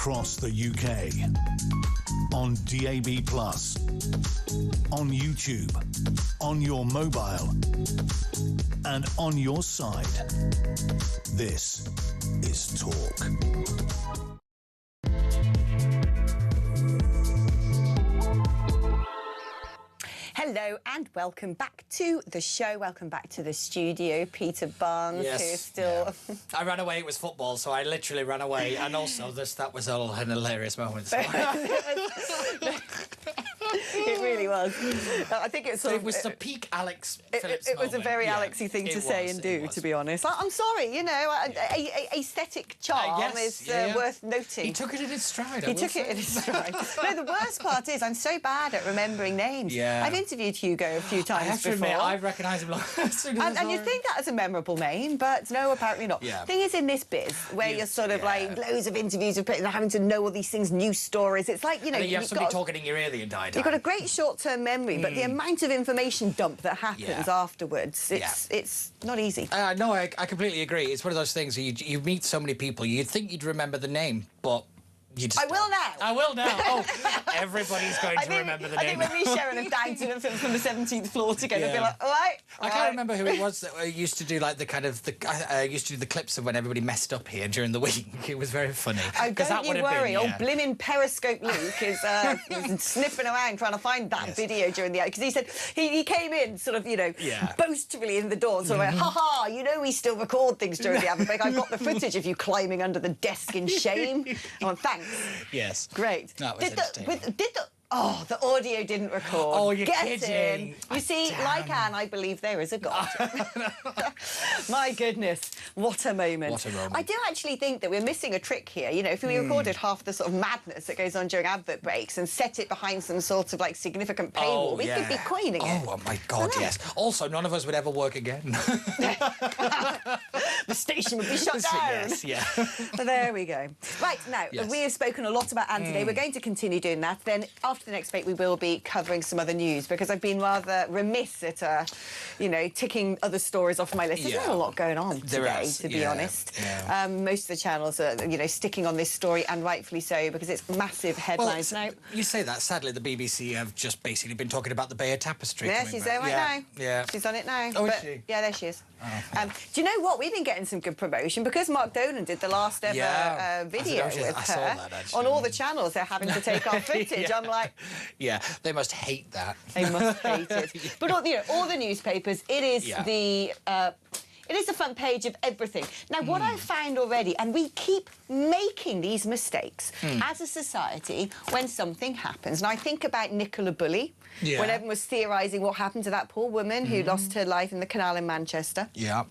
across the UK. On DAB+, on YouTube, on your mobile, and on your side. This is Talk. Hello and welcome back to the show. Welcome back to the studio. Peter Barnes, Yes. who's still... Yeah. I ran away, it was football, so I literally ran away. And also, that was all an hilarious moment. So. It really was. I think it's sort it was the peak Alex Phillips It was a moment. very Yeah, Alexy thing to it say was, and it do, was. to be honest. I'm sorry, you know, aesthetic charm yes, is yeah. worth noting. He took it in his stride, He took it in his stride. No, the worst part is I'm so bad at remembering names. Yeah. I've interviewed Hugo a few times I have to before. admit, I recognise him as soon as I And saw you him. think that is a memorable name, but no, apparently not. Yeah. Thing is, in this biz, where you're sort of like loads of interviews with people, having to know all these things, news stories, it's like, you know... And then you have you've somebody got- talking in your ear the entire time. You've got a great short-term memory, but the amount of information dump that happens afterwards, it's not easy. No, I completely agree. It's one of those things, you meet so many people, you'd think you'd remember the name, but... You just I will now. I will now. Oh, everybody's going to remember the I name. think when we Sharon and down to the film from the 17th floor together, Yeah. be like, all right. I can't remember who it was that used to do like I used to do the clips of when everybody messed up here during the week. It was very funny. Oh, don't you worry. Been, Old blimmin' Periscope Luke is sniffing around trying to find that video during the... Because he said he came in sort of, you know, boastfully in the door, sort of like, ha-ha, you know we still record things during the advert break. I've got the footage of you climbing under the desk in shame. Oh, thanks. Yes. Great. That was Oh, the audio didn't record. Oh, you're Get kidding. in. You see, like Anne, I believe there is a God. My goodness, what a moment. What a moment. I do actually think that we're missing a trick here. You know, if we recorded half the sort of madness that goes on during advert breaks and set it behind some sort of, like, significant paywall, we could be coining it. Oh, my God, yes. Also, none of us would ever work again. The station would be shut down. Yes, yeah. But there we go. Right, now, we have spoken a lot about Anne today. We're going to continue doing that. Then, after the next break, we will be covering some other news, because I've been rather remiss at, you know, ticking other stories off my list. There's not a lot going on today, to be honest. Yeah. Most of the channels are, you know, sticking on this story, and rightfully so, because it's massive headlines now. You say that. Sadly, the BBC have just basically been talking about the Bayeux Tapestry. Yeah, she's there right now. Yeah. She's on it now. Oh, is But, she? yeah, there she is. Oh. Do you know what? We've been getting some good promotion because Mark Dolan did the last ever video with I saw her. that, actually. On all the channels, they're having to take our footage. I'm like... Yeah, they must hate that. They must hate it. But, all, you know, all the newspapers, it is the... it is the front page of everything. Now, what I've found already, and we keep making these mistakes as a society when something happens. And I think about Nicola Bulley, when everyone was theorising what happened to that poor woman who lost her life in the canal in Manchester. Yeah.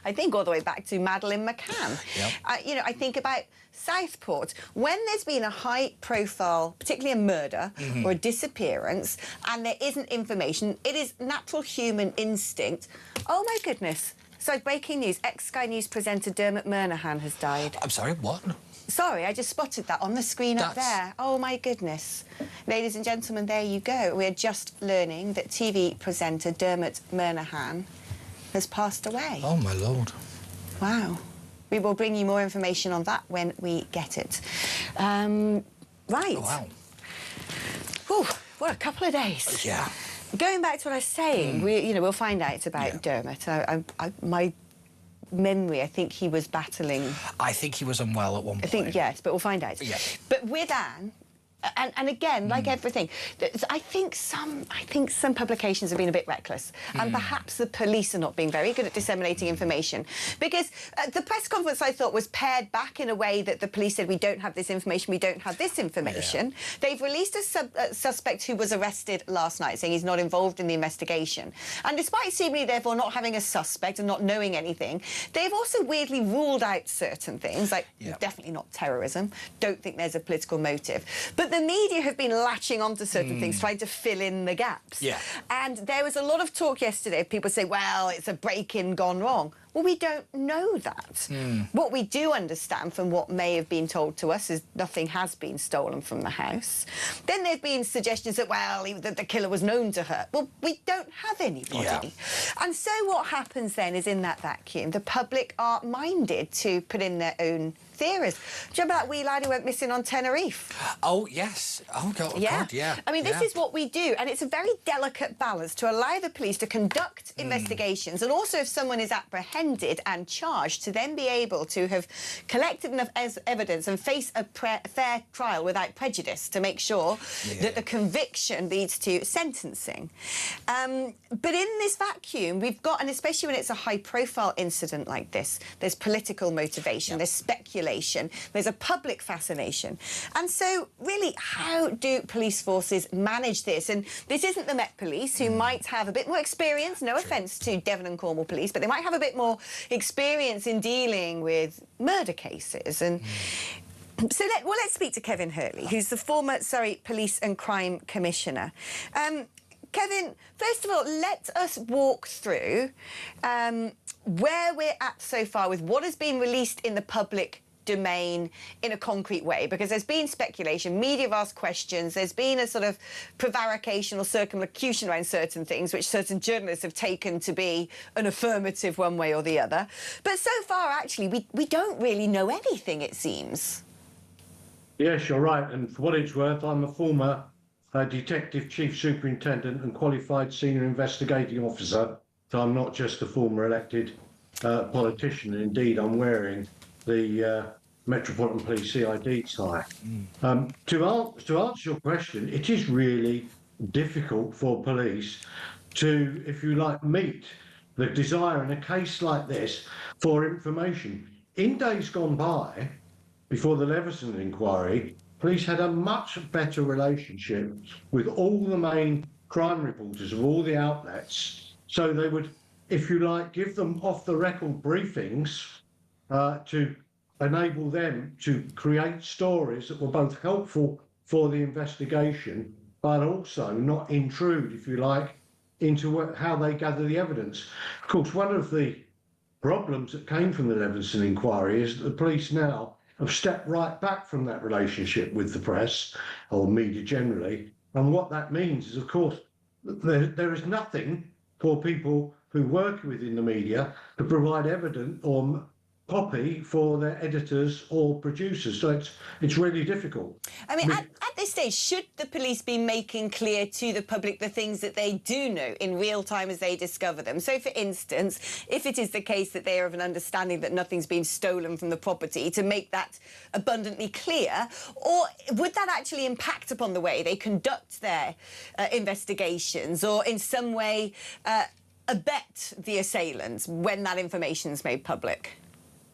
I think all the way back to Madeleine McCann. Yep. You know, I think about Southport. When there's been a high-profile, particularly a murder or a disappearance, and there isn't information, it is natural human instinct. Oh, my goodness. So, breaking news, ex-Sky News presenter Dermot Murnaghan has died. I'm sorry, what? Sorry, I just spotted that on the screen up there. Oh, my goodness. Ladies and gentlemen, there you go. We're just learning that TV presenter Dermot Murnaghan has passed away. Oh, my Lord. Wow. We will bring you more information on that when we get it. Right. Oh, wow. Whew, what a couple of days. Yeah. Going back to what I was saying, we'll find out about Dermot. My memory, I think he was battling... I think he was unwell at one point. I think, yes, but we'll find out. Yeah. But with Anne... And again, like everything, I think some publications have been a bit reckless, and perhaps the police are not being very good at disseminating information. Because the press conference, I thought, was pared back in a way that the police said, we don't have this information, we don't have this information. Yeah. They've released a suspect who was arrested last night, saying he's not involved in the investigation. And despite seemingly, therefore, not having a suspect and not knowing anything, they've also weirdly ruled out certain things, like definitely not terrorism, don't think there's a political motive. But the media have been latching onto certain things, trying to fill in the gaps. Yeah. And there was a lot of talk yesterday of people saying, well, it's a break-in gone wrong. Well, we don't know that. What we do understand from what may have been told to us is nothing has been stolen from the house. Then there have been suggestions that, well, the killer was known to her. Well, we don't have anybody. Yeah. And so what happens then is in that vacuum, the public are minded to put in their own theories. Do you remember that wee lad who went missing on Tenerife? Oh, yes. Oh, God, God, yeah. I mean, this is what we do, and it's a very delicate balance to allow the police to conduct investigations, and also if someone is apprehended and charged, to then be able to have collected enough evidence and face a fair trial without prejudice to make sure that the conviction leads to sentencing. But in this vacuum, we've got, and especially when it's a high-profile incident like this, there's political motivation, there's speculation, there's a public fascination. And so, really, how do police forces manage this? And this isn't the Met Police, who might have a bit more experience, no offence to Devon and Cornwall Police, but they might have a bit more experience in dealing with murder cases. And so let's speak to Kevin Hurley, who's the former Surrey Police and Crime Commissioner. Kevin, first of all, let us walk through where we're at so far with what has been released in the public domain in a concrete way, because there's been speculation, media have asked questions, there's been a sort of prevarication or circumlocution around certain things which certain journalists have taken to be an affirmative one way or the other. But so far, actually, we don't really know anything, it seems. Yes, you're right. And for what it's worth, I'm a former Detective Chief Superintendent and qualified Senior Investigating Officer, so I'm not just a former elected politician. Indeed, I'm wearing the Metropolitan Police CID tie. To answer your question, it is really difficult for police to, if you like, meet the desire in a case like this for information. In days gone by, before the Leveson inquiry, police had a much better relationship with all the main crime reporters of all the outlets. So they would, if you like, give them off-the-record briefings to enable them to create stories that were both helpful for the investigation, but also not intrude, if you like, into how they gather the evidence. Of course, one of the problems that came from the Leveson inquiry is that the police now have stepped right back from that relationship with the press, or media generally. And what that means is, of course, there is nothing for people who work within the media to provide evidence or copy for their editors or producers. So it's really difficult. I mean, at this stage, should the police be making clear to the public the things that they do know in real time as they discover them? So, for instance, if it is the case that they are of an understanding that nothing's been stolen from the property, to make that abundantly clear, or would that actually impact upon the way they conduct their investigations, or in some way abet the assailants when that information's made public?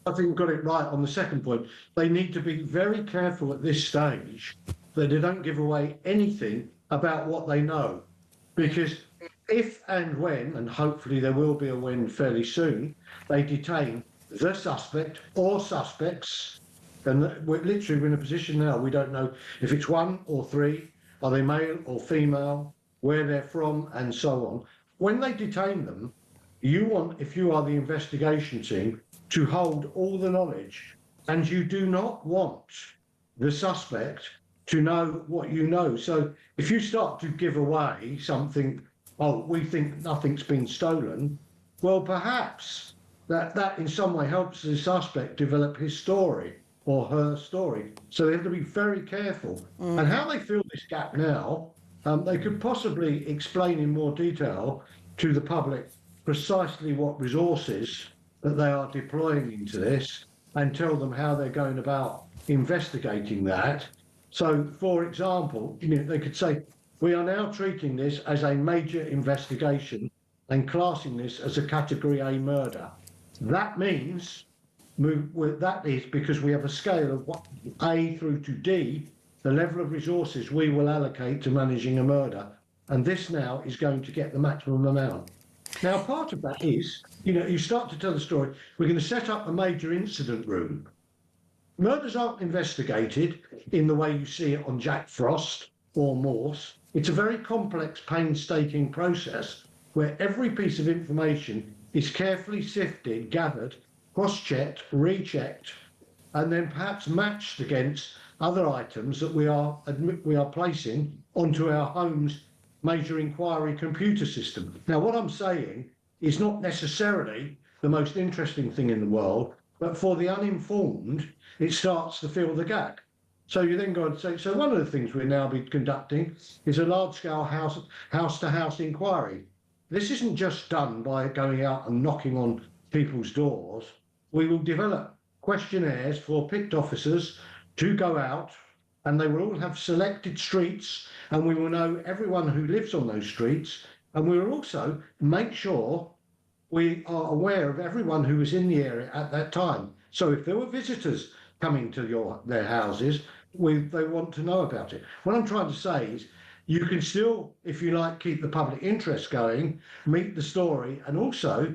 I think you got it right on the second point. They need to be very careful at this stage that they don't give away anything about what they know. Because if and when, and hopefully there will be a when fairly soon, they detain the suspect or suspects, and we're literally in a position now, we don't know if it's one or three, are they male or female, where they're from, and so on. When they detain them, you want, if you are the investigation team, to hold all the knowledge, and you do not want the suspect to know what you know. So if you start to give away something, oh, we think nothing's been stolen, well, perhaps that in some way helps the suspect develop his story or her story. So they have to be very careful. And how they fill this gap now, they could possibly explain in more detail to the public precisely what resources that they are deploying into this, and tell them how they're going about investigating that. So, for example, they could say, we are now treating this as a major investigation and classing this as a Category A murder. That means, that is because we have a scale of A through to D, the level of resources we will allocate to managing a murder. And this now is going to get the maximum amount. Now, part of that is, you start to tell the story, we're going to set up a major incident room. Murders aren't investigated in the way you see it on Jack Frost or Morse. It's a very complex, painstaking process where every piece of information is carefully sifted, gathered, cross-checked, rechecked, and then perhaps matched against other items that we are placing onto our home's major inquiry computer system. Now, what I'm saying is not necessarily the most interesting thing in the world, but for the uninformed, it starts to fill the gap. So you then go and say, so one of the things we'll now be conducting is a large-scale house-to-house inquiry. This isn't just done by going out and knocking on people's doors. We will develop questionnaires for picked officers to go out, and they will all have selected streets, and we will know everyone who lives on those streets, and we will also make sure we are aware of everyone who was in the area at that time. So if there were visitors coming to their houses, they want to know about it. What I'm trying to say is you can still, if you like, keep the public interest going, meet the story, and also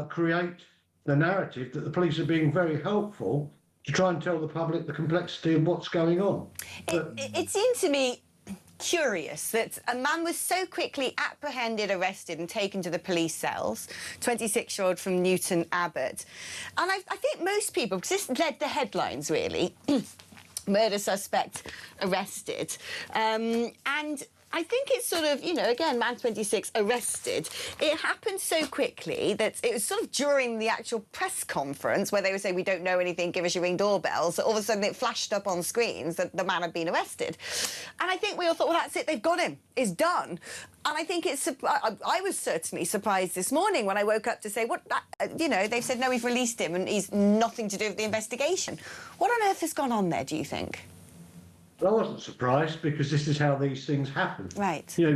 create the narrative that the police are being very helpful to try and tell the public the complexity of what's going on. It seemed to me curious that a man was so quickly apprehended, arrested and taken to the police cells, 26-year-old from Newton Abbot. And I think most people, because this led the headlines really, murder suspect arrested. And I think it's sort of, you know, again, man 26 arrested. It happened so quickly that it was sort of during the actual press conference where they would say, we don't know anything, give us your ring doorbell. So all of a sudden it flashed up on screens that the man had been arrested. And I think we all thought, well, that's it, they've got him, it's done. And I think it's, I was certainly surprised this morning when I woke up to say, what, you know, they've said, no, we've released him and he's nothing to do with the investigation. What on earth has gone on there, do you think? Well, I wasn't surprised because this is how these things happen. Right. You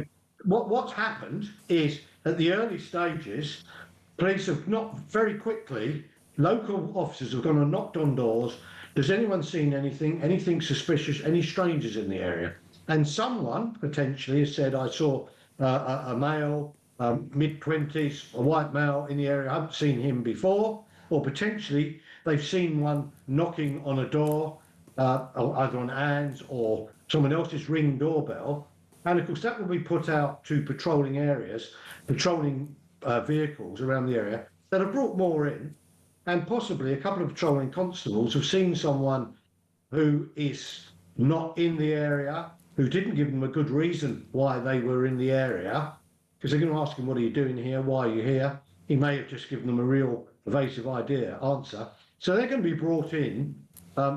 know, what's happened is at the early stages, police have not very quickly, local officers have gone and knocked on doors. Does anyone seen anything suspicious, any strangers in the area? And someone potentially has said, I saw a male, mid-20s, a white male in the area, I haven't seen him before. Or potentially they've seen one knocking on a door, either on Ann's or someone else's ring doorbell. And of course that will be put out to patrolling areas, patrolling vehicles around the area that have brought more in, and possibly a couple of patrolling constables have seen someone who is not in the area, who didn't give them a good reason why they were in the area, because they're going to ask him, what are you doing here, why are you here? He may have just given them a real evasive answer. So they're going to be brought in,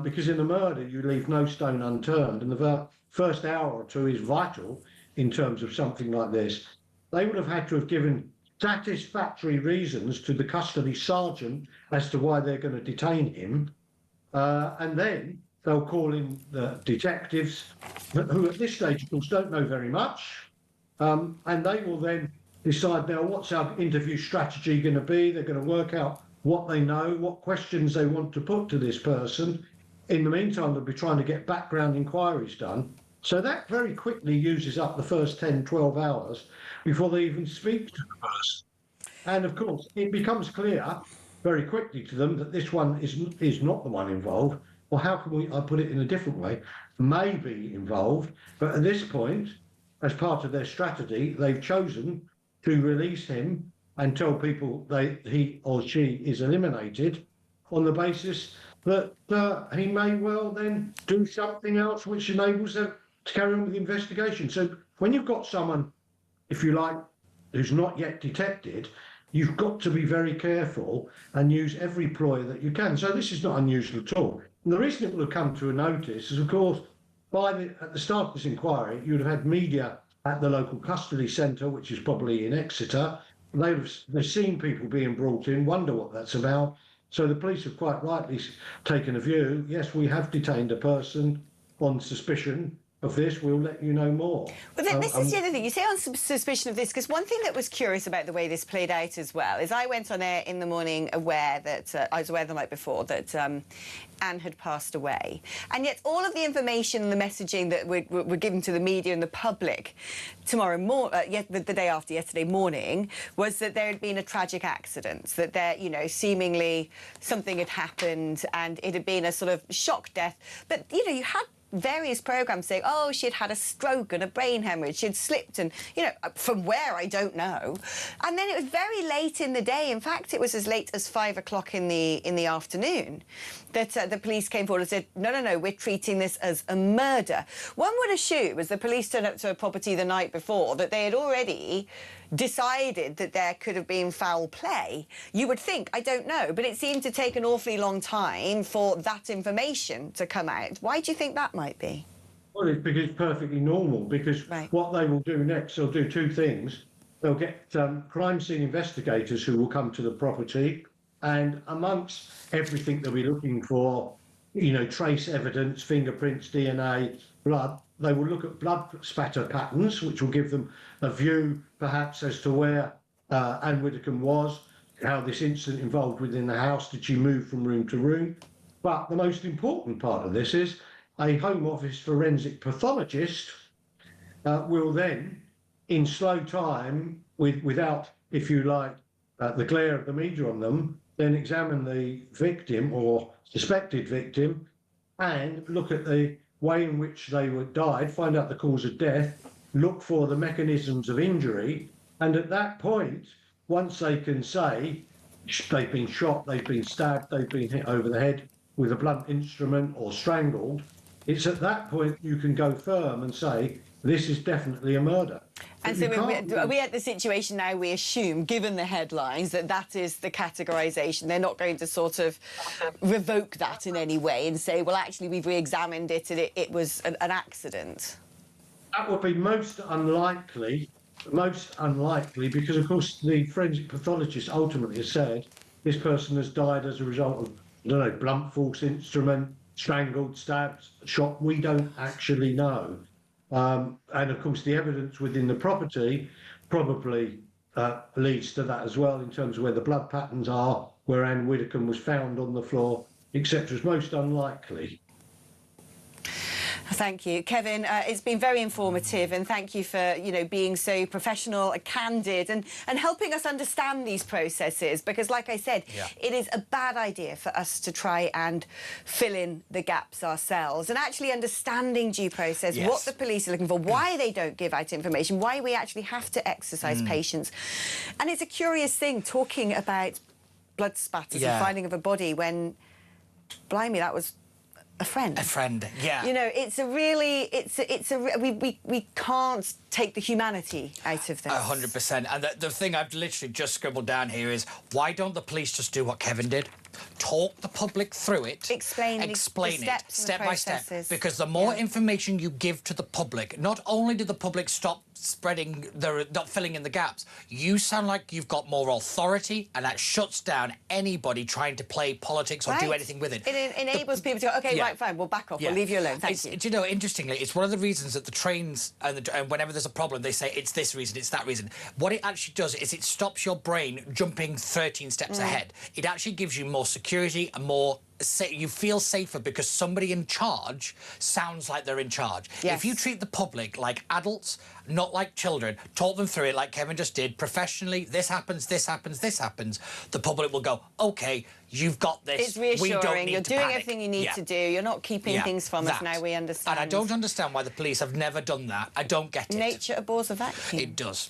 because in a murder you leave no stone unturned, and the first hour or two is vital in terms of something like this. They would have had to have given satisfactory reasons to the custody sergeant as to why they're going to detain him, and then they'll call in the detectives, who at this stage, of course, don't know very much, and they will then decide, now, what's our interview strategy going to be? They're going to work out what they know, what questions they want to put to this person. In the meantime, they'll be trying to get background inquiries done. So that very quickly uses up the first 10, 12 hours before they even speak to the person. And of course, it becomes clear very quickly to them that this one is not the one involved. Well, how can I put it in a different way? May be involved, but at this point, as part of their strategy, they've chosen to release him and tell people he or she is eliminated on the basis that he may well then do something else which enables them to carry on with the investigation. So when you've got someone, if you like, who's not yet detected, you've got to be very careful and use every ploy that you can. So this is not unusual at all. And the reason it will have come to a notice is, of course, at the start of this inquiry, you'd have had media at the local custody centre, which is probably in Exeter. They've seen people being brought in, wonder what that's about. So the police have quite rightly taken a view. Yes, we have detained a person on suspicion of this. We'll let you know more. Well, this is the other thing. You say on suspicion of this, because one thing that was curious about the way this played out as well is I went on air in the morning aware that, I was aware the night before that Anne had passed away. And yet all of the information and the messaging that were given to the media and the public the day after yesterday morning was that there had been a tragic accident, that there, you know, seemingly something had happened and it had been a sort of shock death. But, you know, you had various programmes saying, oh, she'd had a stroke and a brain hemorrhage, she'd slipped and, you know, from where, I don't know. And then it was very late in the day. In fact, it was as late as 5 o'clock in the afternoon that the police came forward and said, no, we're treating this as a murder. One would assume, as the police turned up to a property the night before, that they had already decided that there could have been foul play. You would think, I don't know, but it seemed to take an awfully long time for that information to come out. Why do you think that might be? Well, it's because it's perfectly normal, because what they will do next, they'll do two things. They'll get crime scene investigators who will come to the property, and amongst everything they'll be looking for, you know, trace evidence, fingerprints, DNA, blood, they will look at blood spatter patterns, which will give them a view, perhaps, as to where Ann Widdecombe was, how this incident involved within the house, did she move from room to room. But the most important part of this is a Home Office forensic pathologist will then, in slow time, without, if you like, the glare of the media on them, then examine the victim or suspected victim and look at the way in which they were died, find out the cause of death, look for the mechanisms of injury, and at that point, once they can say they've been shot, they've been stabbed, they've been hit over the head with a blunt instrument or strangled, it's at that point you can go firm and say this is definitely a murder. And so are we at the situation now, we assume, given the headlines, that that is the categorisation? They're not going to sort of revoke that in any way and say, well, actually, we've re-examined it and it was an accident? That would be most unlikely, because, of course, the forensic pathologist ultimately has said this person has died as a result of, I don't know, blunt force instrument, strangled, stabbed, shot. We don't actually know. And, of course, the evidence within the property probably leads to that as well, in terms of where the blood patterns are, where Ann Widdecombe was found on the floor, etc. It's most unlikely. Thank you, Kevin. It's been very informative, and thank you for, you know, being so professional and candid and helping us understand these processes, because, like I said, it is a bad idea for us to try and fill in the gaps ourselves, and actually understanding due process, what the police are looking for, why they don't give out information, why we actually have to exercise patience. And it's a curious thing talking about blood spatters and finding of a body when, blimey, that was a friend. A friend, yeah. You know, it's a really, we can't take the humanity out of this. 100%. And the thing I've literally just scribbled down here is, why don't the police just do what Kevin did? Talk the public through it. Explain it steps step by step. Because the more information you give to the public, not only do the public stop spreading, not filling in the gaps, you sound like you've got more authority, and that shuts down anybody trying to play politics or do anything with it. It enables people to go, OK, right, fine, we'll back off, we'll leave you alone, thank you. Do you know, interestingly, it's one of the reasons that the trains, and whenever there's a problem, they say it's this reason, it's that reason. What it actually does is it stops your brain jumping 13 steps ahead. It actually gives you more security and more... you feel safer because somebody in charge sounds like they're in charge. If you treat the public like adults, not like children, talk them through it like Kevin just did, professionally, this happens, this happens, this happens, the public will go, OK, you've got this. It's reassuring. We don't need You're to doing panic. everything you need to do. You're not keeping things from us. Now we understand. And I don't understand why the police have never done that. I don't get it. Nature abhors a vacuum. It does.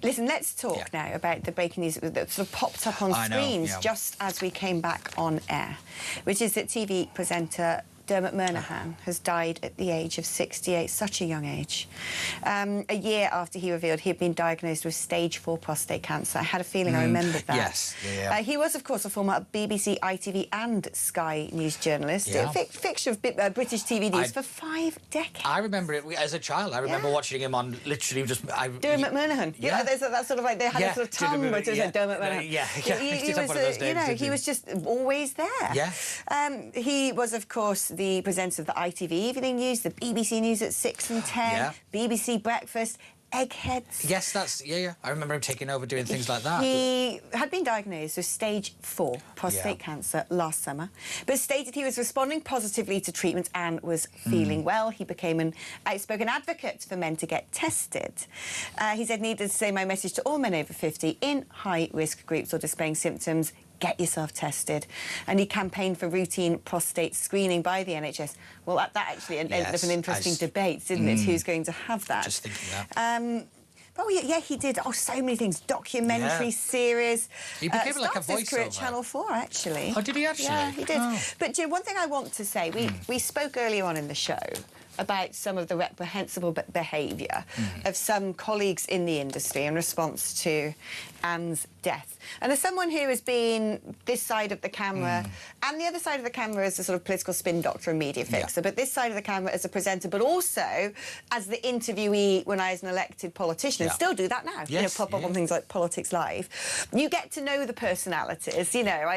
Listen, let's talk now about the breaking news that sort of popped up on screens just as we came back on air, which is that TV presenter Dermot Murnaghan has died at the age of 68, such a young age. A year after he revealed he had been diagnosed with stage 4 prostate cancer. I had a feeling I remembered that. Yes. He was, of course, a former BBC, ITV and Sky News journalist, fixture of British TV news for 5 decades. I remember it as a child. I remember watching him on literally just... Dermot Murnaghan. Yeah. There's that sort of like, they had a sort of tongue, but it was like Dermot Murnaghan. He was, you know, he was just always there. He was, of course, the presenter of the ITV Evening News, the BBC News at 6 and 10, BBC Breakfast, Eggheads. Yes, that's... I remember him taking over doing things like that. He had been diagnosed with stage 4 prostate cancer last summer, but stated he was responding positively to treatment and was feeling well. He became an outspoken advocate for men to get tested. He said, needless to say, my message to all men over 50 in high-risk groups or displaying symptoms, get yourself tested. And he campaigned for routine prostate screening by the NHS. Well, that actually ended up an interesting debate, didn't it? Who's going to have that? Just thinking that. Oh, yeah, he did. Oh, so many things. Documentary series. He became like a started his career at voiceover. Channel 4, actually. Oh, did he actually? Yeah, he did. Oh. But, Jim, one thing I want to say, we spoke earlier on in the show about some of the reprehensible behaviour of some colleagues in the industry in response to Anne's death. And as someone who has been this side of the camera and the other side of the camera as a sort of political spin doctor and media fixer, but this side of the camera as a presenter, but also as the interviewee when I was an elected politician, and still do that now, you know, pop up on things like Politics Live. You get to know the personalities, you know.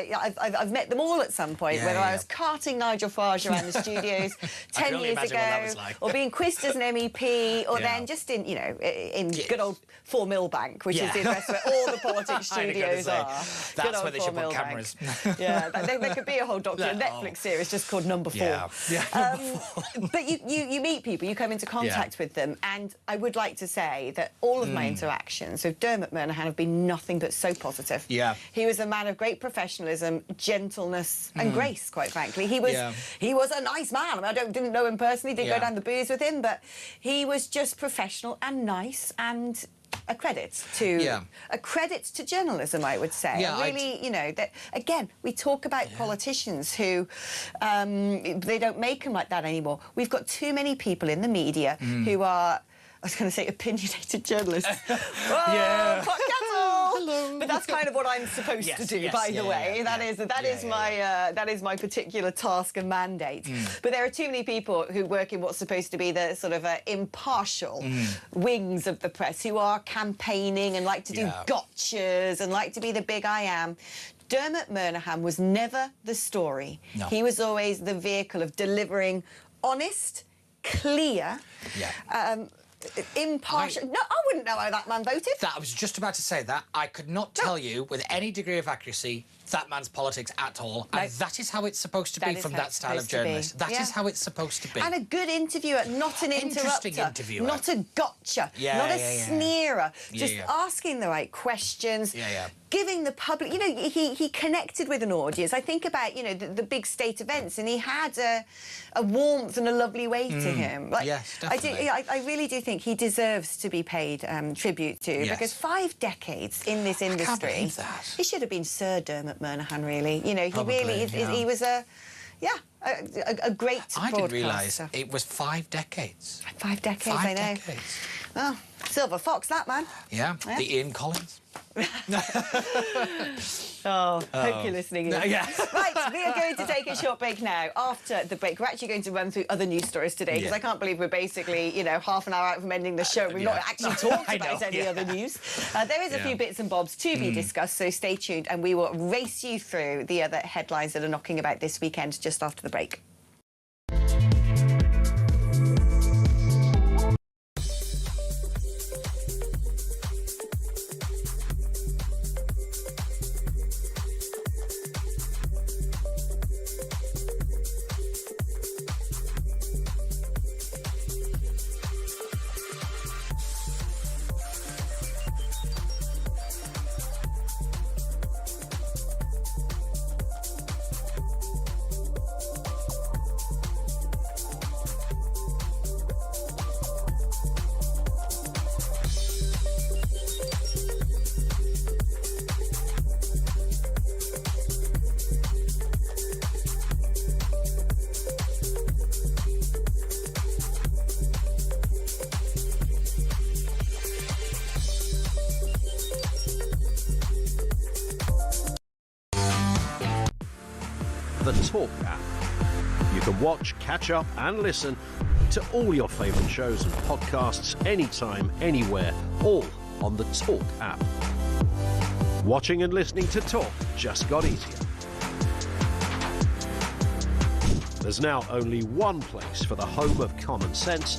I've met them all at some point, whether I was carting Nigel Farage around the studios 10 years ago, or being quizzed as an MEP, or then just in, you know, in good old 4 Millbank, which is the address where all the politics studios are. That's where they should put cameras. Yeah, there could be a whole Netflix series just called Number 4. But you meet people, you come into contact with them, and I would like to say that all of my interactions with Dermot Murnaghan have been nothing but so positive. He was a man of great professionalism, gentleness and grace, quite frankly. He was a nice man. I mean, I didn't know him personally, didn't go down the booze with him, but he was just professional and nice, and a credit to journalism, I would say. Really, you know, that again, we talk about politicians who they don't make them like that anymore. We've got too many people in the media who are, I was going to say, opinionated journalists. Pot kettle! Hello. But that's kind of what I'm supposed to do, by the way. That is my particular task and mandate. But there are too many people who work in what's supposed to be the sort of impartial wings of the press, who are campaigning and like to do gotchas and like to be the big I am. Dermot Murnaghan was never the story. He was always the vehicle of delivering honest, clear, impartial. No, I wouldn't know how that man voted. I was just about to say that. I could not tell you with any degree of accuracy that man's politics at all. No. And that is how it's supposed to be from that style of journalist. That is how it's supposed to be. And a good interviewer, not an interrupter. Not a gotcha. Not a sneerer. Just asking the right questions. Giving the public, you know, he connected with an audience. I think about, you know, the big state events, and he had a warmth and a lovely way to him. Like, yes, definitely. I really do think he deserves to be paid tribute to, because 5 decades in this industry. I can't believe that. He should have been Sir Dermot Murnaghan, really. You know, he really is. He was a great broadcaster. I didn't realise it was 5 decades. 5 decades, I know. 5 decades. Oh, Silver Fox, that man. Yeah, the Ian Collins. Hope you're listening. Right, we are going to take a short break now. After the break, we're actually going to run through other news stories today, because I can't believe we're basically, you know, half an hour out from ending the show. We've not actually talked about any other news. There is a few bits and bobs to be discussed, so stay tuned, and we will race you through the other headlines that are knocking about this weekend just after the break. The Talk app. You can watch, catch up and listen to all your favourite shows and podcasts anytime, anywhere, all on the Talk app. Watching and listening to Talk just got easier. There's now only one place for the home of common sense.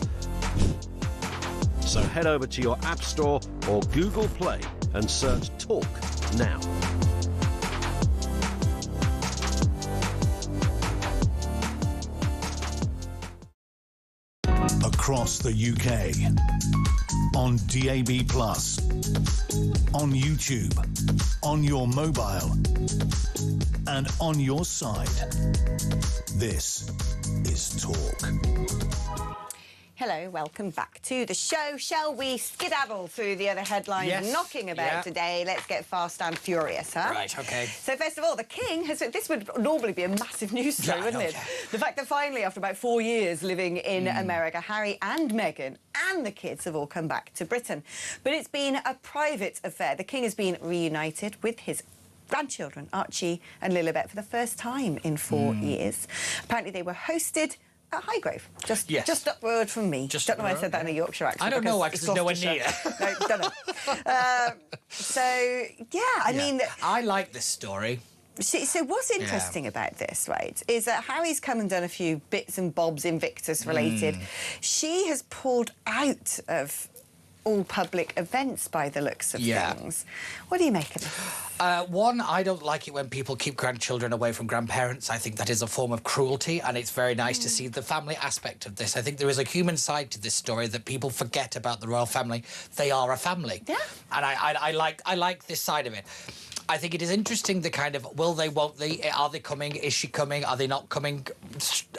So head over to your App Store or Google Play and search Talk now. across the UK. On DAB+, on YouTube, on your mobile, and on your side. This is Talk. Hello, welcome back to the show. Shall we skedaddle through the other headlines knocking about today? Let's get fast and furious, huh? Right, OK. So, first of all, the King has... This would normally be a massive news story, wouldn't it? The fact that finally, after about 4 years living in America, Harry and Meghan and the kids have all come back to Britain. But it's been a private affair. The King has been reunited with his grandchildren, Archie and Lilibet, for the first time in 4 years. Apparently, they were hosted at Highgrove, just up the road from me. Don't know why I said that in a Yorkshire accent. I don't know why, because there's nowhere near. No, don't know. So, yeah, I mean... I like this story. So what's interesting about this, right, is that Harry's come and done a few bits and bobs Invictus related. She has pulled out of all public events by the looks of things. What do you make of this? One, I don't like it when people keep grandchildren away from grandparents. I think that is a form of cruelty, and it's very nice to see the family aspect of this. I think there is a human side to this story that people forget about the royal family. They are a family. Yeah. And I like this side of it. I think it is interesting the kind of will they, won't they, are they coming, is she coming, are they not coming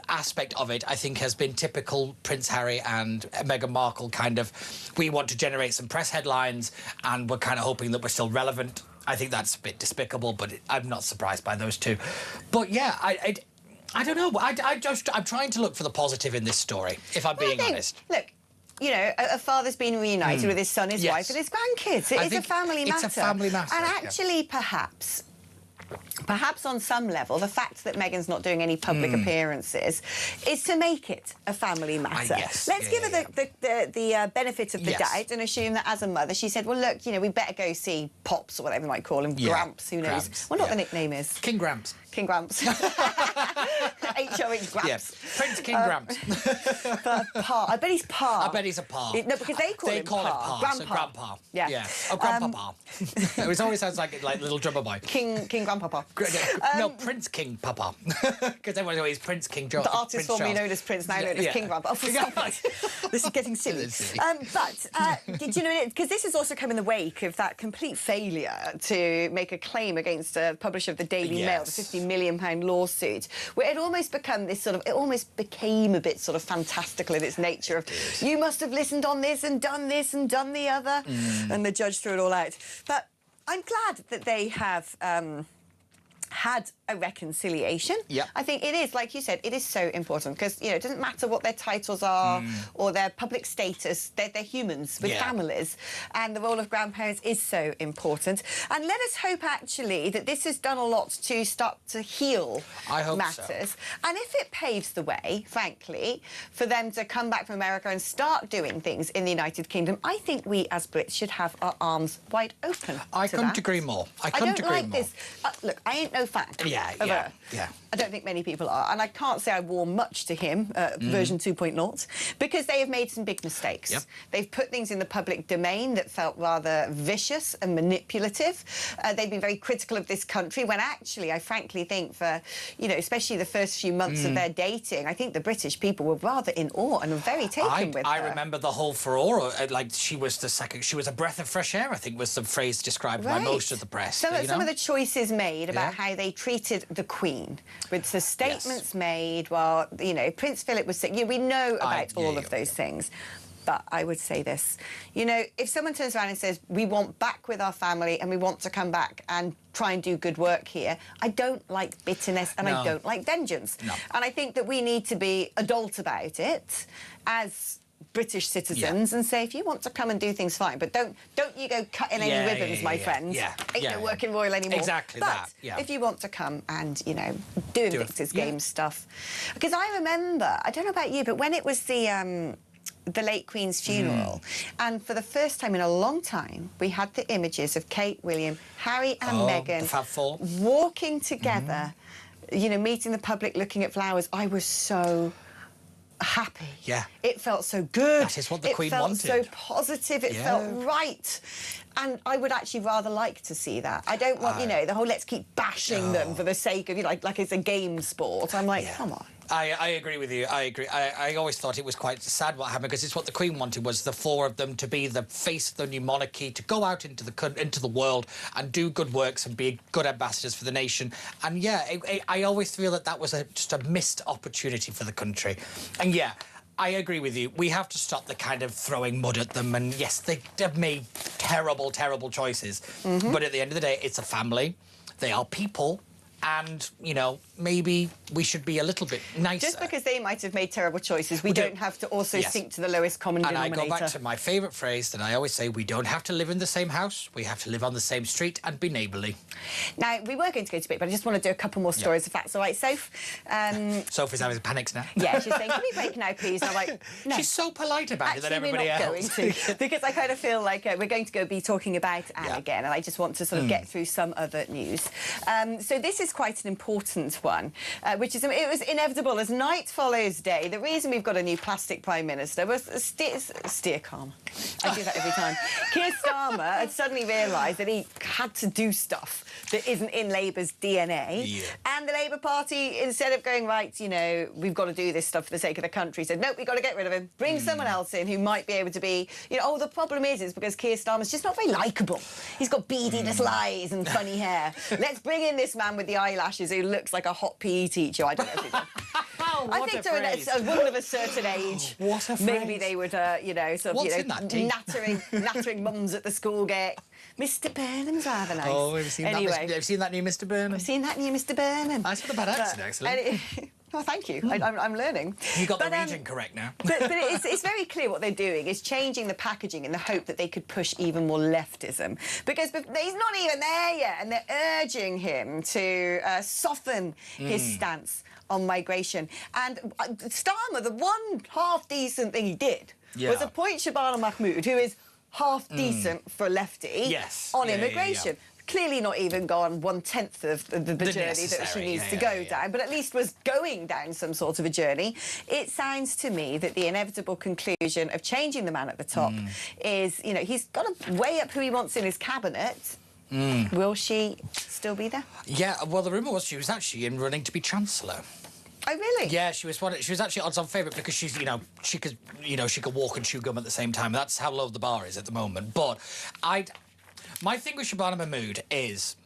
aspect of it, I think has been typical Prince Harry and Meghan Markle kind of, we want to generate some press headlines and we're kind of hoping that we're still relevant. I think that's a bit despicable, but I'm not surprised by those two. But yeah, I don't know. I'm trying to look for the positive in this story, if I'm being honest. Look, you know, a father's been reunited with his son, his wife, and his grandkids. It is a family matter. It's a family matter. And actually, perhaps on some level, the fact that Meghan's not doing any public appearances is to make it a family matter. Let's give her the benefit of the doubt and assume that as a mother, she said, well, look, you know, we better go see Pops or whatever you might call him, Gramps, who knows? Well, not the nickname is. King Gramps. King Gramps. H-O-H Gramps. Yes. Prince King Gramps. Pa. I bet he's Pa. I bet he's a Pa. No, because they call him Pa. Grandpa. So Grandpa. Yeah. Oh, Grandpapa. It always sounds like Little Drummer Boy. King Grandpapa. No, Prince King Papa. Because everyone's always Prince King George. The artist formerly known as Prince, now known as King Grandpa. This is getting silly. But did you know, because this has also come in the wake of that complete failure to make a claim against a publisher of the Daily Mail, the £50 million lawsuit, where it almost become this sort of, it almost became a bit sort of fantastical in its nature of, you must have listened on this and done the other, and the judge threw it all out. But I'm glad that they have had a reconciliation. I think it is, like you said, it is so important because, you know, it doesn't matter what their titles are or their public status, they're humans with families, and the role of grandparents is so important. And let us hope, actually, that this has done a lot to start to heal matters. And if it paves the way, frankly, for them to come back from America and start doing things in the United Kingdom, I think we as Brits should have our arms wide open. I couldn't agree more. I couldn't agree more. This. Look, I ain't no fan. I don't think many people are, and I can't say I wore much to him, version 2.0, because they have made some big mistakes. They've put things in the public domain that felt rather vicious and manipulative. They've been very critical of this country, when actually, I frankly think for, you know, especially the first few months of their dating, I think the British people were rather in awe and were very taken with her. I remember the whole furore, like she was a breath of fresh air, I think was the phrase described by most of the press. Some of the choices made about how they treated the Queen, with the statements made while, you know, Prince Philip was sick. We know about all of those things. But I would say this, you know, if someone turns around and says, we want back with our family and we want to come back and try and do good work here, I don't like bitterness and I don't like vengeance. And I think that we need to be adult about it as British citizens and say, if you want to come and do things, fine, but don't you go cutting any ribbons, my friends. Ain't no working royal anymore. Exactly but if you want to come and, you know, do Invictus Games stuff. Because I remember, I don't know about you, but when it was the late Queen's funeral, and for the first time in a long time, we had the images of Kate, William, Harry and Meghan the Fab Four walking together, you know, meeting the public, looking at flowers. I was so happy. It felt so good. That is what the Queen wanted. It felt so positive. It felt right. And I would actually rather like to see that. I don't want, you know, the whole let's keep bashing them for the sake of, you know, like it's a game sport. I'm like, come on. I agree with you. I agree. I always thought it was quite sad what happened, because it's what the Queen wanted, was the four of them to be the face of the new monarchy, to go out into the world and do good works and be good ambassadors for the nation. And yeah, I always feel that was just a missed opportunity for the country. And yeah, I agree with you. We have to stop the kind of throwing mud at them. And yes, they have made terrible, terrible choices. But at the end of the day, it's a family. They are people. And, you know, maybe we should be a little bit nicer. Just because they might have made terrible choices, we don't have to also sink to the lowest common denominator. And I go back to my favourite phrase that I always say, we don't have to live in the same house, we have to live on the same street and be neighbourly. Now, we were going to go to bed, but I just want to do a couple more stories, if that's all right. Soph? Sophie's having panics now. Yeah, she's saying, can we break now, please? And I'm like, no. She's so polite about it than everybody else. We're not going to, because I kind of feel like we're going to be talking about Anne again, and I just want to sort of get through some other news. So this is quite an important one, which is, it was inevitable as night follows day. The reason we've got a new plastic Prime Minister was steer calm. I do that every time. Keir Starmer had suddenly realised that he had to do stuff that isn't in Labour's DNA. And the Labour Party, instead of going, right, you know, we've got to do this stuff for the sake of the country, said, nope, we've got to get rid of him. Bring someone else in who might be able to be, you know, the problem is because Keir Starmer's just not very likeable. He's got beady little eyes and funny hair. Let's bring in this man with the eyelashes who looks like a hot PE teacher. I don't know if he does. I think to a woman of a certain age, maybe they would, you know, sort of, you know, nattering mums at the school gate. Mr. Burnham's rather nice. Oh, have you seen that new Mr. Burnham? I've seen that new Mr. Burnham. That's not a bad accent, actually. Oh, thank you. I'm learning. You got the region correct now. but it's very clear what they're doing is changing the packaging in the hope that they could push even more leftism. Because he's not even there yet, and they're urging him to soften his stance on migration. And Starmer, the one half-decent thing he did was appoint Shabana Mahmood, who is half-decent for a lefty, on immigration. Clearly not even gone 1/10 of the journey that she needs to go down, but at least was going down some sort of a journey. It sounds to me that the inevitable conclusion of changing the man at the top is, you know, he's got to weigh up who he wants in his cabinet. Will she still be there? Yeah, well, the rumour was she was actually in running to be Chancellor. Oh, really? Yeah, she was actually odds-on favourite because she's, you know, she could walk and chew gum at the same time. That's how low the bar is at the moment. But my thing with Shabana Mahmood is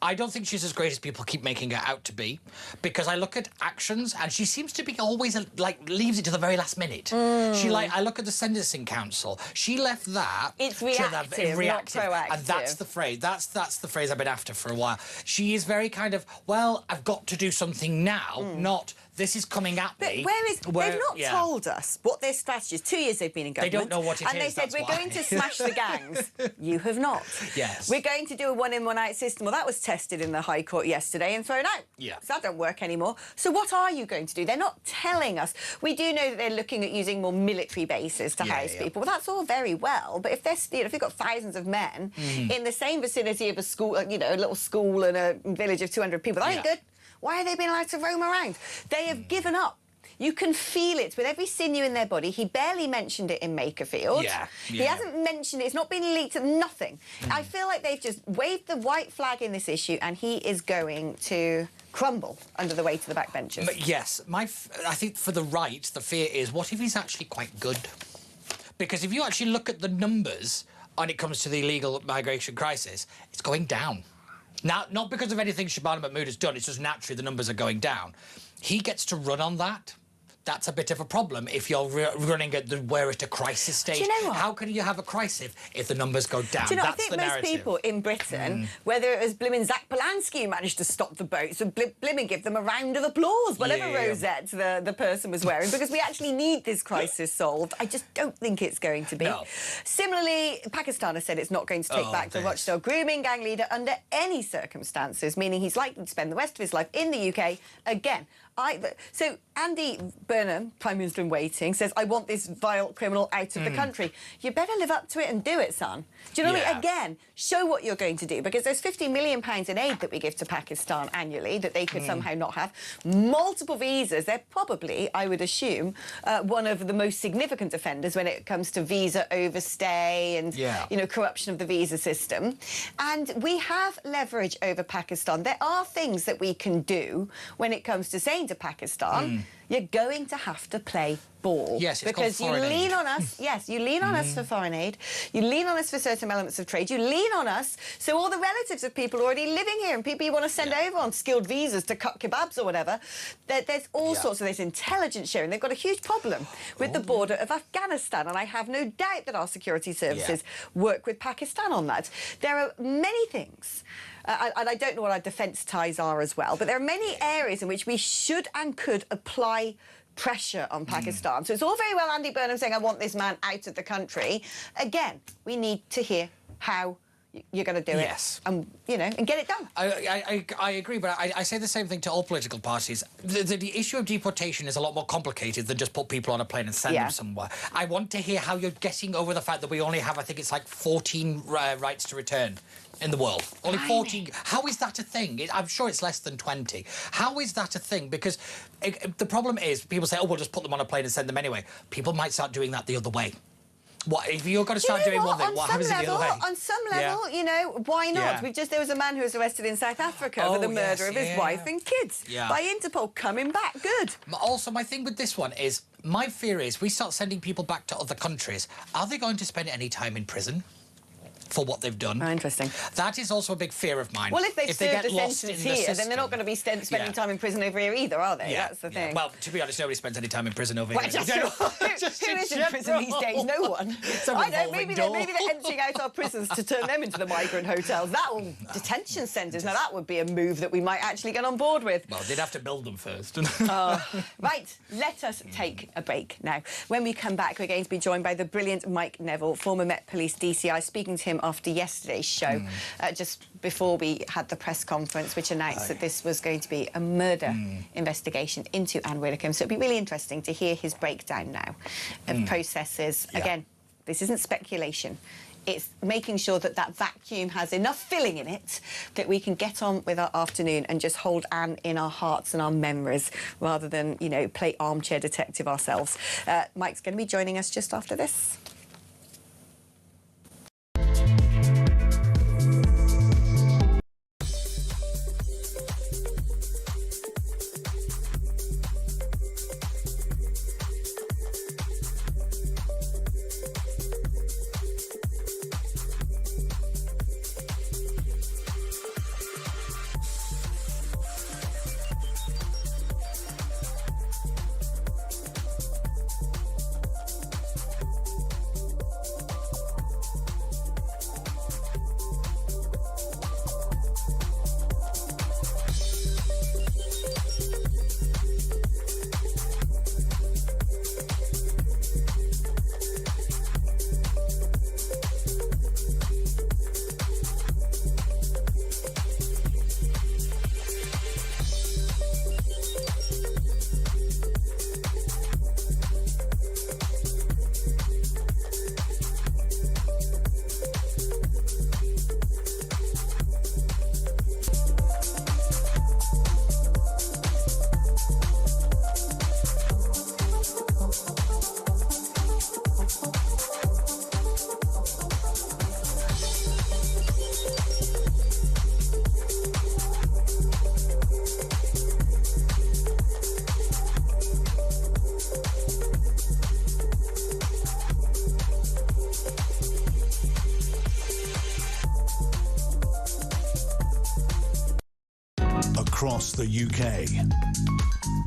I don't think she's as great as people keep making her out to be, because I look at actions and she seems to be always, like, leaves it to the very last minute. I look at the Sentencing Council. She left that... It's reactive, not proactive. And that's the phrase. That's the phrase I've been after for a while. She is very kind of, well, I've got to do something now, not... This is coming at me. They've not told us what their strategy is. 2 years they've been in government. They don't know what it is. And they said, we're going to smash the gangs. You have not. Yes. We're going to do a one-in, one-out system. Well, that was tested in the High Court yesterday and thrown out. Yeah. So that don't work anymore. So what are you going to do? They're not telling us. We do know that they're looking at using more military bases to house people. Well, that's all very well. But if if they've got thousands of men in the same vicinity of a school, you know, a little school and a village of 200 people, that ain't good. Why are they being allowed to roam around? They have given up. You can feel it with every sinew in their body. He barely mentioned it in Makerfield. He hasn't mentioned it. It's not been leaked. Nothing. I feel like they've just waved the white flag in this issue, and he is going to crumble under the weight of the backbenchers. But yes, I think for the right, the fear is, what if he's actually quite good? Because if you actually look at the numbers when it comes to the illegal migration crisis, it's going down. Now, not because of anything Shabana Mahmood has done, it's just naturally the numbers are going down. He gets to run on that. That's a bit of a problem if you're running at we're at a crisis stage. Do you know what? How can you have a crisis if the numbers go down? Do you know, That's I think the most narrative. people in Britain, whether it was blimmin' Zach Polanski who managed to stop the boats, and blimmin' give them a round of applause, whatever rosette the person was wearing, because we actually need this crisis solved. I just don't think it's going to be. No. Similarly, Pakistan has said it's not going to take back the watchdog grooming gang leader under any circumstances, meaning he's likely to spend the rest of his life in the UK again. So Andy Burnham, Prime Minister in waiting, says, I want this vile criminal out of the country. You better live up to it and do it, son. Do you know what I mean? Again, show what you're going to do, because there's £50 million in aid that we give to Pakistan annually that they could somehow not have. Multiple visas. They're probably, I would assume, one of the most significant offenders when it comes to visa overstay and, you know, corruption of the visa system. And we have leverage over Pakistan. There are things that we can do when it comes to saying going to Pakistan, you're going to have to play ball. Yes, it's because called you foreign lean aid. on us. Yes, you lean on us for foreign aid. You lean on us for certain elements of trade. You lean on us so all the relatives of people already living here and people you want to send over on skilled visas to cut kebabs or whatever. There's all sorts of this intelligence sharing. They've got a huge problem with the border of Afghanistan, and I have no doubt that our security services work with Pakistan on that. There are many things. And I don't know what our defence ties are as well, but there are many areas in which we should and could apply pressure on Pakistan. So it's all very well Andy Burnham saying, I want this man out of the country. Again, we need to hear how you're going to do it, and and get it done. I agree, but I say the same thing to all political parties. The issue of deportation is a lot more complicated than just put people on a plane and send them somewhere. I want to hear how you're getting over the fact that we only have, I think it's like 14 rights to return in the world. Only 14. How is that a thing? I'm sure it's less than 20. How is that a thing? Because the problem is people say, oh, we'll just put them on a plane and send them anyway. People might start doing that the other way. What if you're going to start doing one thing? What happens the other way? On some level, why not? There was a man who was arrested in South Africa for the murder of his wife and kids by Interpol, coming back. Good. Also, my thing with this one is, my fear is we start sending people back to other countries. Are they going to spend any time in prison for what they've done? Oh, interesting. That is also a big fear of mine. Well, if they've served get a sentence here, then they're not going to be spending time in prison over here either, are they? That's the thing. Well, to be honest, nobody spends any time in prison over here. Who is in prison these days? No one. I know, maybe they're emptying out our prisons to turn them into the migrant hotels. Detention centres. Now, that would be a move that we might actually get on board with. Well, they'd have to build them first. Right, let us take a break now. When we come back, we're going to be joined by the brilliant Mike Neville, former Met Police DCI, speaking to him after yesterday's show, just before we had the press conference, which announced that this was going to be a murder investigation into Ann Widdecombe. So it'd be really interesting to hear his breakdown now of processes. Again, this isn't speculation. It's making sure that that vacuum has enough filling in it that we can get on with our afternoon and just hold Anne in our hearts and our memories rather than, play armchair detective ourselves. Mike's going to be joining us just after this. Across the UK,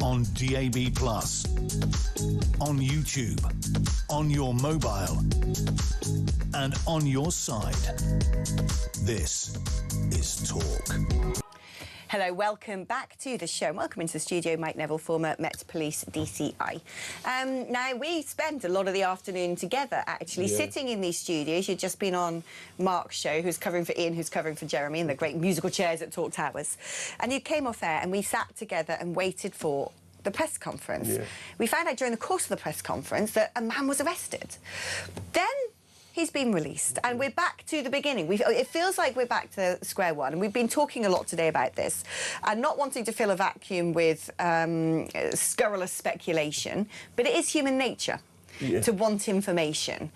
on DAB+, on YouTube, on your mobile, and on your side. This is Talk. Hello, welcome back to the show. Welcome into the studio, Mike Neville, former Met Police DCI. Now, we spent a lot of the afternoon together, actually, sitting in these studios. You'd just been on Mark's show, who's covering for Ian, who's covering for Jeremy, in the great musical chairs at Talk Towers. And you came off air, and we sat together and waited for the press conference. We found out during the course of the press conference that a man was arrested. Then he's been released, and we're back to the beginning. It feels like we're back to square one, and we've been talking a lot today about this, and not wanting to fill a vacuum with scurrilous speculation, but it is human nature to want information.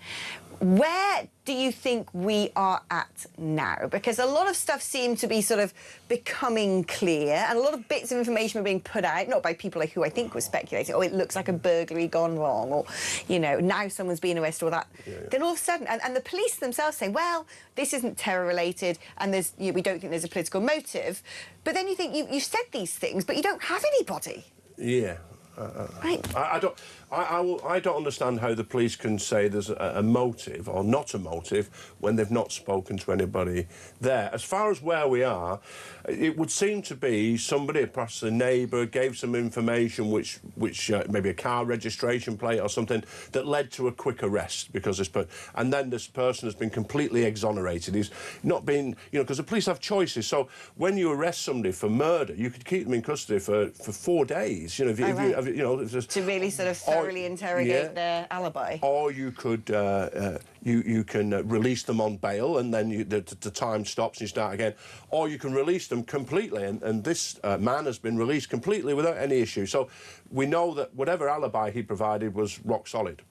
Where do you think we are at now? Because a lot of stuff seemed to be sort of becoming clear, and a lot of bits of information were being put out, not by people like who I think were speculating, oh, it looks like a burglary gone wrong, or, you know, now someone's been arrested, or that. Then all of a sudden, and the police themselves say, well, this isn't terror-related, and there's, you know, we don't think there's a political motive. But then you think, you've said these things, but you don't have anybody. Yeah. Right. I don't understand how the police can say there's a motive or not a motive when they've not spoken to anybody there. As far as where we are, it would seem to be somebody, perhaps a neighbour, gave some information which maybe a car registration plate or something that led to a quick arrest because and then this person has been completely exonerated. He's not been, you know, because the police have choices. So when you arrest somebody for murder, you could keep them in custody for 4 days. You know, to really sort of thoroughly interrogate their alibi. Or you could you can release them on bail, and then the time stops and you start again. Or you can release them completely, and this man has been released completely without any issue. So we know that whatever alibi he provided was rock solid.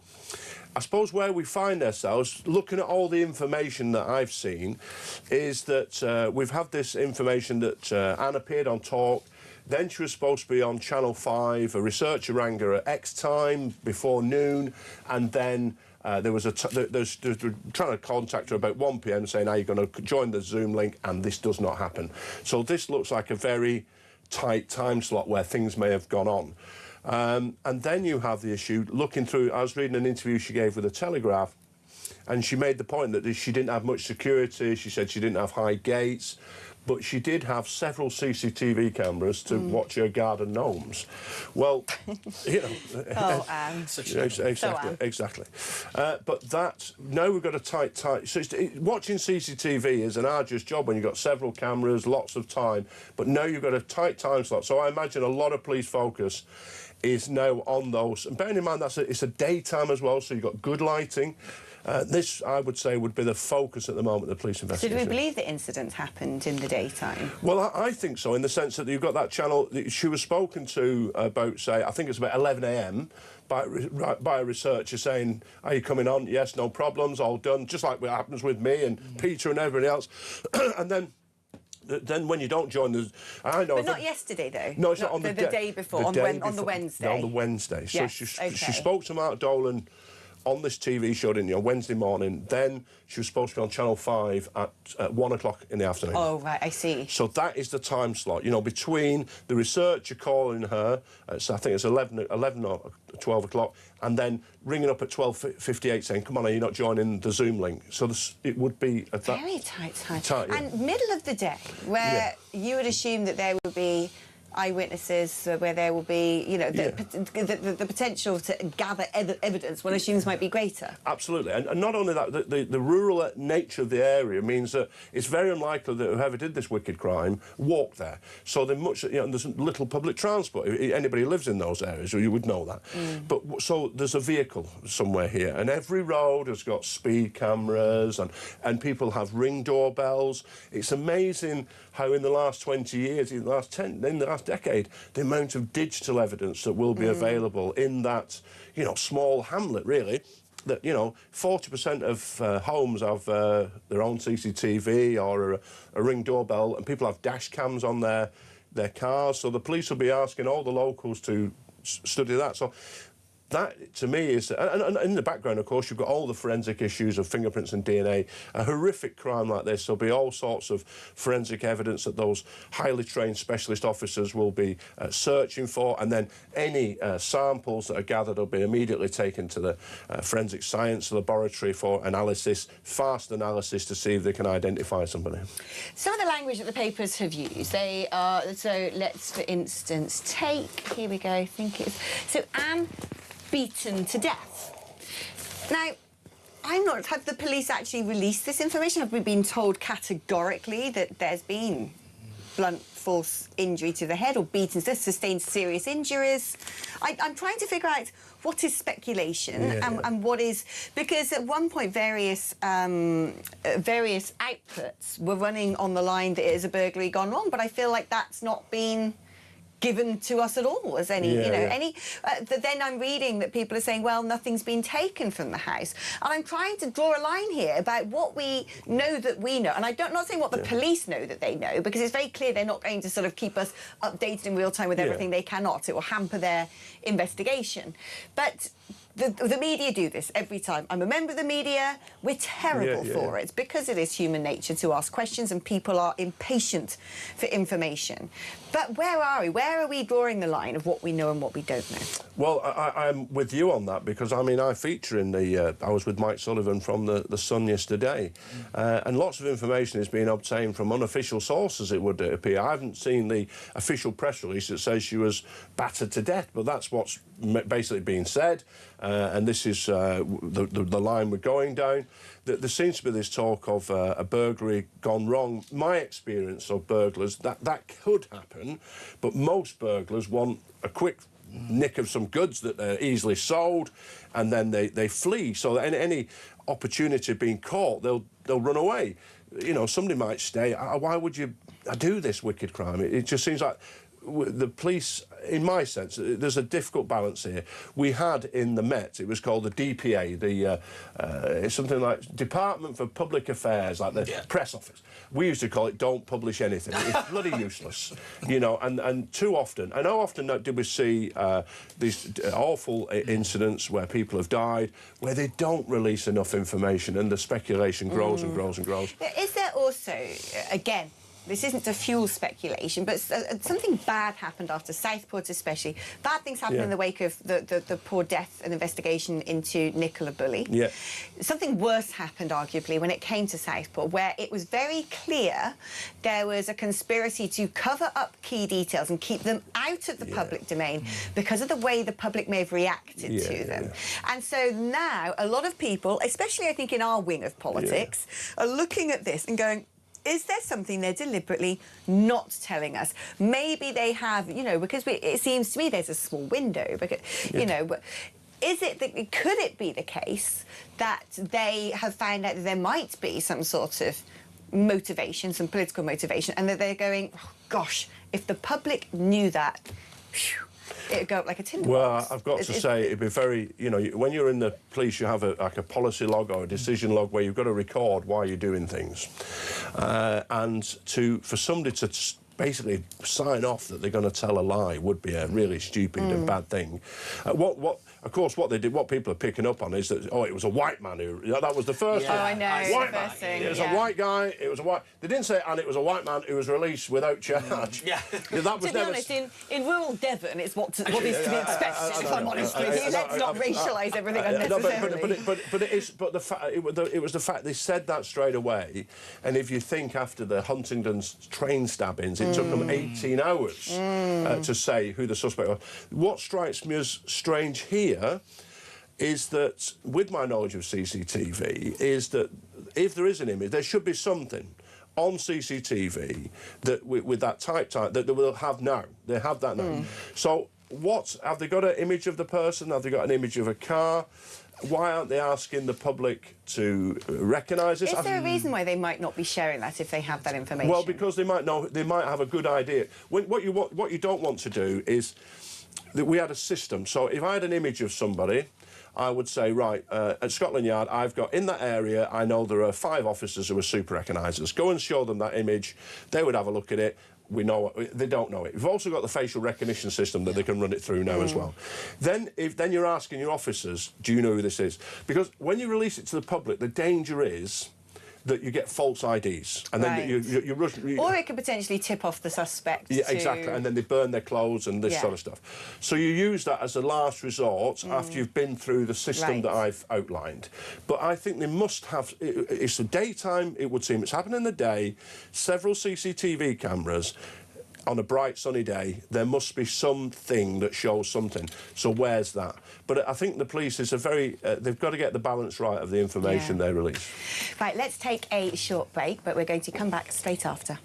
I suppose where we find ourselves, looking at all the information that I've seen, is that we've had this information that Anne appeared on Talk. Then she was supposed to be on Channel 5. A researcher rang her at X time before noon, and then they were trying to contact her about 1 p.m. saying, are you going to join the Zoom link? And this does not happen. So this looks like a very tight time slot where things may have gone on. And then you have the issue, looking through, I was reading an interview she gave with the Telegraph, and she made the point that she didn't have much security. She said she didn't have high gates, but she did have several CCTV cameras to watch her garden gnomes. Well, you know... Oh, Anne. Exactly. But that... Now we've got a tight... So watching CCTV is an arduous job when you've got several cameras, lots of time, but now you've got a tight time slot. So I imagine a lot of police focus is now on those. And bearing in mind it's a daytime as well, so you've got good lighting. This, I would say, would be the focus at the moment of the police investigation. So do we believe the incident happened in the daytime? Well, I think so, in the sense that you've got that channel. She was spoken to about, say, I think it's about 11 a.m. by a researcher saying, are you coming on? Yes, no problems, all done, just like what happens with me and Peter and everybody else. And then when you don't join the... But not yesterday, though? No, it's not on the day before, on the Wednesday? On the Wednesday. So yes, she spoke to Mark Dolan on this TV show, didn't you, on Wednesday morning. Then she was supposed to be on Channel 5 at 1 o'clock in the afternoon. Oh, right, I see. So that is the time slot, you know, between the researcher calling her, so I think it's 11 or 12 o'clock, and then ringing up at 12:58 saying, come on, are you not joining the Zoom link? So it would be... at that very tight time. Yeah. And middle of the day, where you would assume that there would be eyewitnesses, where there will be, you know, the potential to gather evidence, one assumes might be greater. Absolutely. And not only that, the rural nature of the area means that it's very unlikely that whoever did this wicked crime walked there. So there's little public transport. Anybody who lives in those areas, you would know that. But so there's a vehicle somewhere here, and every road has got speed cameras, and people have Ring doorbells. It's amazing how in the last 20 years, in the last decade, the amount of digital evidence that will be available in that, you know, small hamlet, really, that, you know, 40% of homes have their own CCTV or a Ring doorbell, and people have dash cams on their cars. So the police will be asking all the locals to study that. So that, to me, is... And in the background, of course, you've got all the forensic issues of fingerprints and DNA. A horrific crime like this, there'll be all sorts of forensic evidence that those highly trained specialist officers will be searching for, and then any samples that are gathered will be immediately taken to the forensic science laboratory for analysis, fast analysis, to see if they can identify somebody. Some of the language that the papers have used, they are... So let's, for instance, take... Here we go, I think it's... So Anne... beaten to death. Now, have the police actually released this information? Have we been told categorically that there's been blunt force injury to the head or beaten, sustained serious injuries? I'm trying to figure out what is speculation and what is... Because at one point various outputs were running on the line that it is a burglary gone wrong, but I feel like that's not been given to us at all as any, then I'm reading that people are saying, well, nothing's been taken from the house. And I'm trying to draw a line here about what we know that we know. And I'm not saying what the police know that they know, because it's very clear they're not going to sort of keep us updated in real time with everything. They cannot. It will hamper their investigation. But the media do this every time. I'm a member of the media. We're terrible for it, because it is human nature to ask questions, and people are impatient for information. But where are we? Where are we drawing the line of what we know and what we don't know? Well, I'm with you on that, because, I mean, I feature in the... I was with Mike Sullivan from the Sun yesterday, and lots of information is being obtained from unofficial sources, it would appear. I haven't seen the official press release that says she was battered to death, but that's what's basically being said. And this is the line we're going down. There seems to be this talk of a burglary gone wrong. My experience of burglars, that could happen, but most burglars want a quick nick of some goods that they're easily sold, and then they flee. So any opportunity of being caught, they'll run away. You know, somebody might stay. Why would you do this wicked crime? It just seems like the police, in my sense, there's a difficult balance here. We had in the Met, it was called the DPA, it's something like Department for Public Affairs, like the press office. We used to call it Don't Publish Anything. It's bloody useless, you know, and too often, and how often did we see these awful incidents where people have died, where they don't release enough information and the speculation grows and grows and grows. Is there also, again, this isn't to fuel speculation, but something bad happened after Southport, especially. Bad things happened in the wake of the poor death and investigation into Nicola Bulley. Yeah. Something worse happened, arguably, when it came to Southport, where it was very clear there was a conspiracy to cover up key details and keep them out of the public domain because of the way the public may have reacted to them. And so now a lot of people, especially I think in our wing of politics, are looking at this and going, is there something they're deliberately not telling us? Maybe they have, you know, because it seems to me there's a small window, because, you know, but is it that, could it be the case that they have found out that there might be some sort of motivation, some political motivation, and that they're going, oh, gosh, if the public knew that, phew, it would go up like a tinderbox. Well, I've got to say, it'd be very, you know, when you're in the police, you have like a policy log or a decision log where you've got to record why you're doing things. And for somebody to basically sign off that they're going to tell a lie would be a really stupid and bad thing. Of course, what people are picking up on is that, oh, it was a white man who... That was the first thing. Oh, I know, white the first thing. It was a white guy, it was a white... They didn't say, and it was a white man who was released without charge. That was to be honest, in rural Devon, it's what is to be expected, if I'm honest with you. Let's not racialise everything unnecessarily. But it was the fact they said that straight away, and if you think after the Huntingdon's train stabbings, it took them 18 hours to say who the suspect was. What strikes me as strange here is that, with my knowledge of CCTV, is that if there is an image, there should be something on CCTV that with that type that they will have now. They have that now. So have they got an image of the person? Have they got an image of a car? Why aren't they asking the public to recognise this? Is there a reason why they might not be sharing that if they have that information? Well, because they might have a good idea. What you don't want to do is that we had a system. So if I had an image of somebody, I would say, right, at Scotland Yard, I've got in that area, I know there are 5 officers who are super recognisers. Go and show them that image. They would have a look at it. We know they don't know it. We've also got the facial recognition system that they can run it through now as well. Then you're asking your officers, do you know who this is? Because when you release it to the public, the danger is that you get false IDs, and then you rush. Or it could potentially tip off the suspect. Yeah, exactly, and then they burn their clothes and this sort of stuff. So you use that as a last resort after you've been through the system that I've outlined. But I think they must have. It's the daytime. It would seem it's happening in the day. Several CCTV cameras. On a bright sunny day, there must be something that shows something. So where's that? But I think the police is they've got to get the balance right of the information they release. Right, let's take a short break, but we're going to come back straight after.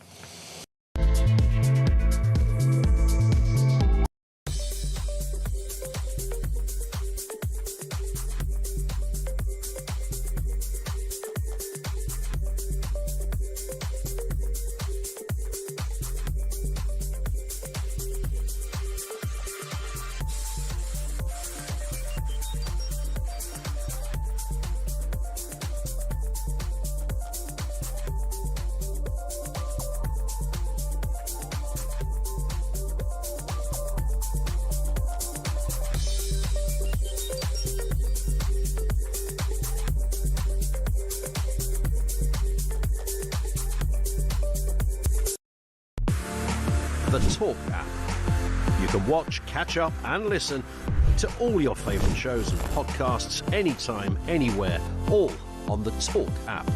the Talk app. You can watch, catch up and listen to all your favourite shows and podcasts anytime, anywhere, all on the Talk app.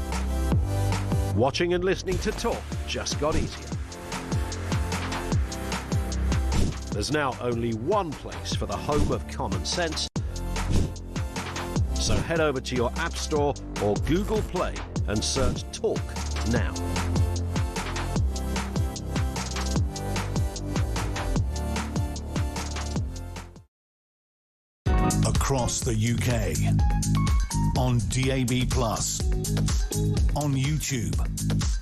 Watching and listening to Talk just got easier. There's now only one place for the home of common sense. So head over to your App Store or Google Play and search Talk now. Across the UK, on DAB+, on YouTube,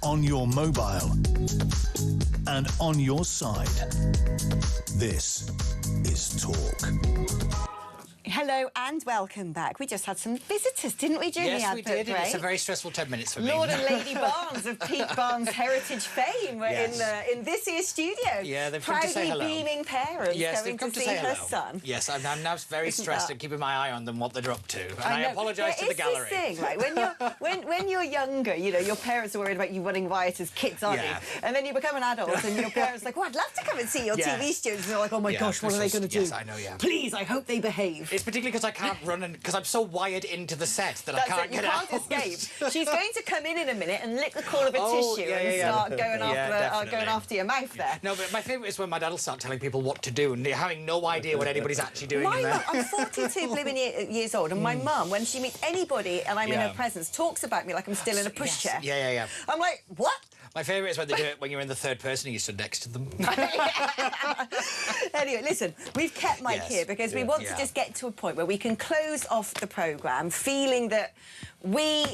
on your mobile, and on your side. This is Talk. Hello and welcome back. We just had some visitors, didn't we, during the Yes, we advert did. break? It's a very stressful 10 minutes for me. Lord and Lady Barnes of Pete Barnes Heritage fame were in this here studio. Yeah, they've come to say hello. Proudly beaming parents they've coming come to see her hello. son. Yes, I'm now very stressed and keeping my eye on them, what they're up to. And I know. apologise to the gallery. There is this thing, like, when you're younger, you know, your parents are worried about you running riot as kids, aren't you? And then you become an adult and your parents are like, oh, I'd love to come and see your TV studios. And they're like, oh my gosh, what are they going to do? Yes, I know, Please, I hope they behave. It's particularly because I can't run, and because I'm so wired into the set that I can't get out. You can't escape. She's going to come in a minute and lick the corner of a tissue and start going after your mouth there. No, but my favourite is when my dad will start telling people what to do and having no idea what anybody's actually doing in there. I'm 42 blooming years old, and my mum, when she meets anybody and I'm in her presence, talks about me like I'm still in a pushchair. Yeah. I'm like, what? My favourite is when they do it when you're in the third person and you stood next to them. Anyway, listen, we've kept Mike here because we want to just get to a point where we can close off the programme feeling that we,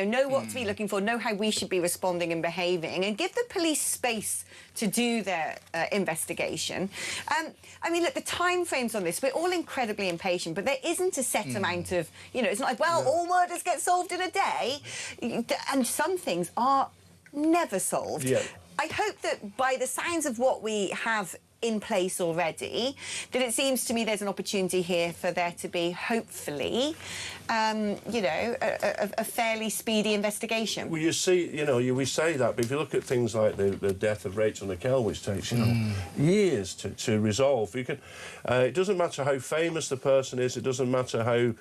know what to be looking for, know how we should be responding and behaving, and give the police space to do their investigation. I mean, look, the time frames on this, we're all incredibly impatient, but there isn't a set amount of, it's not like, all murders get solved in a day, and some things are never solved. I hope that by the signs of what we have in place already, that it seems to me there's an opportunity here for there to be, hopefully, a fairly speedy investigation. Well, you see, we say that, but if you look at things like the death of Rachel Nickell, which takes, years to resolve, it doesn't matter how famous the person is, it doesn't matter how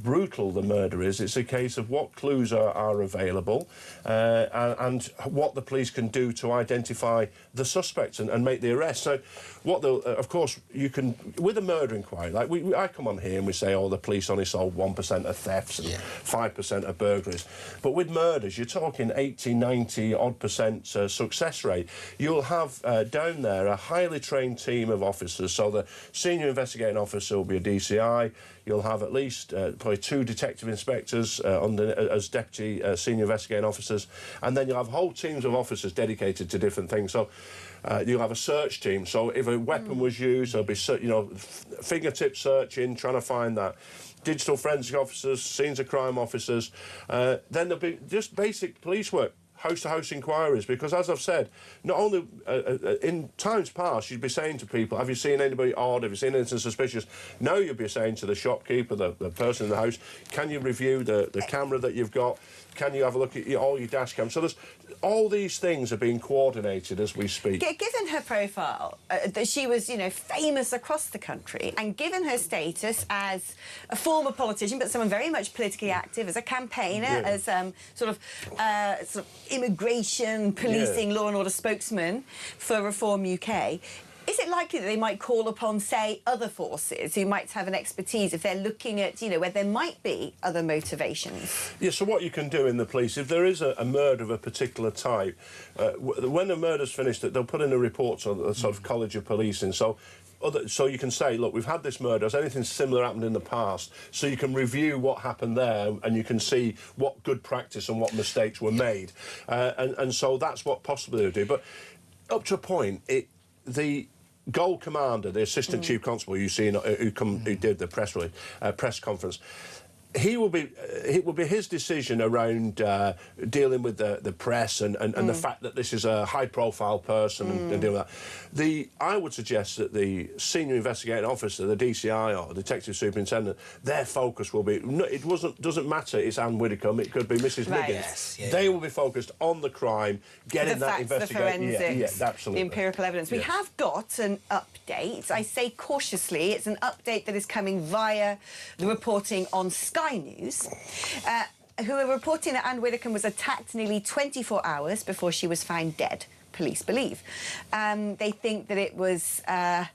brutal the murder is. It's a case of what clues are available and what the police can do to identify the suspects and make the arrest. So of course, you can, with a murder inquiry, like I come on here and we say, the police only solved 1% of thefts and 5% of burglaries. But with murders, you're talking 80, 90 odd % success rate. You'll have down there a highly trained team of officers. So the senior investigating officer will be a DCI. You'll have at least probably 2 detective inspectors as deputy senior investigating officers, and then you'll have whole teams of officers dedicated to different things. So you'll have a search team. So if a weapon was used, there'll be fingertip searching, trying to find that. Digital forensic officers, scenes of crime officers. Then there'll be just basic police work. House-to-house inquiries, because as I've said, not only in times past you'd be saying to people, have you seen anybody odd, have you seen anything suspicious? Now you'd be saying to the shopkeeper, the person in the house, can you review the camera that you've got? Can you have a look at all your dash cams? So there's all these things are being coordinated as we speak. Given her profile, that she was, famous across the country, and given her status as a former politician, but someone very much politically active, as a campaigner, as sort of immigration, policing, law and order spokesman for Reform UK, is it likely that they might call upon, say, other forces who might have an expertise if they're looking at, where there might be other motivations? Yeah, so what you can do in the police, if there is a murder of a particular type, when the murder's finished, they'll put in a report to the sort of College of Policing. So you can say, look, we've had this murder, has anything similar happened in the past? So you can review what happened there and you can see what good practice and what mistakes were made. And so that's what possibly they'll do. But up to a point, the Gold Commander, the Assistant Chief Constable you seen, who did the press conference, It will be his decision around dealing with the press and the fact that this is a high-profile person and dealing with that. I would suggest that the senior investigating officer, the DCI or detective superintendent, their focus will be. It doesn't matter. It's Ann Widdecombe. It could be Mrs. Right. Niggins. Yes, they will be focused on the crime, getting that investigation. The forensics, absolutely. the empirical evidence. We have got an update. I say cautiously. It's an update that is coming via the reporting on Sky News, who are reporting that Ann Widdecombe was attacked nearly 24 hours before she was found dead, police believe. They think that it was... well,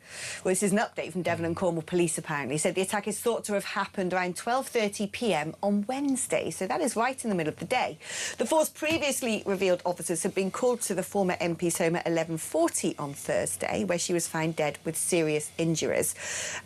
this is an update from Devon and Cornwall Police, apparently. Said the attack is thought to have happened around 12:30 p.m. on Wednesday, so that is right in the middle of the day. The force previously revealed officers had been called to the former MP's home at 11:40 on Thursday, where she was found dead with serious injuries.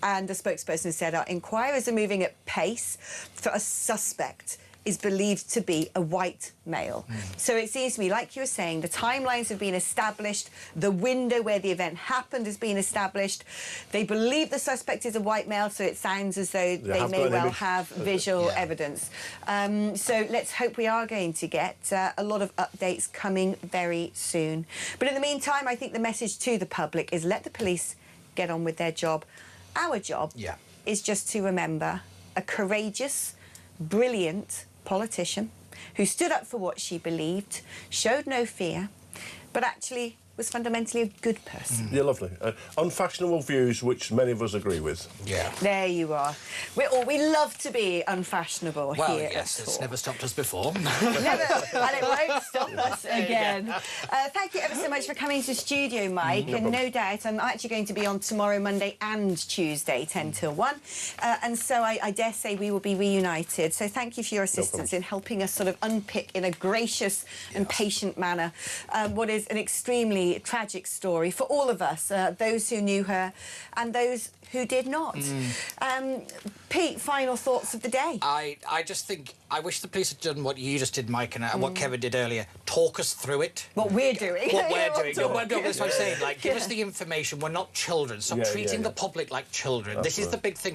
And the spokesperson said our inquiries are moving at pace for a suspect is believed to be a white male. So it seems to me, like you were saying, the timelines have been established, the window where the event happened has been established. They believe the suspect is a white male, so it sounds as though they may well have visual evidence. So let's hope we are going to get a lot of updates coming very soon. But in the meantime, I think the message to the public is let the police get on with their job. Our job is just to remember a courageous, brilliant politician who stood up for what she believed, showed no fear, but actually was fundamentally a good person. Yeah, lovely. Unfashionable views, which many of us agree with. Yeah. There you are. We love to be unfashionable here. Well, yes, it's never stopped us before. Never, and it won't stop us again. Thank you ever so much for coming to the studio, Mike. And no doubt, I'm actually going to be on tomorrow, Monday and Tuesday, 10 till 1. And so I dare say we will be reunited. So thank you for your assistance in helping us sort of unpick in a gracious and patient manner what is an extremely tragic story for all of us, those who knew her and those who did not. Pete, final thoughts of the day? I just think I wish the police had done what you just did, Mike, and what Kevin did earlier. Talk us through it. What we're doing. What we're doing. No, that's what I'm saying. Like, give us the information. We're not children. Stop treating the public like children. This is the big thing.